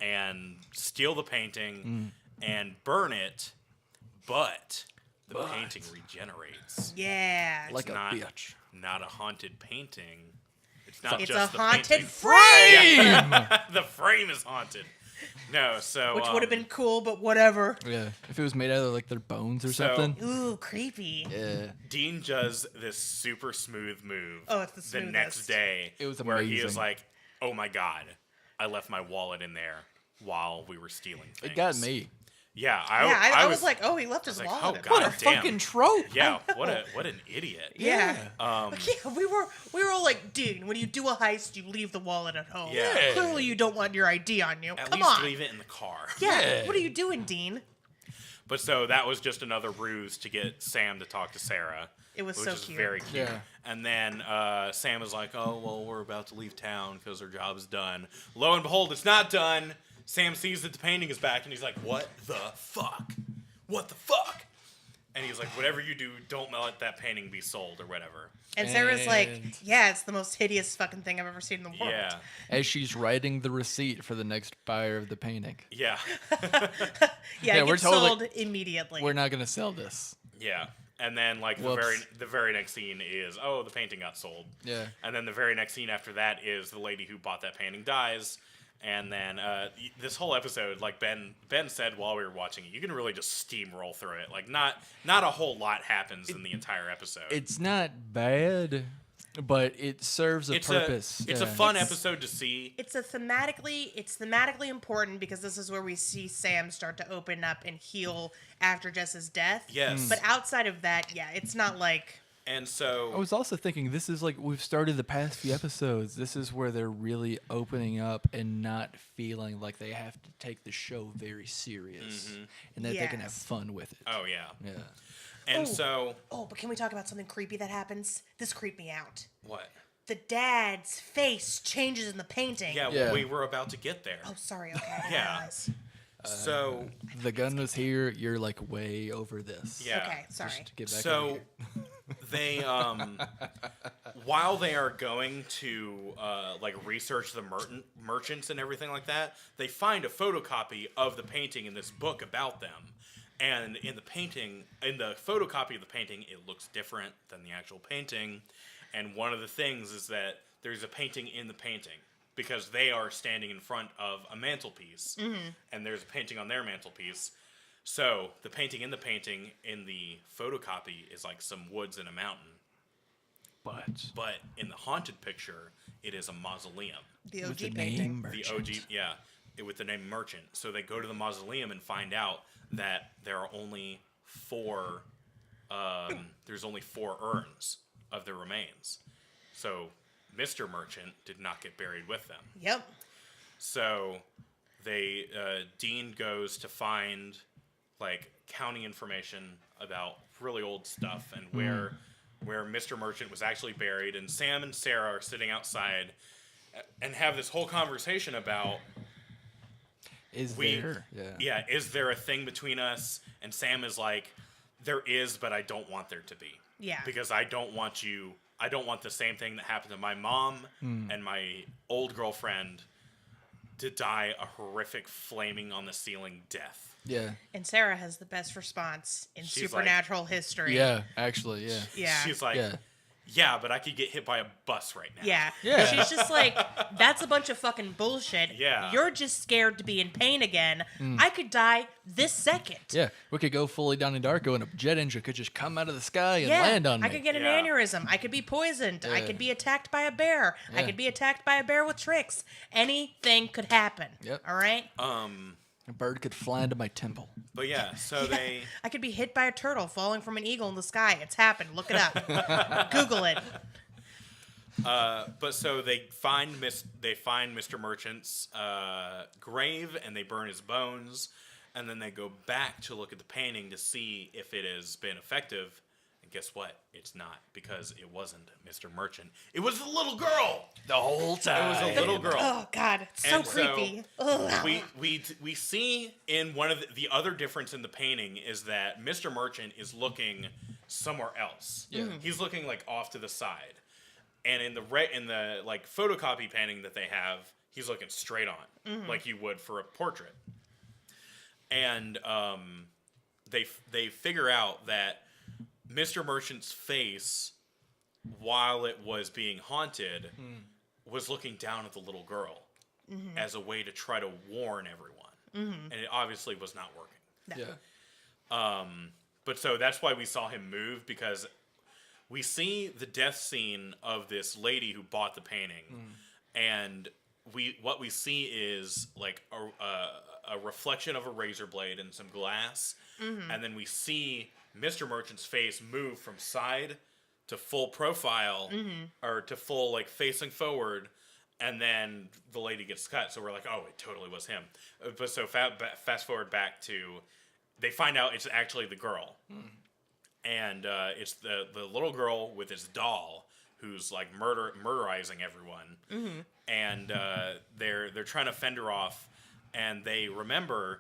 Speaker 1: and steal the painting and burn it, but the painting regenerates.
Speaker 2: Yeah.
Speaker 3: Like
Speaker 1: not-
Speaker 3: a bitch.
Speaker 1: Not a haunted painting. It's not
Speaker 2: It's
Speaker 1: just
Speaker 2: a
Speaker 1: the
Speaker 2: haunted
Speaker 1: painting.
Speaker 2: frame!
Speaker 1: The frame is haunted. No, so
Speaker 2: Which would have been cool, but whatever.
Speaker 3: Yeah. If it was made out of like their bones or
Speaker 1: So-
Speaker 3: something.
Speaker 2: Ooh, creepy.
Speaker 3: Yeah.
Speaker 1: Dean does this super smooth move.
Speaker 2: Oh, it's the
Speaker 1: next
Speaker 2: smoothest.
Speaker 1: day.
Speaker 3: It was
Speaker 1: where he is
Speaker 3: amazing.
Speaker 1: like, "Oh my god, I left my wallet in there while we were stealing things."
Speaker 3: It got me.
Speaker 1: Yeah,
Speaker 2: I was like, oh, he left his
Speaker 1: like,
Speaker 2: wallet.
Speaker 1: oh,
Speaker 2: in
Speaker 1: God.
Speaker 2: there.
Speaker 3: What a
Speaker 1: damn.
Speaker 3: fucking trope.
Speaker 1: yeah, what an idiot.
Speaker 2: Yeah.
Speaker 1: Um,
Speaker 2: Yeah, we were all like, dude, when you do a heist, you leave the wallet at home.
Speaker 1: Yeah.
Speaker 2: Clearly, you don't want your ID on you.
Speaker 1: at
Speaker 2: Come
Speaker 1: least
Speaker 2: on.
Speaker 1: leave it in the car.
Speaker 2: Yeah.
Speaker 3: Yeah.
Speaker 2: What are you doing, Dean?
Speaker 1: But so that was just another ruse to get Sam to talk to Sarah.
Speaker 2: It was
Speaker 1: which
Speaker 2: so
Speaker 1: is
Speaker 2: cute.
Speaker 1: very cute.
Speaker 3: Yeah.
Speaker 1: And then Sam is like, "Oh well, we're about to leave town because our job is done." Lo and behold, it's not done. Sam sees that the painting is back, and he's like, "What the fuck? What the fuck?" And he's like, "Whatever you do, don't let that painting be sold or whatever."
Speaker 2: And Sarah's like,
Speaker 3: And-
Speaker 2: yeah, it's the most hideous fucking thing I've ever seen in the world.
Speaker 1: Yeah,
Speaker 3: As she's writing the receipt for the next buyer of the painting.
Speaker 1: yeah,
Speaker 2: Yeah,
Speaker 3: Yeah,
Speaker 2: it
Speaker 3: we're
Speaker 2: gets
Speaker 3: totally-
Speaker 2: sold immediately.
Speaker 3: We're not gonna sell this.
Speaker 1: yeah. And then like
Speaker 3: Whoops.
Speaker 1: the very next scene is, oh, the painting got sold.
Speaker 3: Yeah.
Speaker 1: And then the very next scene after that is the lady who bought that painting dies. And then this whole episode, like Ben said while we were watching it, you can really just steamroll through it. Like not a whole lot happens in the entire episode.
Speaker 3: It's not bad, but it serves a purpose.
Speaker 1: It's a
Speaker 3: Yeah.
Speaker 1: fun episode to see.
Speaker 2: it's thematically important because this is where we see Sam start to open up and heal after Jess's death.
Speaker 1: Yes.
Speaker 2: But outside of that, yeah, it's not like
Speaker 1: And so
Speaker 3: I was also thinking this is like we've started the past few episodes. This is where they're really opening up and not feeling like they have to take the show very serious and that they can have
Speaker 2: Yes.
Speaker 3: fun with it.
Speaker 1: oh yeah.
Speaker 3: Yeah.
Speaker 1: And
Speaker 2: Oh.
Speaker 1: so
Speaker 2: oh, but can we talk about something creepy that happens? This creeped me out.
Speaker 1: what?
Speaker 2: The dad's face changes in the painting.
Speaker 1: Yeah,
Speaker 3: Yeah.
Speaker 1: we were about to get there.
Speaker 2: Oh, sorry. Okay. I
Speaker 1: Yeah.
Speaker 2: realize.
Speaker 1: So
Speaker 3: The gun was here. You're like way over this.
Speaker 1: yeah.
Speaker 2: Okay. Sorry.
Speaker 3: Just to get back over
Speaker 1: So
Speaker 3: here.
Speaker 1: they while they are going to like research the merchants and everything like that, they find a photocopy of the painting in this book about them. And in the photocopy of the painting, it looks different than the actual painting. And one of the things is that there's a painting in the painting because they are standing in front of a mantelpiece, and there's a painting on their mantelpiece. So the painting in the photocopy is like some woods and a mountain. But in the haunted picture, it is a mausoleum.
Speaker 2: The
Speaker 3: With
Speaker 2: OG
Speaker 3: the
Speaker 2: painting.
Speaker 3: name
Speaker 1: The
Speaker 3: Merchant.
Speaker 1: OG, yeah, with the name Merchant. So they go to the mausoleum and find out that there are only four. There's only 4 urns of their remains. So Mr. Merchant did not get buried with them.
Speaker 2: Yep.
Speaker 1: So Dean goes to find like county information about really old stuff and where Mr. Merchant was actually buried, and Sam and Sarah are sitting outside and have this whole conversation about is there a thing between us? And Sam is like, there is, but I don't want there to be.
Speaker 2: Yeah.
Speaker 1: Because I don't want the same thing that happened to my mom and my old girlfriend to die a horrific flaming on the ceiling death.
Speaker 3: Yeah.
Speaker 2: And Sarah has the best response in supernatural history.
Speaker 3: Yeah, actually, yeah.
Speaker 2: Yeah.
Speaker 1: She's like, but I could get hit by a bus right now.
Speaker 2: Yeah. She's just like, that's a bunch of fucking bullshit.
Speaker 1: Yeah.
Speaker 2: You're just scared to be in pain again. I could die this second.
Speaker 3: Yeah. We could go fully down in Darko and a jet engine could just come out of the sky and land on me.
Speaker 2: I could get an aneurysm. I could be poisoned. I could be attacked by a bear. I could be attacked by a bear with tricks. Anything could happen.
Speaker 3: Yep.
Speaker 2: All right?
Speaker 3: A bird could fly into my temple.
Speaker 1: But
Speaker 2: I could be hit by a turtle falling from an eagle in the sky. It's happened. Look it up. Google it.
Speaker 1: But so they find Mr. Merchant's grave and they burn his bones, and then they go back to look at the painting to see if it has been effective. And guess what? It's not, because it wasn't Mr. Merchant. It was the little girl
Speaker 3: The whole time.
Speaker 1: It was a little girl.
Speaker 2: Oh God, it's so creepy.
Speaker 1: We see in one of the other difference in the painting is that Mr. Merchant is looking somewhere else.
Speaker 3: Yeah.
Speaker 1: He's looking like off to the side, and in the like photocopy painting that they have, he's looking straight on, like you would for a portrait. And they figure out that Mr. Merchant's face, while it was being haunted, was looking down at the little girl as a way to try to warn everyone. And it obviously was not working.
Speaker 3: Yeah.
Speaker 1: But so that's why we saw him move, because we see the death scene of this lady who bought the painting, and what we see is like a reflection of a razor blade and some glass, and then we see Mr. Merchant's face move from side to full profile, or to full like facing forward, and then the lady gets cut. So we're like, oh, it totally was him. But so fast forward back to, they find out it's actually the girl, and it's the little girl with his doll who's like murderizing everyone, and they're trying to fend her off, and they remember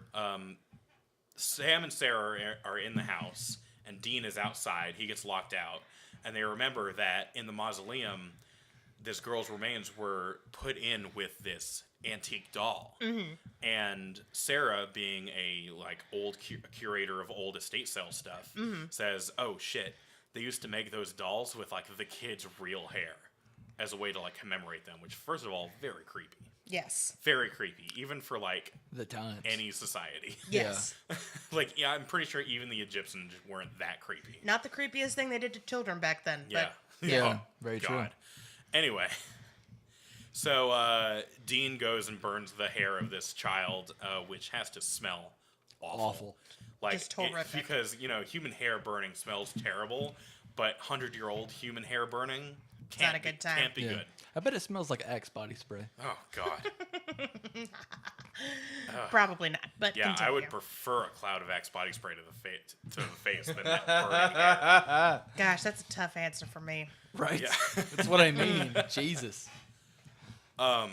Speaker 1: Sam and Sarah are in the house, and Dean is outside. He gets locked out, and they remember that in the mausoleum, this girl's remains were put in with this antique doll. And Sarah, being a like old curator of old estate sale stuff, says, "Oh shit, they used to make those dolls with like the kids' real hair as a way to like commemorate them." Which, first of all, very creepy.
Speaker 2: Yes.
Speaker 1: Very creepy, even for like
Speaker 3: The times.
Speaker 1: any society.
Speaker 2: Yes.
Speaker 1: Like, yeah, I'm pretty sure even the Egyptians weren't that creepy.
Speaker 2: Not the creepiest thing they did to children back then.
Speaker 1: Yeah.
Speaker 2: But
Speaker 3: Yeah, very true.
Speaker 1: Anyway, so Dean goes and burns the hair of this child, which has to smell awful. Like,
Speaker 2: just horrific.
Speaker 1: Because, human hair burning smells terrible, but 100-year-old human hair burning
Speaker 2: not a good time.
Speaker 1: Can't be good.
Speaker 3: I bet it smells like Axe body spray.
Speaker 1: Oh, God.
Speaker 2: Probably not, but
Speaker 1: Yeah,
Speaker 2: continue.
Speaker 1: I would prefer a cloud of Axe body spray to the face than that burning hair.
Speaker 2: Gosh, that's a tough answer for me.
Speaker 3: Right.
Speaker 1: Yeah.
Speaker 3: That's what I mean. Jesus.
Speaker 1: But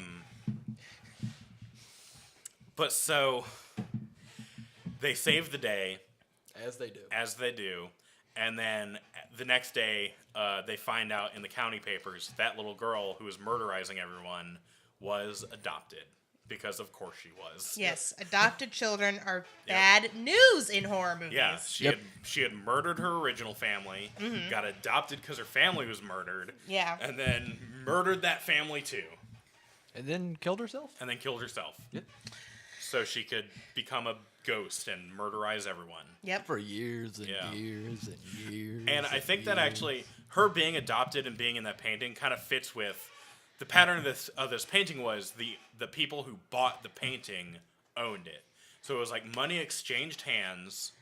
Speaker 1: so they save the day,
Speaker 3: As they do.
Speaker 1: and then the next day they find out in the county papers that little girl who was murderizing everyone was adopted, because of course she was.
Speaker 2: Yes, adopted children are bad news in horror movies.
Speaker 1: Yeah, she had murdered her original family, got adopted because her family was murdered,
Speaker 2: Yeah.
Speaker 1: and then murdered that family too,
Speaker 3: And then killed herself?
Speaker 1: and then killed herself.
Speaker 3: Yep.
Speaker 1: So she could become a ghost and murderize everyone.
Speaker 2: Yep.
Speaker 3: For years and
Speaker 1: Yeah.
Speaker 3: years and years.
Speaker 1: And I think that
Speaker 3: years.
Speaker 1: actually her being adopted and being in that painting kind of fits with the pattern of this painting. Was the people who bought the painting owned it, so it was like money exchanged hands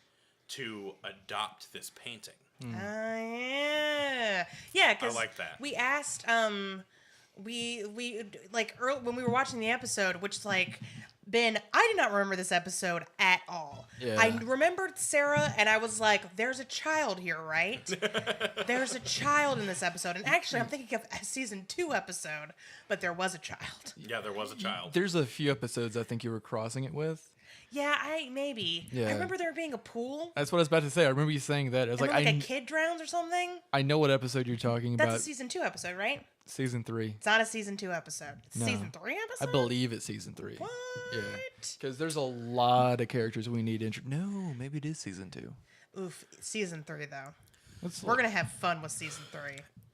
Speaker 1: to adopt this painting.
Speaker 2: Yeah. Yeah, because
Speaker 1: I like that.
Speaker 2: we asked, we like early, when we were watching the episode, which like Ben, I did not remember this episode at all.
Speaker 3: Yeah.
Speaker 2: I remembered Sarah, and I was like, there's a child here, right? There's a child in this episode. And actually, I'm thinking of a season 2 episode, but there was a child.
Speaker 1: Yeah, there was a child.
Speaker 3: There's a few episodes I think you were crossing it with.
Speaker 2: Yeah, maybe.
Speaker 3: Yeah.
Speaker 2: I remember there being a pool.
Speaker 3: That's what I was about to say. I remember you saying that. I was
Speaker 2: And
Speaker 3: like,
Speaker 2: then, a kid drowns or something.
Speaker 3: I know what episode you're talking
Speaker 2: That's
Speaker 3: about.
Speaker 2: a season 2 episode, right?
Speaker 3: Season 3.
Speaker 2: It's not a season 2 episode. It's
Speaker 3: No.
Speaker 2: season 3 episode?
Speaker 3: I believe it's season 3.
Speaker 2: What?
Speaker 3: Yeah. Because there's a lot of characters we need to No, maybe it is season 2.
Speaker 2: Oof, season 3, though.
Speaker 3: Let's
Speaker 2: We're going to have fun with season 3.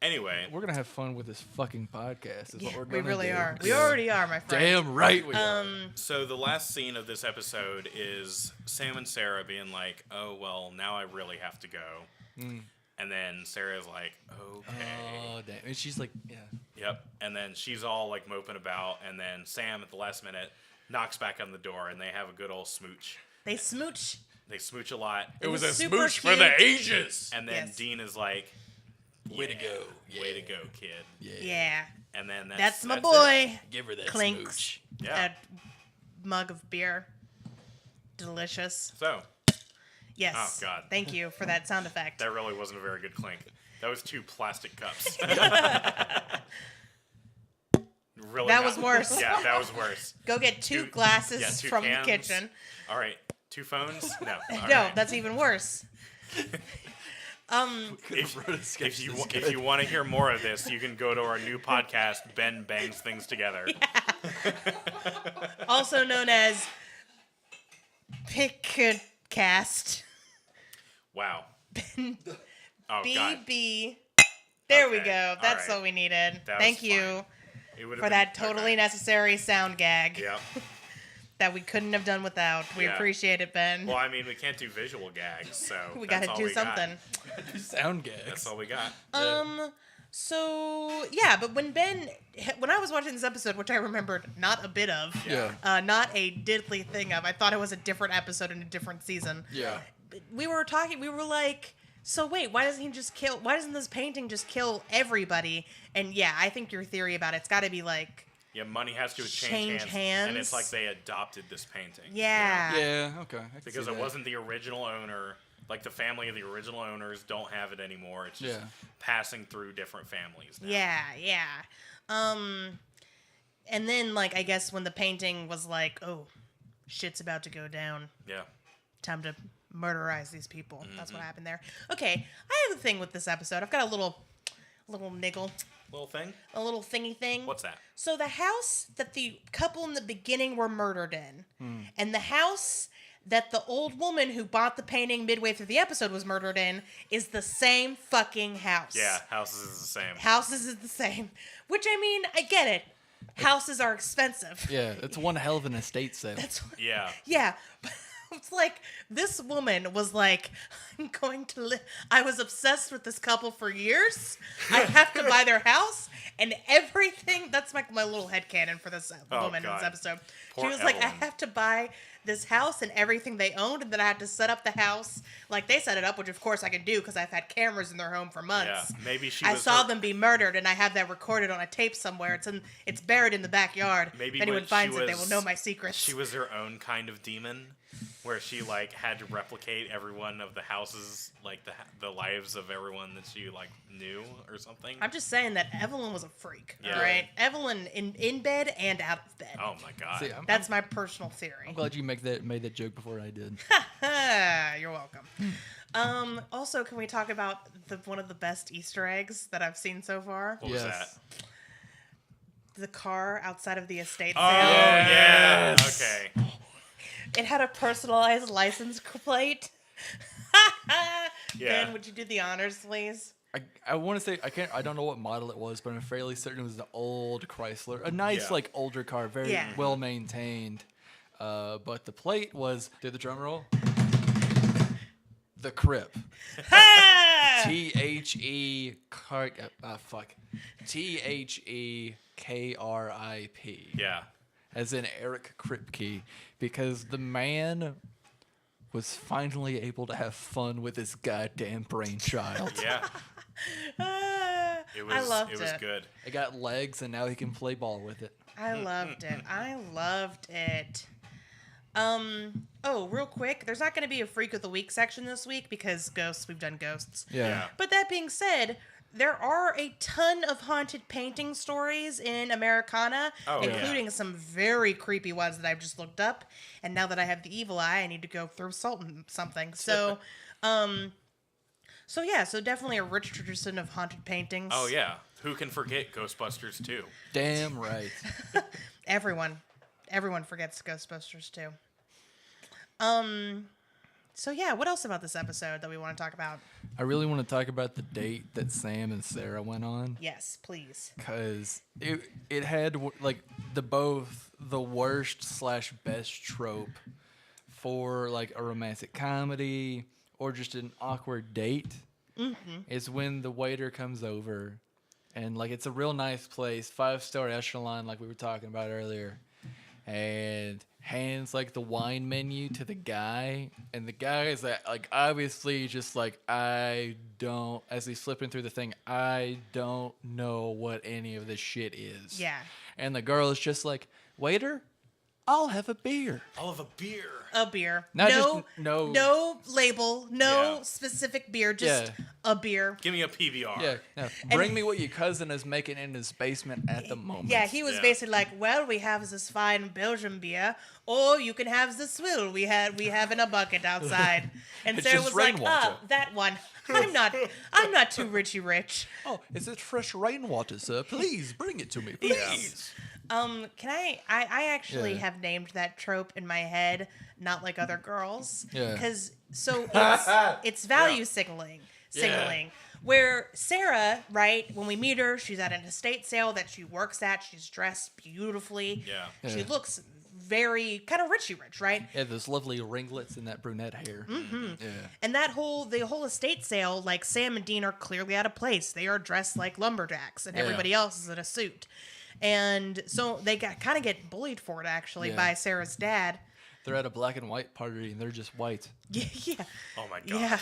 Speaker 1: Anyway,
Speaker 3: We're going to have fun with this fucking podcast is what we're
Speaker 2: We
Speaker 3: going to do.
Speaker 2: really are. We
Speaker 3: Yeah.
Speaker 2: already are, my friend.
Speaker 3: Damn right we are.
Speaker 1: so the last scene of this episode is Sam and Sarah being like, "Oh well, now I really have to go," and then Sarah's like, "Okay."
Speaker 3: Oh, damn. And she's like, yeah.
Speaker 1: Yep. And then she's all like moping about, and then Sam at the last minute knocks back on the door, and they have a good old smooch.
Speaker 2: They smooch.
Speaker 1: They smooch a lot.
Speaker 2: It was a super smooch
Speaker 3: for the
Speaker 2: cute.
Speaker 3: ages.
Speaker 1: And then
Speaker 2: Yes.
Speaker 1: Dean is like,
Speaker 3: Way to go.
Speaker 1: Way to go, kid.
Speaker 2: Yeah.
Speaker 1: And then
Speaker 2: That's my
Speaker 1: it.
Speaker 2: boy.
Speaker 3: Give her that
Speaker 2: Clinks.
Speaker 3: smooch.
Speaker 1: Yeah.
Speaker 2: That mug of beer. Delicious.
Speaker 1: So
Speaker 2: Yes.
Speaker 1: Oh, God.
Speaker 2: Thank you for that sound effect.
Speaker 1: that really wasn't a very good clink. That was 2 plastic cups. Really
Speaker 2: That
Speaker 1: not-
Speaker 2: was worse.
Speaker 1: Yeah, that was worse.
Speaker 2: Go get two
Speaker 1: Two-
Speaker 2: glasses
Speaker 1: yeah, 2
Speaker 2: from
Speaker 1: cans.
Speaker 2: the kitchen.
Speaker 1: All right. 2 phones? No. All
Speaker 2: No,
Speaker 1: right.
Speaker 2: that's even worse.
Speaker 1: If you want to hear more of this, you can go to our new podcast, Ben Bangs Things Together.
Speaker 2: Also known as Pickcast.
Speaker 1: Wow. Oh, God.
Speaker 2: BB. There we
Speaker 1: Okay,
Speaker 2: go. That's
Speaker 1: all right.
Speaker 2: what we needed.
Speaker 1: That
Speaker 2: Thank
Speaker 1: was
Speaker 2: you
Speaker 1: fine. It would've
Speaker 2: for
Speaker 1: been-
Speaker 2: that totally
Speaker 1: okay.
Speaker 2: necessary sound gag
Speaker 1: Yeah.
Speaker 2: that we couldn't have done without. We
Speaker 1: Yeah.
Speaker 2: appreciate it, Ben.
Speaker 1: Well, I mean, we can't do visual gags, so
Speaker 2: we
Speaker 1: that's
Speaker 2: got
Speaker 1: all
Speaker 2: to do
Speaker 1: we got.
Speaker 2: something.
Speaker 3: Sound gags.
Speaker 1: That's all we got.
Speaker 2: So yeah, but when I was watching this episode, which I remembered not a bit of,
Speaker 3: Yeah.
Speaker 2: not a diddly thing of, I thought it was a different episode in a different season.
Speaker 3: Yeah.
Speaker 2: We were like, so wait, why doesn't this painting just kill everybody? And yeah, I think your theory about it's got to be like,
Speaker 1: Yeah, money has to
Speaker 2: Change
Speaker 1: change
Speaker 2: hands.
Speaker 1: and it's like they adopted this painting.
Speaker 2: yeah,
Speaker 3: Yeah, okay. I can
Speaker 1: Because
Speaker 3: see
Speaker 1: it
Speaker 3: that.
Speaker 1: wasn't the original owner. Like, the family of the original owners don't have it anymore. It's just
Speaker 3: Yeah.
Speaker 1: passing through different families now.
Speaker 2: yeah. And then like I guess when the painting was like, oh, shit's about to go down.
Speaker 1: Yeah.
Speaker 2: Time to murderize these people. That's what happened there. Okay, I have a thing with this episode. I've got a little niggle,
Speaker 1: Little thing?
Speaker 2: a little thingy thing.
Speaker 1: What's that?
Speaker 2: So the house that the couple in the beginning were murdered in, and the house that the old woman who bought the painting midway through the episode was murdered in is the same fucking house.
Speaker 1: Yeah, houses is the same.
Speaker 2: Houses is the same. Which, I mean, I get it. Houses are expensive.
Speaker 3: Yeah, it's one hell of an estate sale.
Speaker 2: That's
Speaker 1: Yeah.
Speaker 2: yeah. But it's like this woman was like, I'm going to live. I was obsessed with this couple for years. I have to buy their house and everything. That's my little headcanon for this woman in
Speaker 1: God.
Speaker 2: this episode.
Speaker 1: Poor
Speaker 2: She was like, I
Speaker 1: Evelyn.
Speaker 2: have to buy this house and everything they owned, and then I had to set up the house like they set it up, which of course I can do because I've had cameras in their home for months.
Speaker 1: Yeah. Maybe she
Speaker 2: I
Speaker 1: was
Speaker 2: saw
Speaker 1: her-
Speaker 2: them be murdered, and I have that recorded on a tape somewhere. It's buried in the backyard.
Speaker 1: Maybe
Speaker 2: if anyone
Speaker 1: when she
Speaker 2: finds it, they will
Speaker 1: was-
Speaker 2: know my secrets.
Speaker 1: She was her own kind of demon, where she like had to replicate every one of the houses, like the lives of everyone that she like knew or something.
Speaker 2: I'm just saying that Evelyn was a freak.
Speaker 1: Yeah.
Speaker 2: All right, Evelyn in bed and out of bed.
Speaker 1: Oh my god.
Speaker 3: See,
Speaker 2: That's my personal theory.
Speaker 3: I'm glad you made that joke before I did.
Speaker 2: You're welcome. Also, can we talk about one of the best Easter eggs that I've seen so far?
Speaker 1: What was
Speaker 3: Yes.
Speaker 1: that?
Speaker 2: The car outside of the estate sale.
Speaker 1: Oh yeah.
Speaker 3: Yes.
Speaker 1: Okay.
Speaker 2: It had a personalized license plate.
Speaker 1: Yeah.
Speaker 2: Ben, would you do the honors, please?
Speaker 3: I want to say I don't know what model it was, but I'm fairly certain it was the old Chrysler, a nice
Speaker 1: Yeah.
Speaker 3: like older car, very
Speaker 2: Yeah.
Speaker 3: well maintained. But the plate was do the drum roll. The Crip.
Speaker 2: Ah!
Speaker 3: TheKRIP.
Speaker 1: Yeah.
Speaker 3: As in Eric Kripke, because the man was finally able to have fun with his goddamn brainchild.
Speaker 1: Yeah.
Speaker 2: Ah,
Speaker 1: It was.
Speaker 2: I loved
Speaker 1: It was good.
Speaker 3: It got legs, and now he can play ball with it.
Speaker 2: I loved it. I loved it. Oh, real quick, there's not going to be a Freak of the Week section this week because ghosts, we've done ghosts.
Speaker 3: Yeah.
Speaker 2: But that being said, there are a ton of haunted painting stories in Americana, including some very creepy ones that I've just looked up. And now that I have the evil eye, I need to go through something. So, so definitely a rich tradition of haunted paintings.
Speaker 1: Oh, yeah. Who can forget Ghostbusters 2?
Speaker 3: Damn right.
Speaker 2: Everyone forgets Ghostbusters too. So yeah, what else about this episode that we want to talk about?
Speaker 3: I really want to talk about the date that Sam and Sarah went on.
Speaker 2: Yes, please.
Speaker 3: Because it had like both the worst / best trope for like a romantic comedy or just an awkward date. Is when the waiter comes over and like it's a real nice place, 5-star echelon like we were talking about earlier, and hands like the wine menu to the guy, and the guy is like obviously just like, as he's flipping through the thing, I don't know what any of this shit is.
Speaker 2: Yeah.
Speaker 3: And the girl is just like, waiter, I'll have a beer.
Speaker 1: I'll have a beer.
Speaker 2: A beer.
Speaker 3: No
Speaker 2: label, no specific beer, just a beer.
Speaker 1: Give me a PBR.
Speaker 3: Yeah. No. Bring me what your cousin is making in his basement at the moment.
Speaker 2: Yeah, he was basically like, well, we have this fine Belgian beer, or you can have the swill we have in a bucket outside. And
Speaker 3: It's
Speaker 2: Sarah
Speaker 3: just
Speaker 2: was like,
Speaker 3: rainwater.
Speaker 2: that one. I'm not too rich.
Speaker 3: Oh, is it fresh rainwater, sir? Please bring it to me, please.
Speaker 2: Can I actually have named that trope in my head, not like other girls.
Speaker 3: Yeah.
Speaker 2: Because it's value signaling. Where Sarah, right, when we meet her, she's at an estate sale that she works at. She's dressed beautifully.
Speaker 1: Yeah.
Speaker 2: She looks very kind of richy rich, right?
Speaker 3: Yeah, those lovely ringlets and that brunette hair. Mm-hmm. Yeah.
Speaker 2: And the whole estate sale, like Sam and Dean are clearly out of place. They are dressed like lumberjacks, and everybody else is in a suit. And so they kind of get bullied for it, actually, by Sarah's dad.
Speaker 3: They're at a black and white party, and they're just white.
Speaker 2: Yeah.
Speaker 1: Oh, my God.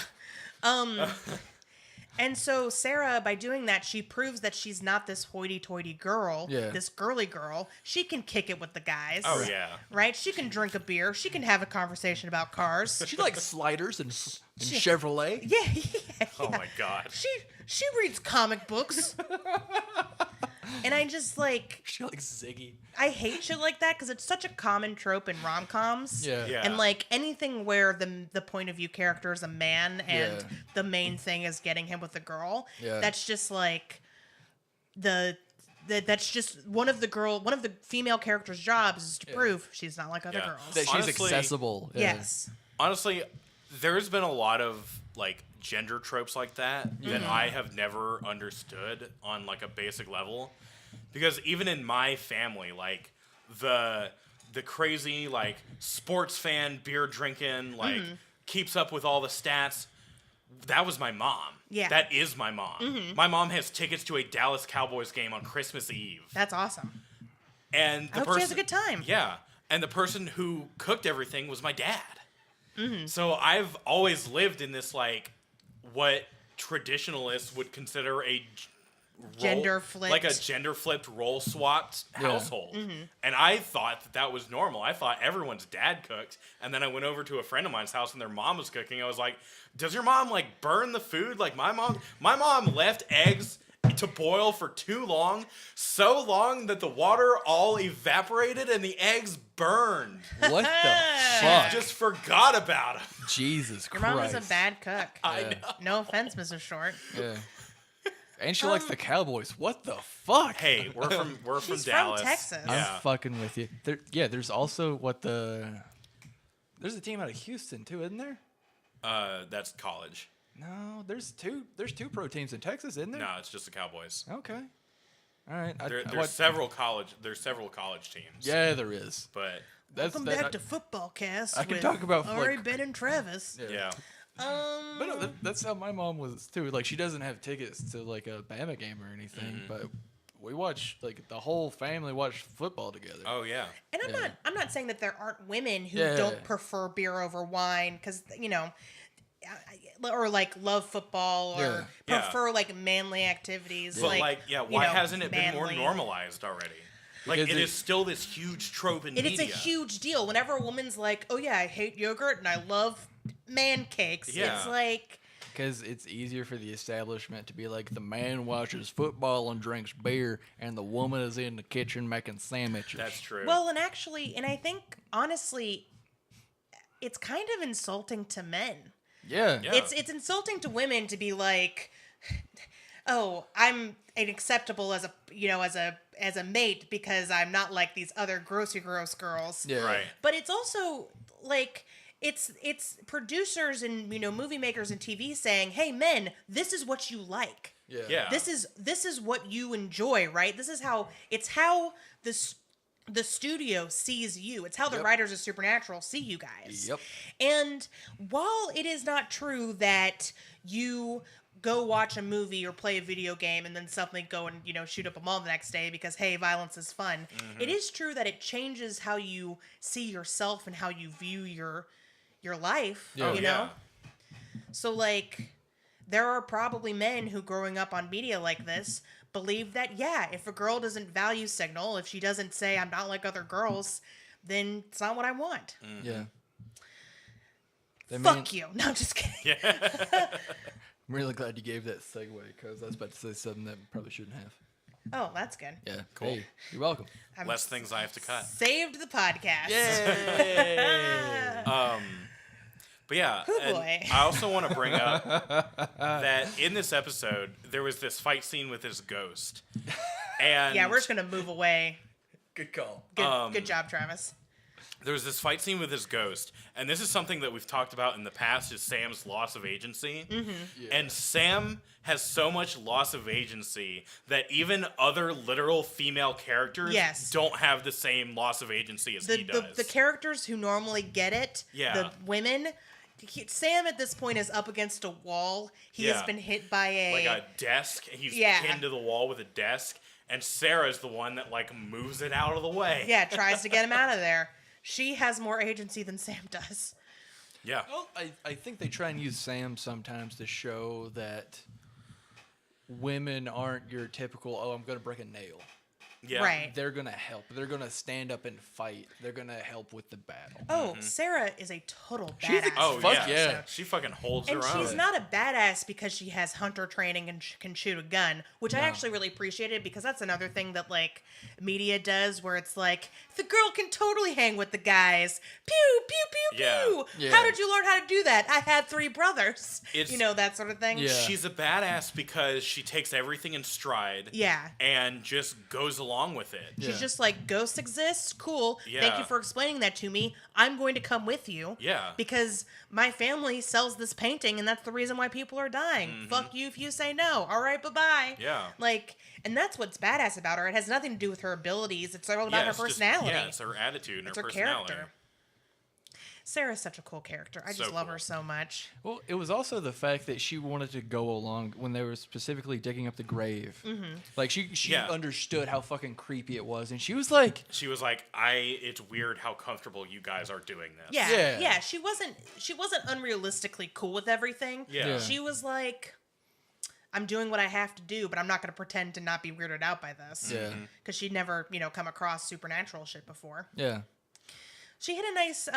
Speaker 2: Yeah. And so Sarah, by doing that, she proves that she's not this hoity-toity girl, this girly girl. She can kick it with the guys.
Speaker 1: Oh, yeah.
Speaker 2: Right? She can drink a beer. She can have a conversation about cars.
Speaker 3: She likes sliders and Chevrolet.
Speaker 2: Yeah.
Speaker 1: Oh, my God.
Speaker 2: She reads comic books. And I just like...
Speaker 3: She likes Ziggy.
Speaker 2: I hate shit like that because it's such a common trope in rom-coms.
Speaker 3: Yeah.
Speaker 2: And like anything where the point of view character is a man and the main thing is getting him with a girl.
Speaker 3: Yeah.
Speaker 2: That's just like that's just one of the female characters' jobs is to prove she's not like other girls.
Speaker 3: That she's
Speaker 1: Honestly,
Speaker 3: accessible.
Speaker 2: Yes.
Speaker 1: Honestly, there's been a lot of like gender tropes like that I have never understood on like a basic level, because even in my family, like the crazy like sports fan, beer drinking, like keeps up with all the stats. That was my mom.
Speaker 2: Yeah.
Speaker 1: That is my mom. My mom has tickets to a Dallas Cowboys game on Christmas Eve.
Speaker 2: That's awesome.
Speaker 1: And
Speaker 2: I hope she has a good time.
Speaker 1: Yeah. And the person who cooked everything was my dad. So I've always lived in this, like, what traditionalists would consider a
Speaker 2: gender-flipped.
Speaker 1: like a gender-flipped, role-swapped household. And I thought that was normal. I thought everyone's dad cooked. And then I went over to a friend of mine's house and their mom was cooking. I was like, does your mom, like, burn the food? Like, my mom left eggs to boil for too long, so long that the water all evaporated and the eggs burned.
Speaker 3: What the fuck?
Speaker 1: Just forgot about them.
Speaker 3: Jesus
Speaker 2: Your
Speaker 3: Christ.
Speaker 2: mom was a bad cook.
Speaker 1: I know.
Speaker 2: No offense, Mrs. Short.
Speaker 3: Yeah. And she likes the Cowboys. What the fuck?
Speaker 1: Hey, we're from
Speaker 2: She's
Speaker 1: Dallas.
Speaker 2: from Texas.
Speaker 1: Yeah.
Speaker 3: I'm fucking with you. There's also there's a team out of Houston too, isn't there?
Speaker 1: That's college.
Speaker 3: No, there's two pro teams in Texas, isn't there?
Speaker 1: No, it's just the Cowboys.
Speaker 3: Okay. All right.
Speaker 1: There's several college teams.
Speaker 3: Yeah, there is.
Speaker 1: But
Speaker 2: Welcome back to Football Cast.
Speaker 3: I can
Speaker 2: with
Speaker 3: talk about,
Speaker 2: Ari,
Speaker 3: like-
Speaker 2: Ben, and Travis.
Speaker 1: yeah.
Speaker 3: But no, that's how my mom was too. Like, she doesn't have tickets to like a Bama game or anything, but we watch, like, the whole family watch football together.
Speaker 1: Oh yeah.
Speaker 2: And I'm not saying that there aren't women who
Speaker 3: Yeah.
Speaker 2: don't prefer beer over wine because or like love football or
Speaker 1: Yeah.
Speaker 2: prefer like manly activities.
Speaker 1: But why
Speaker 2: you know,
Speaker 1: hasn't it been more
Speaker 2: manly.
Speaker 1: normalized already? Like, it is still this huge trope in media.
Speaker 2: It's a huge deal. Whenever a woman's like, oh yeah, I hate yogurt and I love man cakes.
Speaker 1: Yeah.
Speaker 2: It's like...
Speaker 3: Because it's easier for the establishment to be like, the man watches football and drinks beer, and the woman is in the kitchen making sandwiches.
Speaker 1: That's true.
Speaker 2: Well, and actually, and I think, honestly, it's kind of insulting to men.
Speaker 3: Yeah.
Speaker 2: It's insulting to women to be like, oh, I'm unacceptable as a mate because I'm not like these other gross girls.
Speaker 3: Yeah.
Speaker 1: Right.
Speaker 2: But it's also like it's producers and movie makers and TV saying, "Hey men, this is what you like.
Speaker 1: Yeah.
Speaker 2: This is what you enjoy, right? This is how the studio sees you. It's how the writers of Supernatural see you guys."
Speaker 3: Yep.
Speaker 2: And while it is not true that you go watch a movie or play a video game and then suddenly go and shoot up a mall the next day because hey, violence is fun, it is true that it changes how you see yourself and how you view your life.
Speaker 3: Yeah.
Speaker 2: So like there are probably men who growing up on media like this believe that if a girl doesn't value signal, if she doesn't say I'm not like other girls, then it's not what I want.
Speaker 3: Yeah.
Speaker 2: Fuck you. No, I'm just kidding.
Speaker 3: I'm really glad you gave that segue, because I was about to say something that probably shouldn't have.
Speaker 2: Oh, that's good.
Speaker 3: Yeah.
Speaker 1: Cool.
Speaker 3: Hey, you're welcome.
Speaker 2: I've
Speaker 1: Less things I have to cut.
Speaker 2: saved the podcast.
Speaker 3: Yay!
Speaker 1: But yeah,
Speaker 2: Oh,
Speaker 1: and
Speaker 2: boy.
Speaker 1: I also want to bring up that in this episode, there was this fight scene with this ghost. And
Speaker 2: Yeah, we're just going to move away.
Speaker 3: Good call.
Speaker 2: Good job, Travis.
Speaker 1: there was this fight scene with this ghost, and this is something that we've talked about in the past, is Sam's loss of agency.
Speaker 2: Mm-hmm.
Speaker 3: Yeah.
Speaker 1: And Sam has so much loss of agency that even other literal female characters don't have the same loss of agency as he does.
Speaker 2: The characters who normally get it, the women... Sam at this point is up against a wall. He has been hit by
Speaker 1: a desk. He's pinned to the wall with a desk. And Sarah's the one that moves it out of the way.
Speaker 2: Yeah, tries to get him out of there. She has more agency than Sam does.
Speaker 1: Yeah.
Speaker 3: Well, I think they try and use Sam sometimes to show that women aren't your typical, I'm going to break a nail.
Speaker 1: Yeah.
Speaker 2: Right.
Speaker 3: They're going to help. They're going to stand up and fight. They're going to help with the battle.
Speaker 2: Oh, Sarah is a total badass.
Speaker 3: Fuck yeah.
Speaker 1: She fucking holds her
Speaker 2: And
Speaker 1: own.
Speaker 2: she's not a badass because she has hunter training and can shoot a gun, which I actually really appreciated, because that's another thing that media does, where it's like, the girl can totally hang with the guys. Pew, pew, pew, pew.
Speaker 3: Yeah.
Speaker 2: How did you learn how to do that? I had 3 brothers. That sort of thing.
Speaker 3: Yeah.
Speaker 1: She's a badass because she takes everything in stride.
Speaker 2: Yeah.
Speaker 1: And just goes along with it.
Speaker 2: She's just like, ghosts exist? Cool.
Speaker 1: Yeah.
Speaker 2: Thank you for explaining that to me. I'm going to come with you.
Speaker 1: Yeah.
Speaker 2: Because my family sells this painting, and that's the reason why people are dying. Fuck you if you say no. All right, bye-bye.
Speaker 1: Yeah.
Speaker 2: And that's what's badass about her. It has nothing to do with her abilities. It's all about her personality.
Speaker 1: It's her attitude and
Speaker 2: It's
Speaker 1: her
Speaker 2: her
Speaker 1: personality.
Speaker 2: character. Sarah's such a cool character. I just love her so much.
Speaker 3: Well, it was also the fact that she wanted to go along when they were specifically digging up the grave. Like, she understood how fucking creepy it was, and she was like...
Speaker 1: it's weird how comfortable you guys are doing this.
Speaker 2: Yeah. She wasn't unrealistically cool with everything.
Speaker 1: Yeah.
Speaker 2: She was like, I'm doing what I have to do, but I'm not going to pretend to not be weirded out by this.
Speaker 3: Yeah.
Speaker 2: Because she'd never, come across supernatural shit before.
Speaker 3: Yeah.
Speaker 2: She had a nice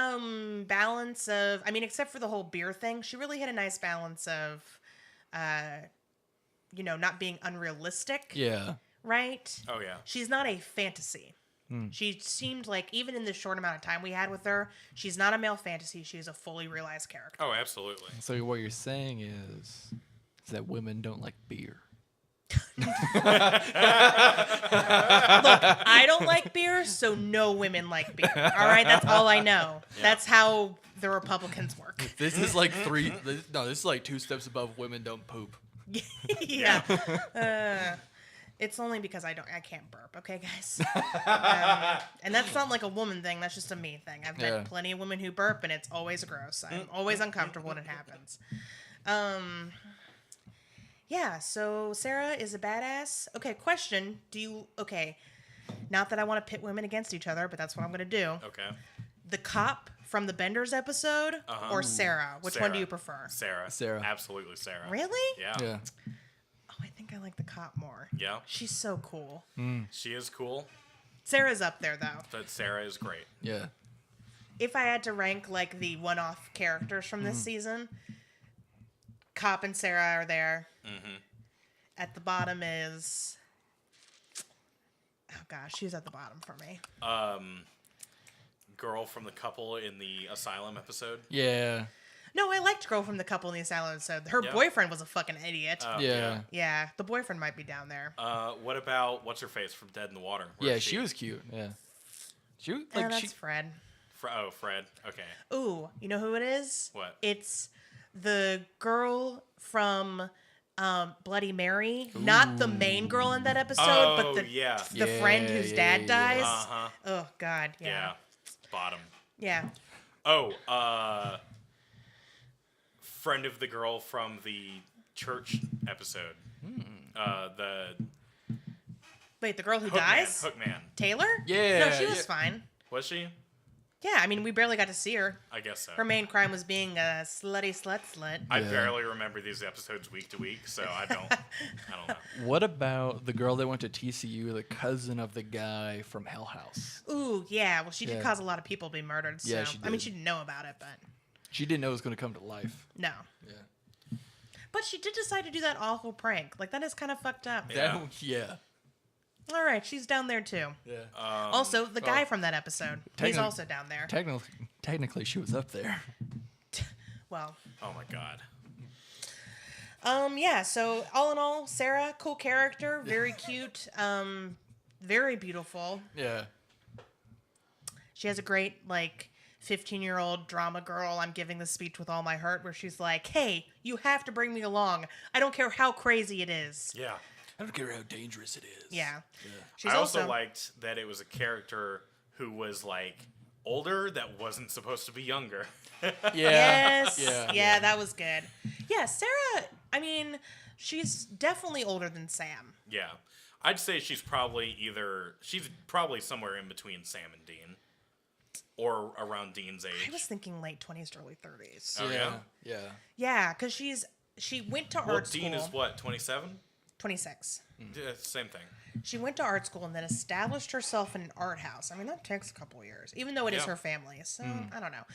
Speaker 2: balance of, except for the whole beer thing, she really had a nice balance of, not being unrealistic.
Speaker 3: Yeah.
Speaker 2: Right?
Speaker 1: Oh, yeah.
Speaker 2: She's not a fantasy. She seemed like, even in the short amount of time we had with her, she's not a male fantasy. She's a fully realized character.
Speaker 1: Oh, absolutely.
Speaker 3: So what you're saying is that women don't like beer.
Speaker 2: Look, I don't like beer, so no women like beer. All right, that's all I know. Yeah. That's how the Republicans work.
Speaker 3: This is like this is like 2 steps above women don't poop.
Speaker 2: Yeah. It's only because I can't burp, okay, guys? And that's not like a woman thing. That's just a me thing. I've met plenty of women who burp, and it's always gross. I'm always uncomfortable when it happens. Yeah, so Sarah is a badass. Okay, question. Not that I want to pit women against each other, but that's what I'm going to do.
Speaker 1: Okay.
Speaker 2: The cop from the Benders episode or Sarah? Which one do you prefer?
Speaker 1: Sarah. Absolutely Sarah.
Speaker 2: Really?
Speaker 1: Yeah.
Speaker 2: Oh, I think I like the cop more.
Speaker 1: Yeah.
Speaker 2: She's so cool.
Speaker 1: She is cool.
Speaker 2: Sarah's up there, though.
Speaker 1: But Sarah is great.
Speaker 3: Yeah.
Speaker 2: If I had to rank, like, the one-off characters from this season, Cop and Sarah are there.
Speaker 1: Mm-hmm.
Speaker 2: At the bottom is... Oh, gosh. She's at the bottom for me.
Speaker 1: Girl from the couple in the asylum episode.
Speaker 3: Yeah.
Speaker 2: No, I liked Girl from the Couple in the Asylum episode. Her boyfriend was a fucking idiot.
Speaker 3: Yeah.
Speaker 2: Yeah, the boyfriend might be down there.
Speaker 1: What about what's her face from Dead in the Water?
Speaker 3: Yeah, she was cute. Yeah. She was like
Speaker 2: That's Fred.
Speaker 1: Fred. Okay.
Speaker 2: Ooh, you know who it is?
Speaker 1: What?
Speaker 2: It's the girl from Bloody Mary. Not the main girl in that episode, but the friend whose dad dies.
Speaker 1: Uh-huh.
Speaker 2: Oh, God. Yeah.
Speaker 1: Bottom.
Speaker 2: Yeah.
Speaker 1: Oh, friend of the girl from the church episode.
Speaker 2: Wait, the girl who
Speaker 1: Hookman,
Speaker 2: dies?
Speaker 1: Hookman.
Speaker 2: Taylor?
Speaker 3: Yeah,
Speaker 2: No, she was
Speaker 3: yeah.
Speaker 2: fine.
Speaker 1: Was she?
Speaker 2: Yeah, I mean, we barely got to see her.
Speaker 1: I guess so.
Speaker 2: Her main crime was being a slutty slut.
Speaker 1: I barely remember these episodes week to week, so I don't know.
Speaker 3: What about the girl that went to TCU, the cousin of the guy from Hell House?
Speaker 2: Ooh, yeah. Well, she did
Speaker 3: Yeah.
Speaker 2: cause a lot of people to be murdered. So.
Speaker 3: Yeah, she
Speaker 2: I mean,
Speaker 3: did.
Speaker 2: she didn't know about it, but
Speaker 3: She didn't know it was going to come to life.
Speaker 2: no.
Speaker 3: Yeah.
Speaker 2: But she did decide to do that awful prank. Like, that is kind of fucked up.
Speaker 1: Yeah.
Speaker 3: Yeah.
Speaker 2: All right, she's down there, too.
Speaker 3: Yeah.
Speaker 2: Also, the guy from that episode, he's also down there.
Speaker 3: Technically, she was up there.
Speaker 2: Well,
Speaker 1: Oh my god.
Speaker 2: yeah, so all in all, Sarah, cool character, very cute, very beautiful.
Speaker 3: Yeah.
Speaker 2: She has a great, like, 15-year-old drama girl, I'm giving this speech with all my heart, where she's like, hey, you have to bring me along. I don't care how crazy it is.
Speaker 1: Yeah.
Speaker 3: I don't care how dangerous it is.
Speaker 2: Yeah. She's
Speaker 1: I also liked that it was a character who was like older that wasn't supposed to be younger.
Speaker 3: Yeah.
Speaker 2: Yes.
Speaker 3: Yeah.
Speaker 2: That was good. Yeah, Sarah, I mean, she's definitely older than Sam.
Speaker 1: Yeah. I'd say she's probably somewhere in between Sam and Dean. Or around Dean's age.
Speaker 2: I was thinking late 20s to early 30s.
Speaker 1: Oh, yeah?
Speaker 3: Yeah.
Speaker 2: Yeah, because she went to art school.
Speaker 1: Dean is what, 27?
Speaker 2: 26.
Speaker 1: Yeah, same thing.
Speaker 2: She went to art school and then established herself in an art house. I mean, that takes a couple of years, even though it is her family. So, I don't know.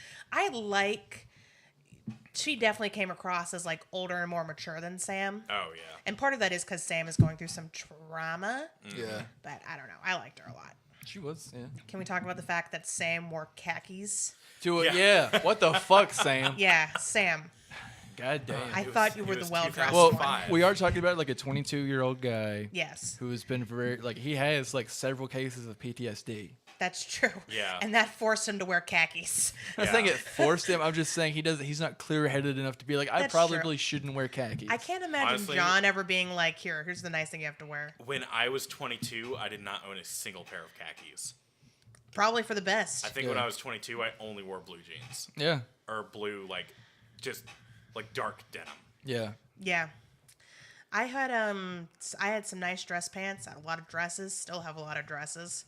Speaker 2: She definitely came across as, like, older and more mature than Sam.
Speaker 1: Oh, yeah.
Speaker 2: And part of that is because Sam is going through some trauma.
Speaker 3: Yeah.
Speaker 2: But I don't know. I liked her a lot.
Speaker 3: She was, yeah.
Speaker 2: Can we talk about the fact that Sam wore khakis?
Speaker 3: Yeah. What the fuck, Sam?
Speaker 2: Yeah, Sam.
Speaker 3: God damn.
Speaker 2: I thought you were the well-dressed
Speaker 3: Well,
Speaker 2: one.
Speaker 3: we are talking about like a 22-year-old guy.
Speaker 2: Yes.
Speaker 3: Who has been he has like several cases of PTSD.
Speaker 2: That's true.
Speaker 1: Yeah.
Speaker 2: And that forced him to wear khakis.
Speaker 3: I'm not saying it forced him. I'm just saying he's not clear-headed enough to be like, I
Speaker 2: That's
Speaker 3: probably
Speaker 2: true.
Speaker 3: shouldn't wear khakis.
Speaker 2: I can't imagine
Speaker 1: Honestly,
Speaker 2: John ever being like, here's the nice thing you have to wear.
Speaker 1: When I was 22, I did not own a single pair of khakis.
Speaker 2: Probably for the best.
Speaker 1: I think when I was 22, I only wore blue jeans.
Speaker 3: Yeah.
Speaker 1: Or blue, just dark denim.
Speaker 3: Yeah.
Speaker 2: Yeah. I had some nice dress pants. I had a lot of dresses. Still have a lot of dresses.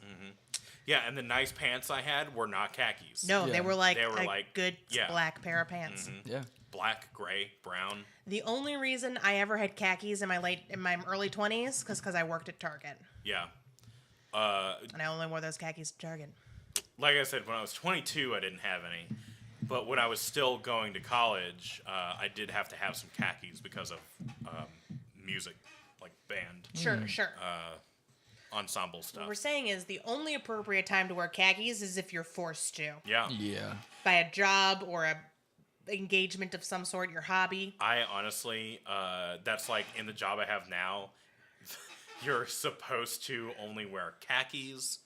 Speaker 1: Yeah, and the nice pants I had were not khakis.
Speaker 2: No,
Speaker 3: Yeah.
Speaker 2: they were like
Speaker 1: They were
Speaker 2: a
Speaker 1: like-
Speaker 2: good
Speaker 1: yeah.
Speaker 2: black pair of pants.
Speaker 3: Yeah.
Speaker 1: Black, gray, brown.
Speaker 2: The only reason I ever had khakis in my early 20s because I worked at Target.
Speaker 1: Yeah.
Speaker 2: And I only wore those khakis at Target.
Speaker 1: Like I said, when I was 22, I didn't have any. But when I was still going to college, I did have to have some khakis because of music, like band,
Speaker 2: Sure.
Speaker 1: ensemble stuff.
Speaker 2: What we're saying is the only appropriate time to wear khakis is if you're forced to.
Speaker 1: Yeah.
Speaker 3: Yeah.
Speaker 2: By a job or a engagement of some sort, your hobby.
Speaker 1: I honestly, that's like in the job I have now, you're supposed to only wear khakis,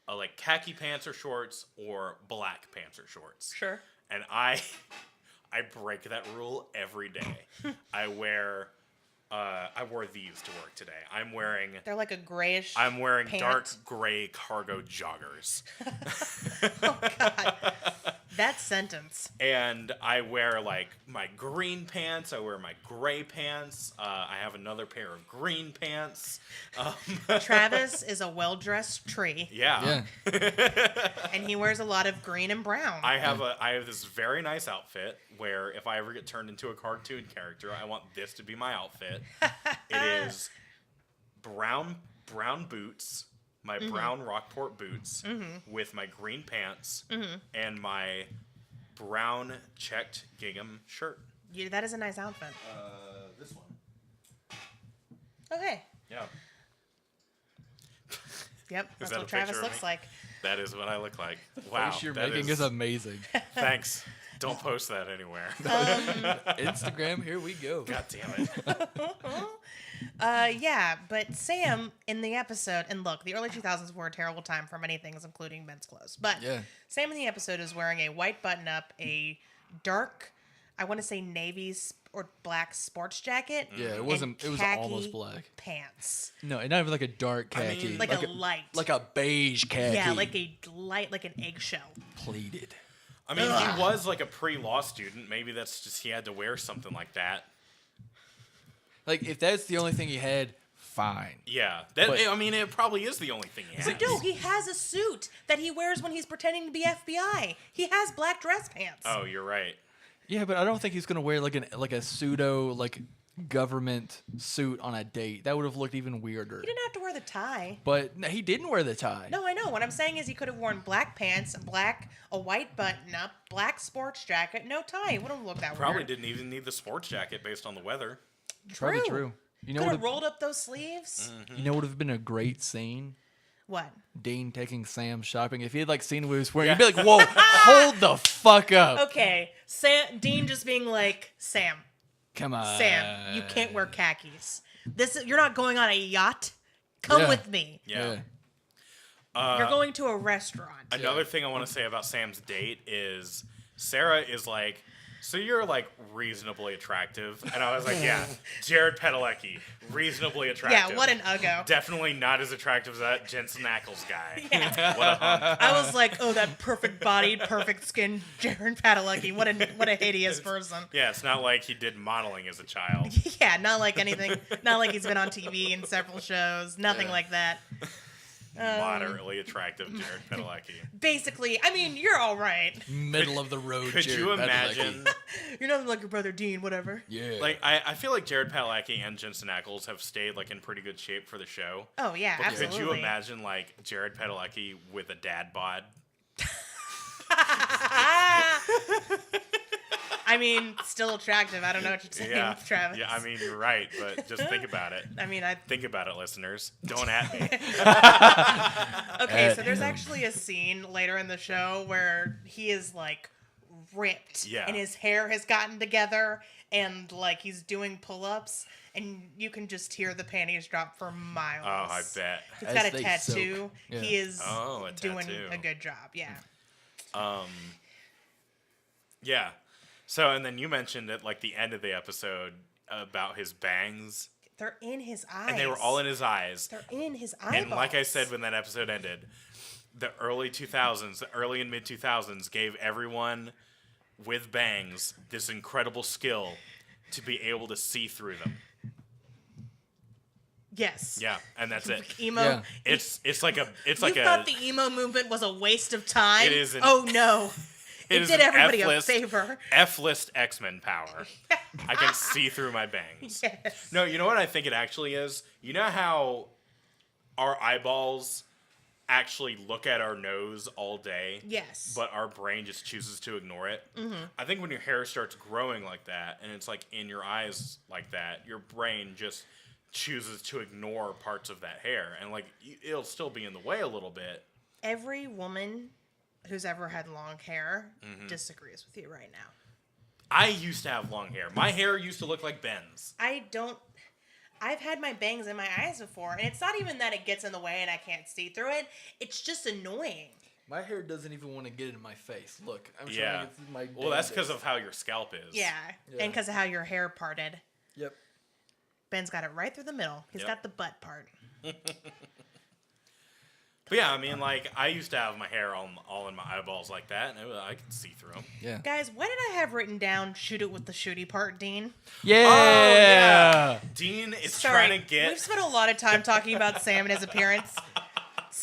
Speaker 1: like khaki pants or shorts, or black pants or shorts.
Speaker 2: Sure.
Speaker 1: And I break that rule every day. I wore these to work today.
Speaker 2: They're like a grayish.
Speaker 1: I'm wearing
Speaker 2: pant.
Speaker 1: dark gray cargo joggers.
Speaker 2: Oh God. That sentence.
Speaker 1: And I wear like my green pants. I wear my gray pants. I have another pair of green pants.
Speaker 2: Travis is a well-dressed tree,
Speaker 1: Yeah.
Speaker 2: and he wears a lot of green and brown.
Speaker 1: I have this very nice outfit where if I ever get turned into a cartoon character, I want this to be my outfit. It is brown boots, my brown Rockport boots with my green pants and my brown checked gingham shirt.
Speaker 2: Yeah, that is a nice outfit.
Speaker 1: This one.
Speaker 2: Okay.
Speaker 1: Yeah.
Speaker 2: Yep, that's
Speaker 1: that
Speaker 2: what
Speaker 1: a
Speaker 2: Travis
Speaker 1: picture of
Speaker 2: looks
Speaker 1: me?
Speaker 2: like.
Speaker 1: That is what I look like.
Speaker 3: The
Speaker 1: Wow.
Speaker 3: face you're
Speaker 1: that
Speaker 3: making is amazing.
Speaker 1: Thanks. Don't post that anywhere.
Speaker 3: Instagram, here we go.
Speaker 1: God damn it.
Speaker 2: Yeah, but Sam in the episode, and look, the early 2000s were a terrible time for many things, including men's clothes. But Sam in the episode is wearing a white button-up, a dark, I want to say navy or black sports jacket.
Speaker 3: Yeah, it wasn't. It was almost black.
Speaker 2: Pants.
Speaker 3: No, not even like a dark khaki.
Speaker 1: I mean,
Speaker 2: like a light.
Speaker 3: Like a beige khaki.
Speaker 2: Yeah, like a light, like an eggshell.
Speaker 3: Pleated.
Speaker 1: I mean, he was like a pre-law student. Maybe that's just he had to wear something like that.
Speaker 3: Like, if that's the only thing he had, fine.
Speaker 1: Yeah. I mean, it probably is the only thing he has.
Speaker 2: But no, he has a suit that he wears when he's pretending to be FBI. He has black dress pants.
Speaker 1: Oh, you're right.
Speaker 3: Yeah, but I don't think he's gonna wear like a pseudo government suit on a date. That would have looked even weirder.
Speaker 2: He didn't have to wear the tie.
Speaker 3: But no, he didn't wear the tie.
Speaker 2: No, I know. What I'm saying is he could have worn black pants, a white button-up, black sports jacket, no tie. It wouldn't look that
Speaker 1: Probably
Speaker 2: weird.
Speaker 1: didn't even need the sports jacket based on the weather.
Speaker 3: Probably true. You know
Speaker 2: Could
Speaker 3: what?
Speaker 2: have rolled up those sleeves.
Speaker 3: You know what would have been a great scene?
Speaker 2: What?
Speaker 3: Dean taking Sam shopping. If he had seen what he was wearing, he'd be like, "Whoa, hold the fuck up!"
Speaker 2: Okay, Dean just being like, Sam,
Speaker 3: Come on,
Speaker 2: Sam, you can't wear khakis. You're not going on a yacht. Come with me.
Speaker 1: Yeah.
Speaker 2: You're going to a restaurant.
Speaker 1: Another thing I want to say about Sam's date is Sarah is like, so you're reasonably attractive. And I was like, yeah, Jared Padalecki, reasonably attractive.
Speaker 2: Yeah, what an uggo.
Speaker 1: Definitely not as attractive as that Jensen Ackles guy.
Speaker 2: Yeah.
Speaker 1: What a hump.
Speaker 2: I was like, oh, that perfect bodied, perfect skinned Jared Padalecki. What a hideous person.
Speaker 1: Yeah, it's not like he did modeling as a child.
Speaker 2: Yeah, not like anything. Not like he's been on TV in several shows. Nothing like that.
Speaker 1: Moderately attractive Jared Padalecki.
Speaker 2: Basically, I mean, you're all right.
Speaker 3: middle of the road.
Speaker 1: Could
Speaker 3: Jared
Speaker 1: you
Speaker 3: Padalecki.
Speaker 1: imagine?
Speaker 2: You're nothing like your brother Dean, whatever.
Speaker 3: Yeah.
Speaker 1: I feel like Jared Padalecki and Jensen Ackles have stayed in pretty good shape for the show.
Speaker 2: Oh, yeah,
Speaker 1: But
Speaker 2: absolutely.
Speaker 1: could you imagine Jared Padalecki with a dad bod?
Speaker 2: I mean, still attractive. I don't know what you're saying, Travis.
Speaker 1: Yeah, I mean, you're right, but just think about it.
Speaker 2: I mean,
Speaker 1: Think about it, listeners. Don't at me.
Speaker 2: Okay, so there's actually a scene later in the show where he is ripped,
Speaker 1: Yeah.
Speaker 2: and his hair has gotten together, and he's doing pull-ups, and you can just hear the panties drop for miles.
Speaker 1: Oh, I bet.
Speaker 2: He's
Speaker 3: As
Speaker 2: got a
Speaker 3: they
Speaker 2: tattoo.
Speaker 3: soak. Yeah.
Speaker 2: He is
Speaker 1: a
Speaker 2: doing
Speaker 1: tattoo.
Speaker 2: a good job. Yeah.
Speaker 1: Yeah. So, and then you mentioned at the end of the episode about his bangs,
Speaker 2: They're in his eyes.
Speaker 1: and they were all in his eyes.
Speaker 2: They're in his eyeballs.
Speaker 1: And like I said when that episode ended, the early and mid 2000s gave everyone with bangs this incredible skill to be able to see through them.
Speaker 2: Yes.
Speaker 1: Yeah, and that's it.
Speaker 2: Emo.
Speaker 3: Yeah.
Speaker 1: It's like
Speaker 2: You thought the emo movement was a waste of time?
Speaker 1: It is
Speaker 2: Oh no. It
Speaker 1: is
Speaker 2: did
Speaker 1: an
Speaker 2: everybody a
Speaker 1: F-list-
Speaker 2: favor.
Speaker 1: F-list X-Men power. I can see through my bangs.
Speaker 2: Yes.
Speaker 1: No, you know what I think it actually is? You know how our eyeballs actually look at our nose all day?
Speaker 2: Yes.
Speaker 1: But our brain just chooses to ignore it? Mm-hmm. I think when your hair starts growing like that, and it's in your eyes like that, your brain just chooses to ignore parts of that hair. And it'll still be in the way a little bit.
Speaker 2: Every woman who's ever had long hair disagrees with you right now.
Speaker 1: I used to have long hair. My hair used to look like Ben's.
Speaker 2: I've had my bangs in my eyes before, and it's not even that it gets in the way and I can't see through it. It's just annoying.
Speaker 3: My hair doesn't even want to get in my face. Look, I'm trying
Speaker 1: Yeah.
Speaker 3: to get through my.
Speaker 1: Well, that's because of how your scalp is.
Speaker 2: Yeah. And because of how your hair parted.
Speaker 3: Yep.
Speaker 2: Ben's got it right through the middle. He's
Speaker 1: Yep.
Speaker 2: got the butt part.
Speaker 1: But yeah, I mean, I used to have my hair all in my eyeballs like that, and I could see through them.
Speaker 3: Yeah.
Speaker 2: Guys, why did I have written down shoot it with the shooty part, Dean?
Speaker 3: Yeah.
Speaker 1: Oh, yeah. Dean is
Speaker 2: Sorry,
Speaker 1: trying to get...
Speaker 2: we've spent a lot of time talking about Sam and his appearance.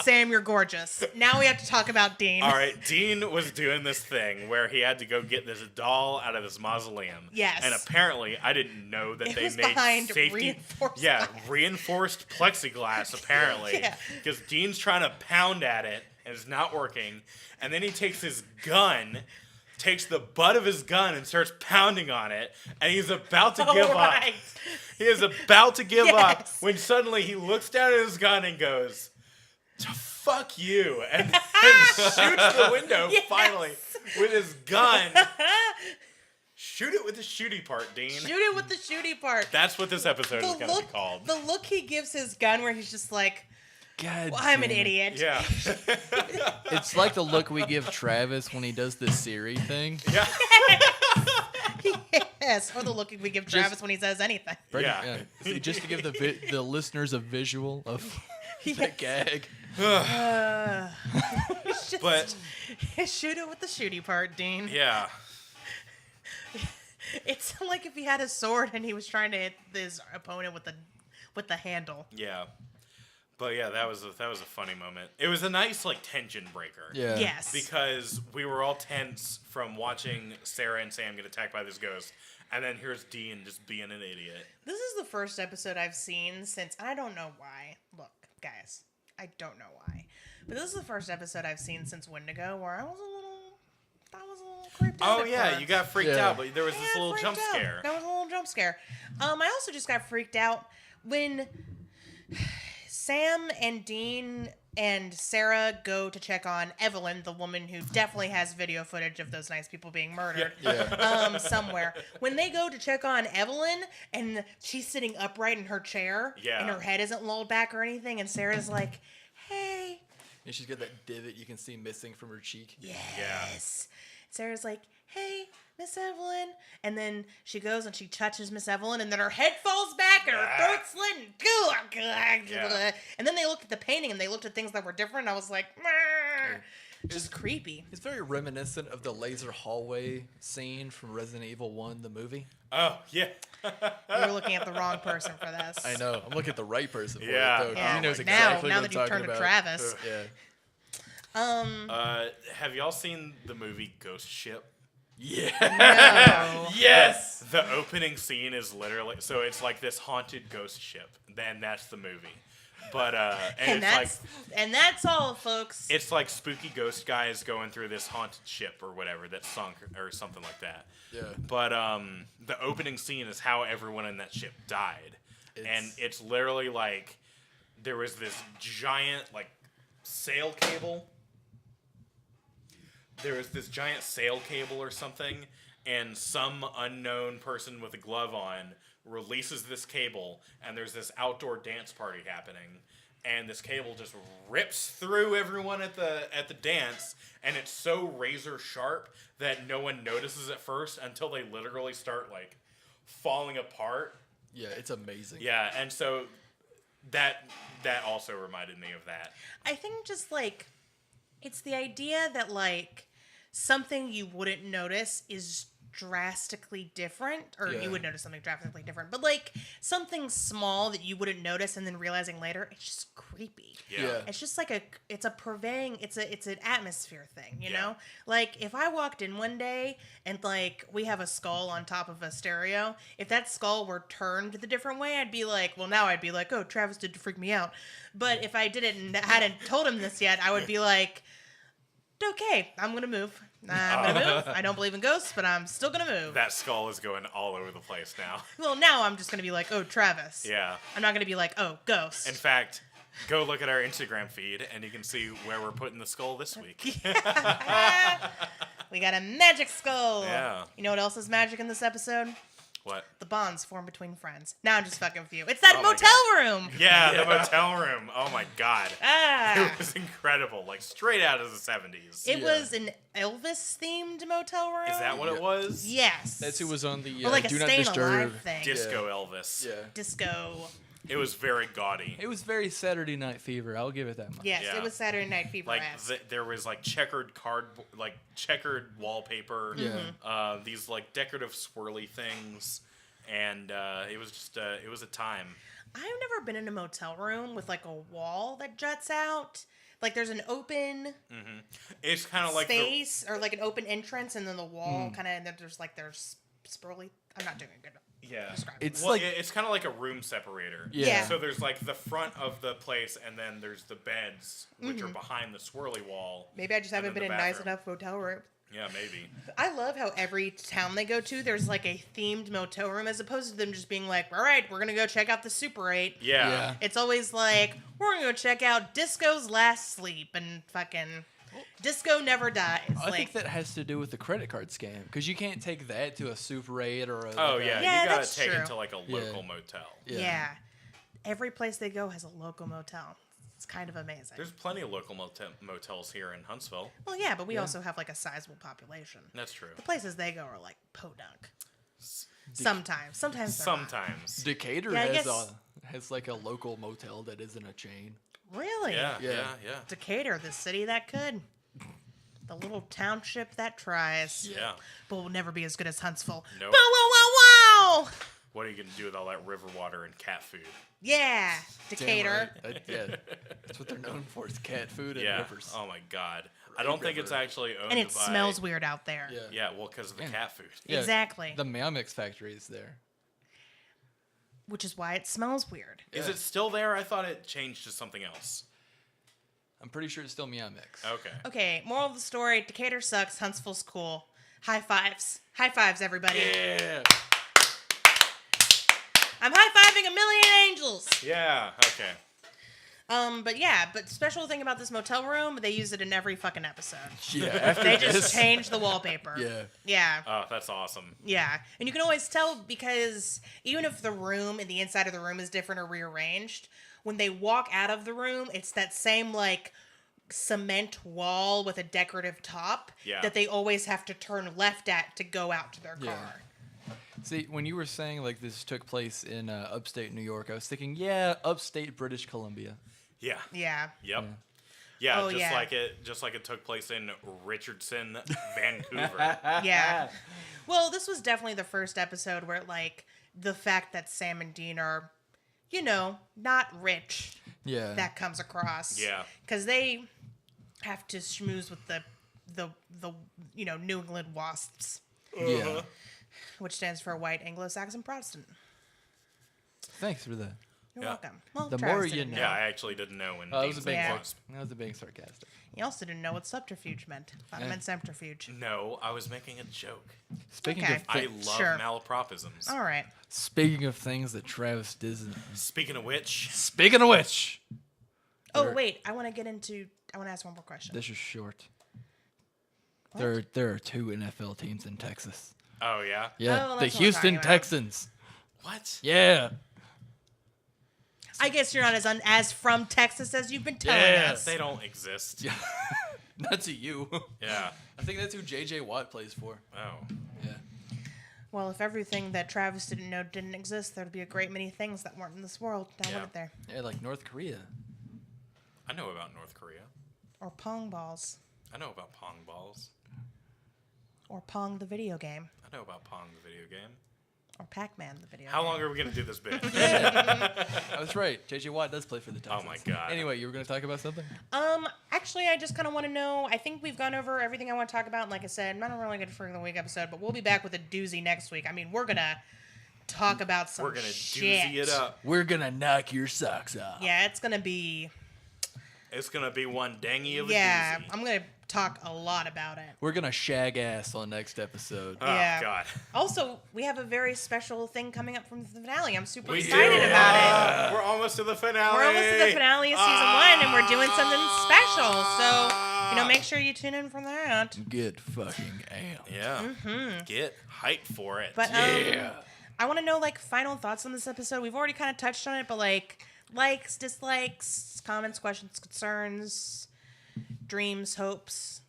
Speaker 2: Sam, you're gorgeous. Now we have to talk about Dean.
Speaker 1: All right, Dean was doing this thing where he had to go get this doll out of this mausoleum.
Speaker 2: Yes.
Speaker 1: And apparently, I didn't know that they
Speaker 2: was
Speaker 1: made
Speaker 2: behind
Speaker 1: safety.
Speaker 2: reinforced
Speaker 1: Yeah,
Speaker 2: glass.
Speaker 1: reinforced plexiglass. Apparently,
Speaker 2: Yeah.
Speaker 1: because Dean's trying to pound at it and it's not working, and then he takes his gun. Takes the butt of his gun and starts pounding on it, and he's about to give up. He is about to give up when suddenly he looks down at his gun and goes, "Fuck you," and then shoots the window finally with his gun. Shoot it with the shooty part, Dean.
Speaker 2: Shoot it with the shooty part.
Speaker 1: That's what this episode is going to be called.
Speaker 2: The look he gives his gun where he's just like,
Speaker 3: God,
Speaker 2: well, I'm an
Speaker 3: damn it.
Speaker 2: idiot.
Speaker 1: Yeah.
Speaker 3: It's like the look we give Travis when he does the Siri thing.
Speaker 1: Yeah.
Speaker 2: Yes, or the look we give Travis when he says anything.
Speaker 1: Yeah.
Speaker 3: See, just to give the listeners a visual of that gag.
Speaker 2: It's just,
Speaker 1: But
Speaker 2: shoot it with the shooty part, Dean.
Speaker 1: yeah.
Speaker 2: It's like if he had a sword and he was trying to hit his opponent with the handle.
Speaker 1: Yeah. But yeah, that was a funny moment. It was a nice like tension breaker.
Speaker 3: Yeah.
Speaker 2: Yes.
Speaker 1: Because we were all tense from watching Sarah and Sam get attacked by this ghost, and then here's Dean just being an idiot.
Speaker 2: This is the first episode I've seen since I don't know why. Look, guys, I don't know why, but this is the first episode I've seen since Wendigo where I was a little creeped out.
Speaker 1: Oh
Speaker 2: at
Speaker 1: yeah,
Speaker 2: first.
Speaker 1: you got freaked
Speaker 3: Yeah.
Speaker 1: out, but there was this
Speaker 2: Yeah,
Speaker 1: little
Speaker 2: freaked
Speaker 1: jump
Speaker 2: out.
Speaker 1: scare.
Speaker 2: That was a little jump scare. I also just got freaked out when Sam and Dean and Sarah go to check on Evelyn, the woman who definitely has video footage of those nice people being murdered somewhere. When they go to check on Evelyn and she's sitting upright in her chair and her head isn't lolled back or anything, and Sarah's like, hey.
Speaker 3: And she's got that divot you can see missing from her cheek.
Speaker 2: Yes. Sarah's like, hey, Miss Evelyn. And then she goes and she touches Miss Evelyn, and then her head falls back and her throat's slit. And then they looked at the painting and they looked at things that were different. And I was like, just creepy.
Speaker 3: It's very reminiscent of the laser hallway scene from Resident Evil 1, the movie.
Speaker 1: Oh yeah.
Speaker 2: You're looking at the wrong person for this.
Speaker 3: I know. I'm looking at the right person for
Speaker 1: Yeah.
Speaker 3: it, though.
Speaker 2: Yeah.
Speaker 3: He knows
Speaker 2: Now
Speaker 3: exactly
Speaker 2: that
Speaker 3: what
Speaker 2: you've
Speaker 3: I'm
Speaker 2: turned
Speaker 3: talking
Speaker 2: to
Speaker 3: about.
Speaker 2: Travis.
Speaker 3: Yeah.
Speaker 1: Have y'all seen the movie Ghost Ship?
Speaker 3: Yeah.
Speaker 2: No.
Speaker 3: Yes.
Speaker 1: The opening scene is literally it's like this haunted ghost ship. Then that's the movie. But and
Speaker 2: that's all, folks.
Speaker 1: it's like spooky ghost guys going through this haunted ship or whatever that sunk or something like that.
Speaker 3: Yeah.
Speaker 1: But the opening scene is how everyone in that ship died. And it's literally like there was this giant like sail cable. There was this giant sail cable or something, and some unknown person with a glove on releases this cable, and there's this outdoor dance party happening, and this cable just rips through everyone at the dance, and it's so razor sharp that no one notices at first until they literally start like falling apart.
Speaker 3: Yeah, it's amazing.
Speaker 1: Yeah, and so that also reminded me of that.
Speaker 2: I think just like it's the idea that like something you wouldn't notice is drastically different, or you would notice something drastically different, but like something small that you wouldn't notice and then realizing later, it's just creepy.
Speaker 1: Yeah.
Speaker 2: It's just like it's an atmosphere thing, you know? Like if I walked in one day and like we have a skull on top of a stereo, if that skull were turned the different way, I'd be like, oh, Travis did freak me out. But if I did it and hadn't told him this yet, I would be like, okay, I'm gonna move. I don't believe in ghosts, but I'm still gonna move.
Speaker 1: That skull is going all over the place now.
Speaker 2: Well, now I'm just gonna be like, oh, Travis.
Speaker 1: Yeah.
Speaker 2: I'm not gonna be like, oh, ghost.
Speaker 1: In fact, go look at our Instagram feed, and you can see where we're putting the skull this week.
Speaker 2: We got a magic skull.
Speaker 1: Yeah.
Speaker 2: You know what else is magic in this episode?
Speaker 1: What?
Speaker 2: The bonds formed between friends. Now I'm just fucking with you. It's that
Speaker 1: Oh my
Speaker 2: motel room.
Speaker 1: Yeah, the motel room. Oh my god.
Speaker 2: Ah.
Speaker 1: It was incredible. Like straight out of the 70s.
Speaker 2: It was an Elvis-themed motel room.
Speaker 1: Is that what it was?
Speaker 2: Yes.
Speaker 3: That's who was on the
Speaker 2: Or like a
Speaker 3: Do Not
Speaker 2: Staying
Speaker 3: Disturb.
Speaker 2: Alive thing.
Speaker 1: Disco Elvis.
Speaker 3: Yeah.
Speaker 2: Disco.
Speaker 1: It was very gaudy.
Speaker 3: It was very Saturday Night Fever. I'll give it that much.
Speaker 2: Yes,
Speaker 1: Yeah.
Speaker 2: it was Saturday Night Fever.
Speaker 1: Like there was like checkered checkered wallpaper.
Speaker 3: Yeah.
Speaker 1: These like decorative swirly things, and it was just it was a time.
Speaker 2: I've never been in a motel room with like a wall that juts out Like there's an open
Speaker 1: It's kind of like
Speaker 2: space or like an open entrance, and then the wall kind of, and then there's spirally. I'm not doing a good. Describing
Speaker 3: It's
Speaker 1: well,
Speaker 3: like
Speaker 1: it's kind of like a room separator.
Speaker 2: Yeah.
Speaker 1: So there's like the front of the place, and then there's the beds, which are behind the swirly wall.
Speaker 2: Maybe I just haven't been in a nice enough motel room.
Speaker 1: Yeah, maybe.
Speaker 2: I love how every town they go to, there's like a themed motel room, as opposed to them just being like, all right, we're going to go check out the Super 8.
Speaker 1: Yeah.
Speaker 2: It's always like, we're going to go check out Disco's Last Sleep and fucking Disco Never Dies.
Speaker 3: I think that has to do with the credit card scam, because you can't take that to a Super 8 or a...
Speaker 1: Oh,
Speaker 3: like
Speaker 1: yeah.
Speaker 2: Yeah,
Speaker 1: You got
Speaker 2: that's
Speaker 1: to take
Speaker 2: true.
Speaker 1: it to like a local motel.
Speaker 2: Yeah. Every place they go has a local motel. It's kind of amazing.
Speaker 1: There's plenty of local motels here in Huntsville.
Speaker 2: Well, yeah, but we also have like a sizable population.
Speaker 1: That's true.
Speaker 2: The places they go are like podunk. Sometimes they're not.
Speaker 1: Sometimes.
Speaker 3: Decatur
Speaker 2: Yeah, I
Speaker 3: has
Speaker 2: guess-
Speaker 3: has like a local motel that isn't a chain.
Speaker 2: Really?
Speaker 1: Yeah.
Speaker 2: Decatur, the city that could. The little township that tries.
Speaker 1: Yeah.
Speaker 2: But will never be as good as Huntsville.
Speaker 1: Nope.
Speaker 2: Bow, wow, wow, wow!
Speaker 1: What are you going to do with all that river water and cat food?
Speaker 2: Yeah, Decatur.
Speaker 3: Damn right. Yeah, that's what they're known for, is cat food and
Speaker 1: Yeah.
Speaker 3: rivers.
Speaker 1: Oh, my God. I don't think it's actually owned by...
Speaker 2: And it smells weird out there.
Speaker 3: Yeah.
Speaker 1: Yeah, well, because of the cat food.
Speaker 3: Yeah,
Speaker 2: Exactly.
Speaker 3: The Meow Mix factory is there.
Speaker 2: Which is why it smells weird.
Speaker 1: Is it still there? I thought it changed to something else.
Speaker 3: I'm pretty sure it's still Meow Mix.
Speaker 1: Okay.
Speaker 2: Okay, moral of the story, Decatur sucks, Huntsville's cool. High fives. High fives, everybody.
Speaker 3: Yeah.
Speaker 2: I'm high-fiving a million angels.
Speaker 1: Yeah, okay.
Speaker 2: But special thing about this motel room, they use it in every fucking episode.
Speaker 3: Yeah. After
Speaker 2: They
Speaker 3: this,
Speaker 2: just change the wallpaper.
Speaker 3: Yeah.
Speaker 2: Yeah.
Speaker 1: Oh, that's awesome.
Speaker 2: Yeah. And you can always tell because even if the room and the inside of the room is different or rearranged, when they walk out of the room, it's that same like cement wall with a decorative top that they always have to turn left at to go out to their car.
Speaker 3: Yeah. See, when you were saying like this took place in upstate New York, I was thinking, upstate British Columbia.
Speaker 1: Yeah.
Speaker 2: Yeah.
Speaker 1: Yep. Yeah,
Speaker 2: Oh, yeah.
Speaker 1: just like it took place in Richardson, Vancouver.
Speaker 2: Yeah. Well, this was definitely the first episode where like the fact that Sam and Dean are, not rich.
Speaker 3: Yeah.
Speaker 2: That comes across.
Speaker 1: Yeah.
Speaker 2: Because they have to schmooze with the New England WASPs,
Speaker 3: Yeah.
Speaker 2: which stands for White Anglo-Saxon Protestant.
Speaker 3: Thanks for that.
Speaker 2: You're
Speaker 1: Yeah.
Speaker 2: welcome. Well,
Speaker 3: The
Speaker 2: Travis
Speaker 3: more you
Speaker 2: didn't
Speaker 3: know.
Speaker 1: Yeah, I actually didn't know when
Speaker 3: I was
Speaker 1: Dean
Speaker 3: being
Speaker 2: Yeah.
Speaker 1: was.
Speaker 3: I was being sarcastic.
Speaker 2: You also didn't know what subterfuge meant. I meant centrifuge.
Speaker 1: No, I was making a joke.
Speaker 3: Speaking
Speaker 2: Okay.
Speaker 3: of
Speaker 1: I
Speaker 3: thi-
Speaker 1: love
Speaker 2: Sure.
Speaker 1: malapropisms.
Speaker 2: All right.
Speaker 3: speaking of things that Travis doesn't.
Speaker 1: Speaking of which,
Speaker 3: Speaking of which,
Speaker 2: Oh,
Speaker 3: There-
Speaker 2: wait. I want to ask one more question.
Speaker 3: this is short.
Speaker 2: What?
Speaker 3: There are 2 NFL teams in Texas.
Speaker 1: oh yeah,
Speaker 3: Yeah,
Speaker 2: Oh,
Speaker 3: the
Speaker 2: that's what we're
Speaker 3: Houston
Speaker 2: talking about.
Speaker 3: Texans.
Speaker 1: what?
Speaker 3: Yeah.
Speaker 2: I guess you're not as from Texas as you've been telling
Speaker 3: Yeah.
Speaker 2: us.
Speaker 1: They don't exist.
Speaker 3: Yeah. Not to you.
Speaker 1: Yeah.
Speaker 3: I think that's who J.J. Watt plays for.
Speaker 1: Oh.
Speaker 3: Yeah.
Speaker 2: Well, if everything that Travis didn't know didn't exist, there'd be a great many things that weren't in this world. Now
Speaker 1: Yeah.
Speaker 2: look at there.
Speaker 3: Yeah, like North Korea.
Speaker 1: I know about North Korea.
Speaker 2: Or Pong balls.
Speaker 1: I know about Pong balls.
Speaker 2: Or Pong the video game.
Speaker 1: I know about Pong the video game.
Speaker 2: Or Pac-Man the video
Speaker 1: How
Speaker 2: game.
Speaker 1: long are we gonna do this bit?
Speaker 3: That's right. J.J. Watt does play for the Texans.
Speaker 1: Oh my God.
Speaker 3: Anyway, you were going to talk about something?
Speaker 2: Actually, I just kind of want to know. I think we've gone over everything I want to talk about. And like I said, I'm not really good for the week episode, but we'll be back with a doozy next week. I mean, we're gonna talk about some
Speaker 1: We're gonna
Speaker 2: shit.
Speaker 1: doozy it up.
Speaker 3: We're going to knock your socks off.
Speaker 2: Yeah, it's gonna be.
Speaker 1: It's gonna be one dangy of a
Speaker 2: Yeah,
Speaker 1: doozy.
Speaker 2: I'm gonna talk a lot about it.
Speaker 3: We're going to shag ass on next episode.
Speaker 1: Oh
Speaker 2: Yeah.
Speaker 1: God.
Speaker 2: Also, we have a very special thing coming up from the finale. I'm super
Speaker 1: We
Speaker 2: excited
Speaker 1: do.
Speaker 2: about it.
Speaker 1: We're almost to the finale.
Speaker 2: We're almost to the finale of season 1, and we're doing something special. So, make sure you tune in for that.
Speaker 3: Get fucking amped.
Speaker 1: Yeah. Get hyped for it.
Speaker 2: But
Speaker 3: Yeah.
Speaker 2: I want to know final thoughts on this episode. We've already kind of touched on it, but likes, dislikes, comments, questions, concerns, dreams, hopes,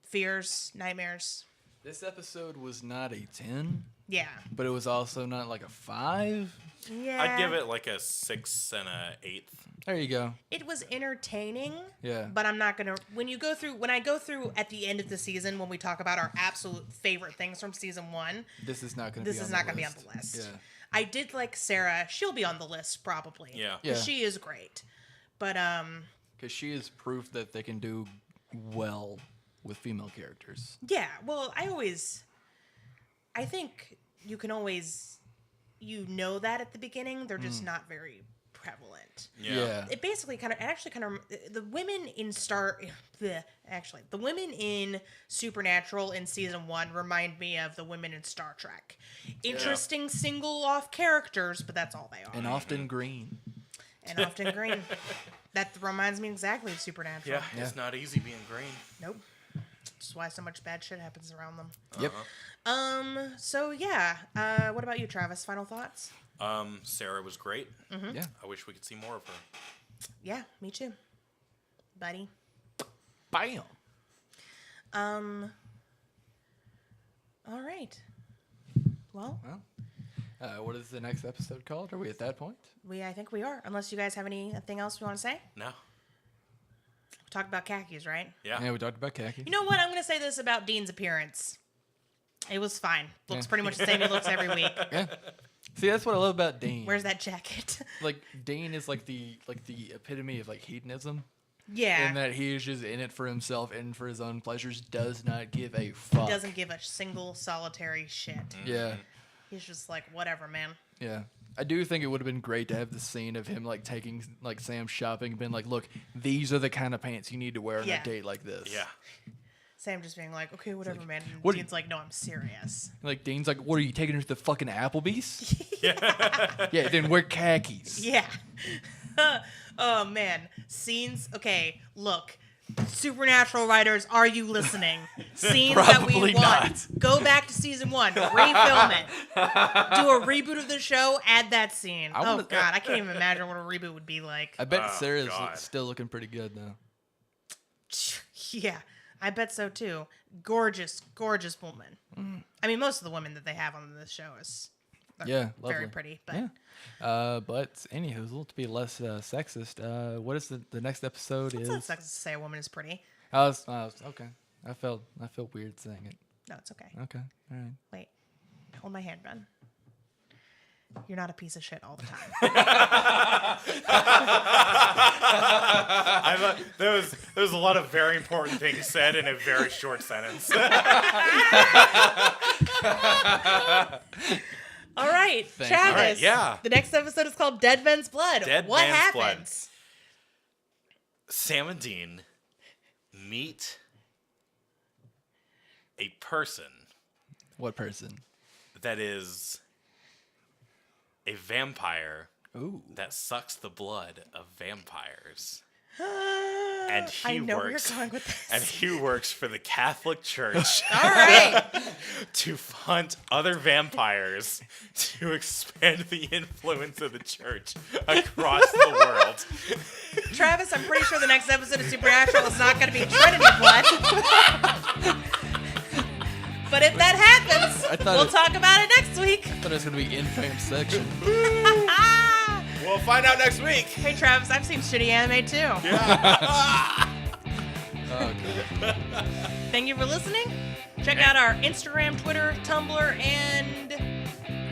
Speaker 2: fears, nightmares.
Speaker 3: This episode was not a 10,
Speaker 2: Yeah.
Speaker 3: but it was also not like a 5.
Speaker 2: Yeah.
Speaker 1: I'd give it like a 6 and a 8.
Speaker 3: There you go.
Speaker 2: It was entertaining.
Speaker 3: Yeah.
Speaker 2: But I'm not gonna. When I go through at the end of the season, when we talk about our absolute favorite things from season 1,
Speaker 3: This is not going to be
Speaker 2: this
Speaker 3: on
Speaker 2: is
Speaker 3: the
Speaker 2: not gonna be on
Speaker 3: list.
Speaker 2: the list.
Speaker 3: Yeah.
Speaker 2: I did like Sarah. She'll be on the list probably.
Speaker 1: Yeah.
Speaker 2: 'Cause
Speaker 3: Yeah.
Speaker 2: she is great. But
Speaker 3: Because she is proof that they can do well with female characters.
Speaker 2: Yeah, well, I think you can always, that at the beginning, they're just not very prevalent.
Speaker 1: Yeah.
Speaker 2: It basically the women in the women in Supernatural in season 1 remind me of the women in Star Trek. Interesting single off characters, but that's all they are.
Speaker 3: And often green.
Speaker 2: That reminds me exactly of Supernatural.
Speaker 1: Yeah, it's not easy being green.
Speaker 2: Nope. That's why so much bad shit happens around them.
Speaker 3: Yep.
Speaker 2: So yeah. What about you, Travis? Final thoughts?
Speaker 1: Sarah was great.
Speaker 2: Mm-hmm.
Speaker 3: Yeah.
Speaker 1: I wish we could see more of her.
Speaker 2: Yeah, me too, buddy.
Speaker 3: Bam.
Speaker 2: All right. Well,
Speaker 3: what is the next episode called? Are we at that point?
Speaker 2: I think we are. Unless you guys have anything else you want to say?
Speaker 1: No.
Speaker 2: We talked about khakis, right?
Speaker 1: Yeah.
Speaker 3: Yeah, we talked about khaki.
Speaker 2: You know what? I'm going to say this about Dean's appearance. It was fine. Looks pretty much the same he looks every week.
Speaker 3: Yeah. See, that's what I love about Dean.
Speaker 2: Where's that jacket?
Speaker 3: Like Dean is like the epitome of like hedonism.
Speaker 2: Yeah.
Speaker 3: In that he is just in it for himself and for his own pleasures. Does not give a fuck.
Speaker 2: He doesn't give a single solitary shit.
Speaker 3: Yeah.
Speaker 2: He's just like, whatever, man.
Speaker 3: Yeah. I do think it would have been great to have the scene of him like taking like Sam shopping and being like, look, these are the kind of pants you need to wear on a date like this.
Speaker 1: Yeah.
Speaker 2: Sam just being like, okay, whatever, man. And
Speaker 3: what-
Speaker 2: Dean's like, no, I'm serious.
Speaker 3: Like Dean's like, what are you taking her to the fucking Applebee's? Yeah, then wear khakis.
Speaker 2: Yeah. Oh, man. Scenes. Okay, look. Supernatural writers, are you listening? Scenes that we
Speaker 3: Probably
Speaker 2: want.
Speaker 3: not.
Speaker 2: Go back to season 1. Refilm it. Do a reboot of the show. Add that scene. God. I can't even imagine what a reboot would be like.
Speaker 3: I bet
Speaker 1: Oh,
Speaker 3: Sarah's
Speaker 1: God.
Speaker 3: still looking pretty good though.
Speaker 2: Yeah, I bet so too. Gorgeous, gorgeous woman. I mean, most of the women that they have on this show are
Speaker 3: Yeah,
Speaker 2: very
Speaker 3: lovely.
Speaker 2: pretty. But
Speaker 3: Yeah. But anywho, to be less sexist, what is the next episode
Speaker 2: it's
Speaker 3: is?
Speaker 2: not sexist to say a woman is pretty.
Speaker 3: I was okay. I felt weird saying it.
Speaker 2: No, it's okay.
Speaker 3: Okay, all right.
Speaker 2: Wait, hold my hand, Ben. You're not a piece of shit all the time.
Speaker 1: There was a lot of very important things said in a very short sentence.
Speaker 2: All right,
Speaker 3: Thanks.
Speaker 2: Travis.
Speaker 1: All right, yeah.
Speaker 2: The next episode is called Dead Men's Blood.
Speaker 1: Dead
Speaker 2: what
Speaker 1: Man's Blood.
Speaker 2: happens?
Speaker 1: Sam and Dean meet a person
Speaker 3: What person?
Speaker 1: that is a vampire
Speaker 3: Ooh.
Speaker 1: that sucks the blood of vampires. And
Speaker 2: I
Speaker 1: he
Speaker 2: know where you're
Speaker 1: works
Speaker 2: going with this.
Speaker 1: and he works for the Catholic Church
Speaker 2: All right.
Speaker 1: to hunt other vampires to expand the influence of the church across the world.
Speaker 2: Travis, I'm pretty sure the next episode of Supernatural is not going to be Trinity Blood. But if that happens,
Speaker 3: thought
Speaker 2: we'll
Speaker 3: it-
Speaker 2: talk about it next week.
Speaker 3: I thought it was gonna be in fam section.
Speaker 1: We'll find out next week.
Speaker 2: Hey, Travis, I've seen shitty anime too.
Speaker 3: Okay.
Speaker 2: Thank you for listening. Check out our Instagram, Twitter, Tumblr, and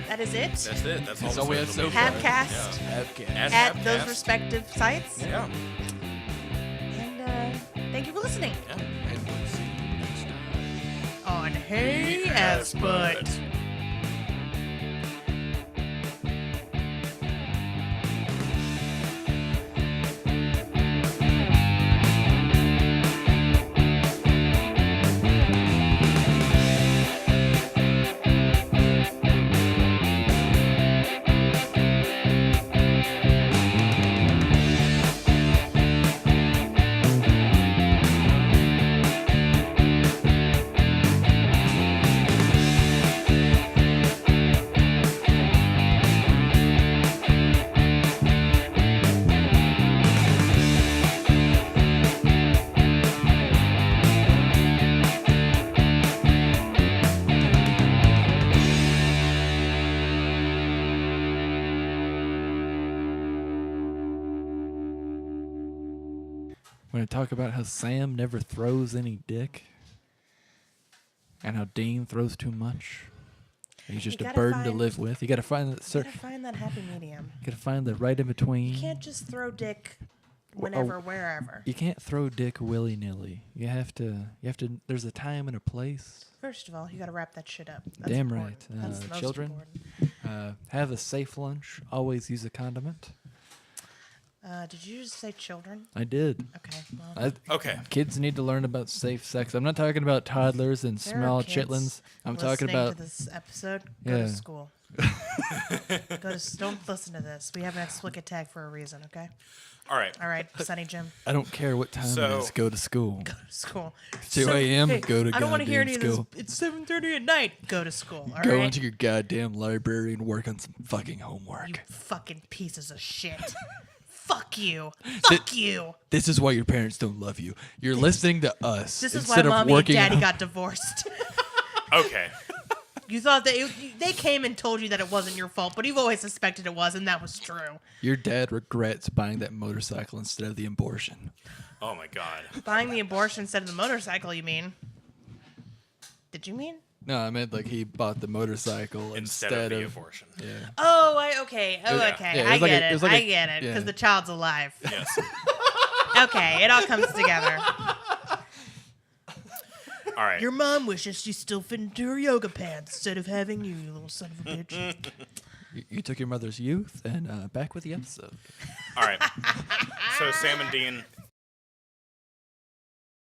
Speaker 2: that is it.
Speaker 1: That's it. That's
Speaker 3: all we have so far.
Speaker 2: Habcast
Speaker 3: Habcast.
Speaker 2: at those
Speaker 1: Habcast.
Speaker 2: respective sites.
Speaker 1: Yeah.
Speaker 2: And thank you for listening.
Speaker 1: Yeah.
Speaker 3: And we'll see you next time.
Speaker 2: On Hey Assbutt.
Speaker 3: We're gonna talk about how Sam never throws any dick, and how Dean throws too much. He's just a
Speaker 2: gotta
Speaker 3: burden to
Speaker 2: find-
Speaker 3: live with. You gotta find
Speaker 2: You gotta find that happy medium.
Speaker 3: the right in between.
Speaker 2: You can't just throw dick whenever, wherever.
Speaker 3: You can't throw dick willy nilly. You have to. There's a time and a place.
Speaker 2: First of all, you got to wrap that shit up. That's
Speaker 3: Damn
Speaker 2: important.
Speaker 3: right.
Speaker 2: That's the most
Speaker 3: Children, have a safe lunch. Always use a condiment.
Speaker 2: Did you just say children?
Speaker 3: I did.
Speaker 2: Okay. Well,
Speaker 1: Okay.
Speaker 3: Kids need to learn about safe sex. I'm not talking about toddlers and
Speaker 2: there are
Speaker 3: small
Speaker 2: kids
Speaker 3: chitlins. I'm talking about.
Speaker 2: to this episode. Go
Speaker 3: Yeah.
Speaker 2: to school. Don't listen to this. We have an explicit tag for a reason. Okay.
Speaker 1: All right.
Speaker 2: All right, Sunny Jim.
Speaker 3: I don't care what time it is. Go to school.
Speaker 2: Go to school.
Speaker 3: 2 a.m.
Speaker 2: Hey,
Speaker 3: Go to
Speaker 2: I don't want to hear any
Speaker 3: goddamn
Speaker 2: of
Speaker 3: school.
Speaker 2: this. It's 7:30 at night. Go to school. All
Speaker 3: Go
Speaker 2: right?
Speaker 3: into your goddamn library and work on some fucking
Speaker 2: You
Speaker 3: homework.
Speaker 2: fucking pieces of shit. Fuck you. Fuck you.
Speaker 3: This is why your parents don't love you. You're listening to us
Speaker 2: This is why
Speaker 3: instead of
Speaker 2: mommy and
Speaker 3: working.
Speaker 2: daddy got divorced.
Speaker 1: Okay.
Speaker 2: You thought that they came and told you that it wasn't your fault, but you've always suspected it was, and that was true.
Speaker 3: Your dad regrets buying that motorcycle instead of the abortion.
Speaker 1: Oh my God.
Speaker 2: Buying the abortion instead of the motorcycle, you mean? Did you mean?
Speaker 3: No, I meant like he bought the motorcycle
Speaker 1: Instead
Speaker 3: instead
Speaker 1: of the abortion.
Speaker 3: Yeah.
Speaker 2: Oh, okay. Oh,
Speaker 1: Yeah.
Speaker 2: okay.
Speaker 3: Yeah, it
Speaker 2: I
Speaker 3: was like
Speaker 2: get
Speaker 3: a- it
Speaker 2: it.
Speaker 3: was like
Speaker 2: I
Speaker 3: a-
Speaker 2: get it.
Speaker 3: yeah.
Speaker 2: Because the child's alive.
Speaker 1: Yes.
Speaker 2: Okay, it all comes together.
Speaker 1: All right.
Speaker 2: Your mom wishes she still fit into her yoga pants instead of having you, you little son of a bitch.
Speaker 3: You took your mother's youth and back with the episode.
Speaker 1: All right. So Sam and Dean,